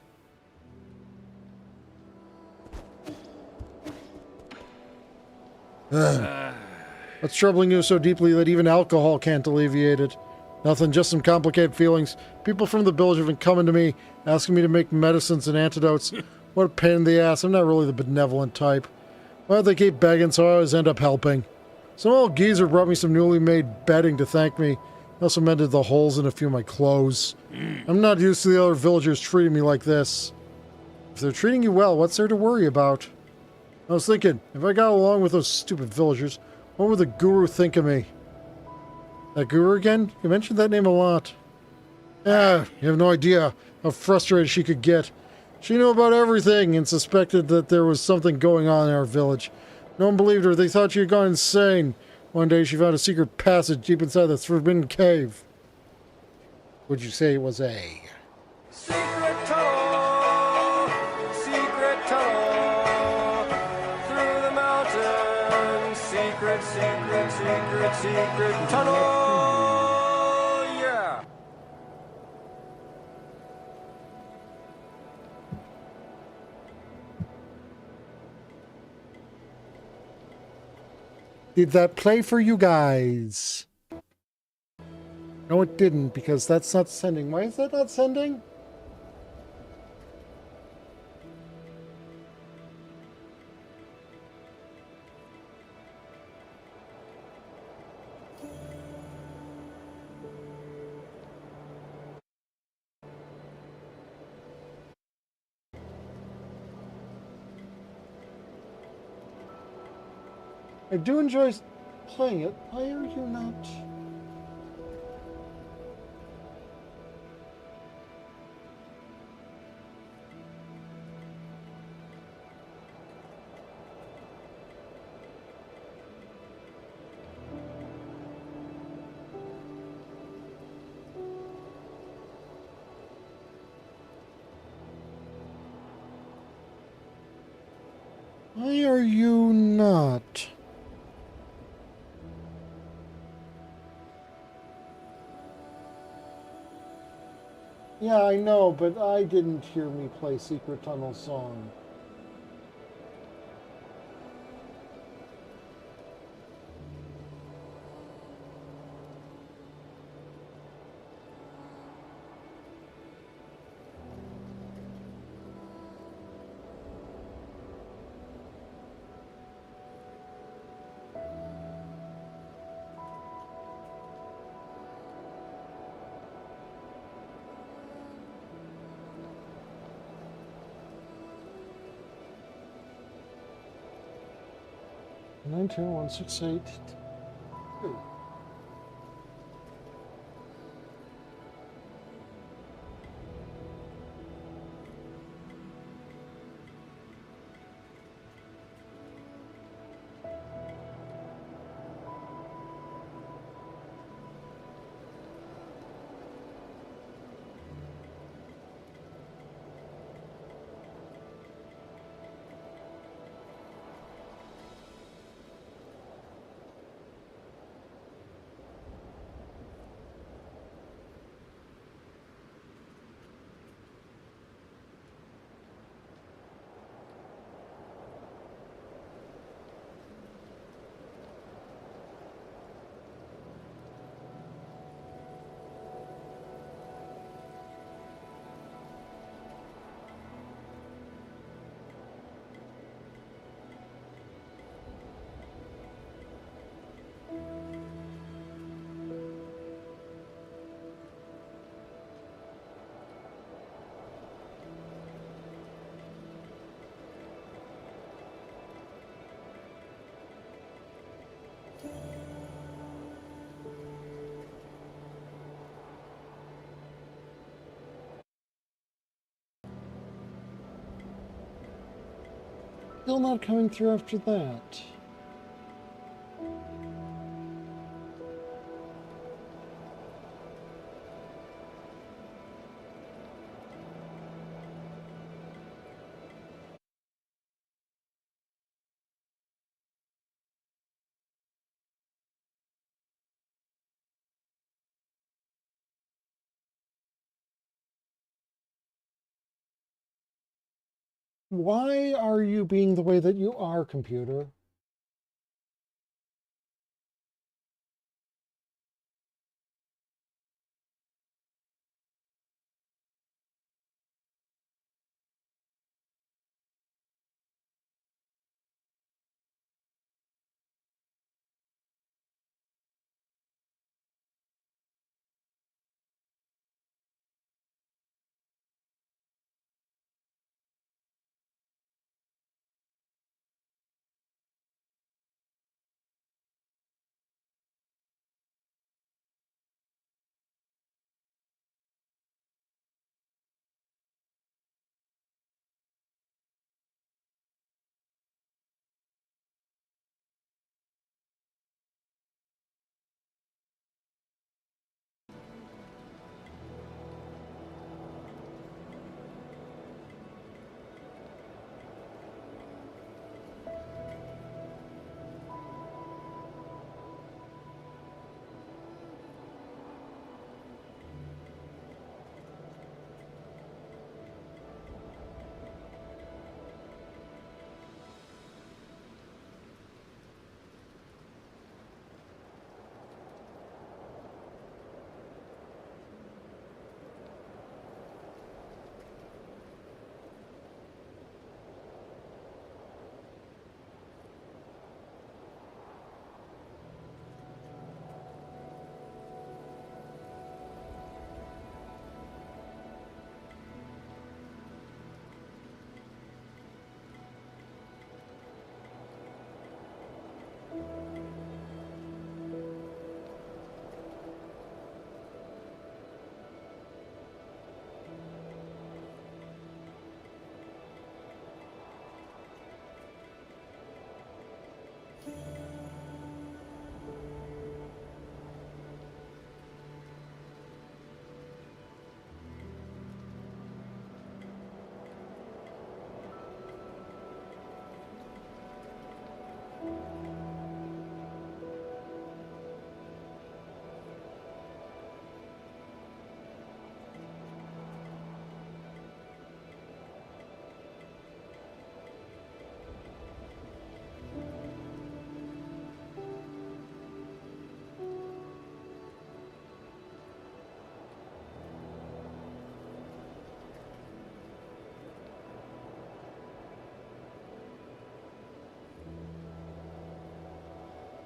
What's troubling you so deeply that even alcohol can't alleviate it? Nothing, just some complicated feelings. People from the village have been coming to me, asking me to make medicines and antidotes. What a pain in the ass. I'm not really the benevolent type. Well, they keep begging, so I always end up helping. Some old geezer brought me some newly made bedding to thank me. He also mended the holes in a few of my clothes. I'm not used to the other villagers treating me like this. If they're treating you well, what's there to worry about? I was thinking, if I got along with those stupid villagers, what would the guru think of me? That guru again? You mentioned that name a lot. You have no idea how frustrated she could get. She knew about everything and suspected that there was something going on in our village. No one believed her. They thought she had gone insane. One day she found a secret passage deep inside the forbidden cave. Would you say it was a...
Secret tunnel, through the mountains. Secret tunnel, yeah.
Did that play for you guys? No, it didn't, because that's not sending. Why is that not sending? I do enjoy playing it. Why are you not? Why are you not? Yeah, I know, but I didn't hear me play Secret Tunnel song. Nine two one six eight two. Still not coming through after that. Why are you being the way that you are, computer?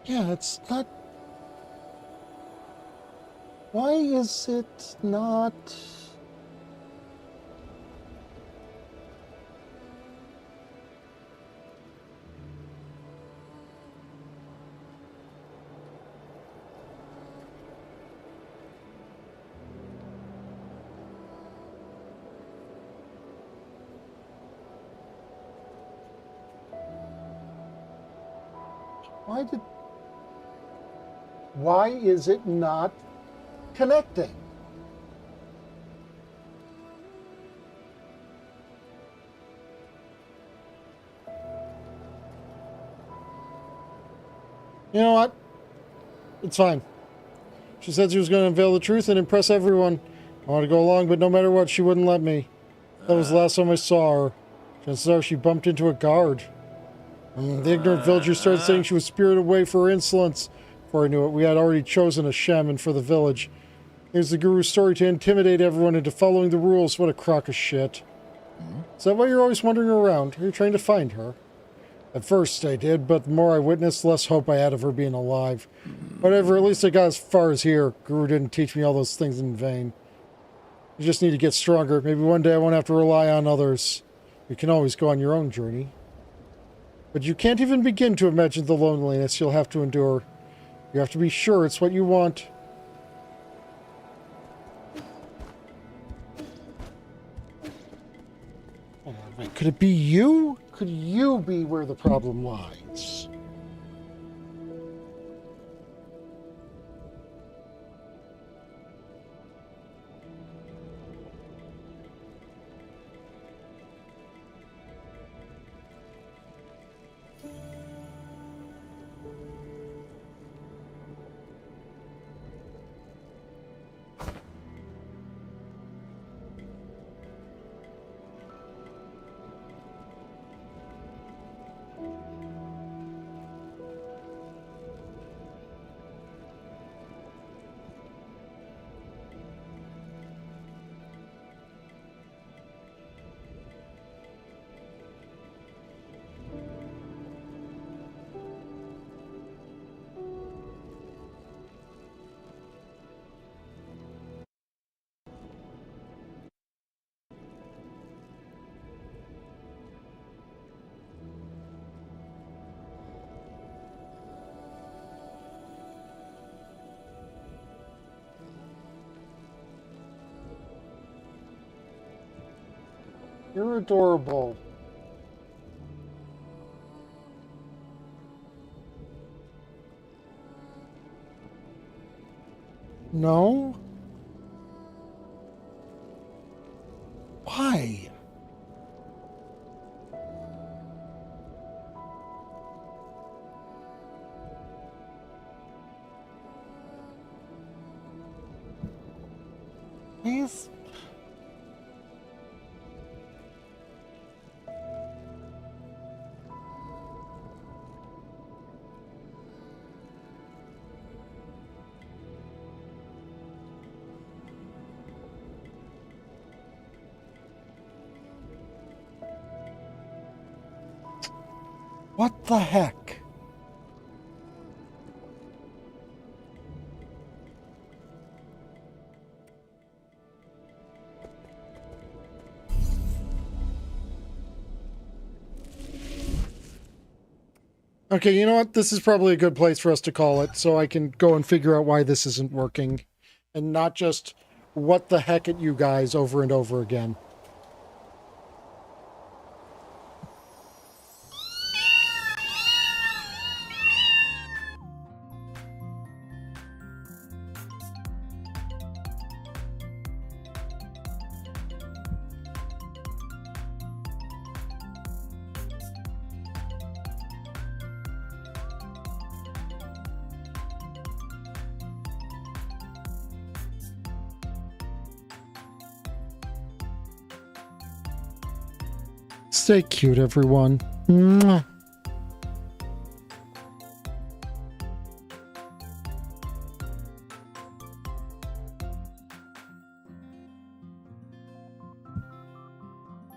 Yeah, it's not... Why is it not... Why is it not connecting? You know what? It's fine. She said she was going to unveil the truth and impress everyone. I wanted to go along, but no matter what, she wouldn't let me. That was the last time I saw her. Chances are she bumped into a guard. The ignorant villagers started saying she was spirited away for her insolence. Before I knew it, we had already chosen a shaman for the village. Here's the guru's story to intimidate everyone into following the rules. What a crock of shit. Is that why you're always wandering around? Are you trying to find her? At first I did, but the more I witnessed, the less hope I had of her being alive. Whatever, at least I got as far as here. Guru didn't teach me all those things in vain. You just need to get stronger. Maybe one day I won't have to rely on others. You can always go on your own journey. But you can't even begin to imagine the loneliness you'll have to endure. You have to be sure it's what you want. Wait, could it be you? Could you be where the problem lies? You're adorable. No? Why? Please? What the heck? Okay, you know what? This is probably a good place for us to call it, so I can go and figure out why this isn't working. And not just, what the heck at you guys over and over again. Stay cute, everyone. Mwah.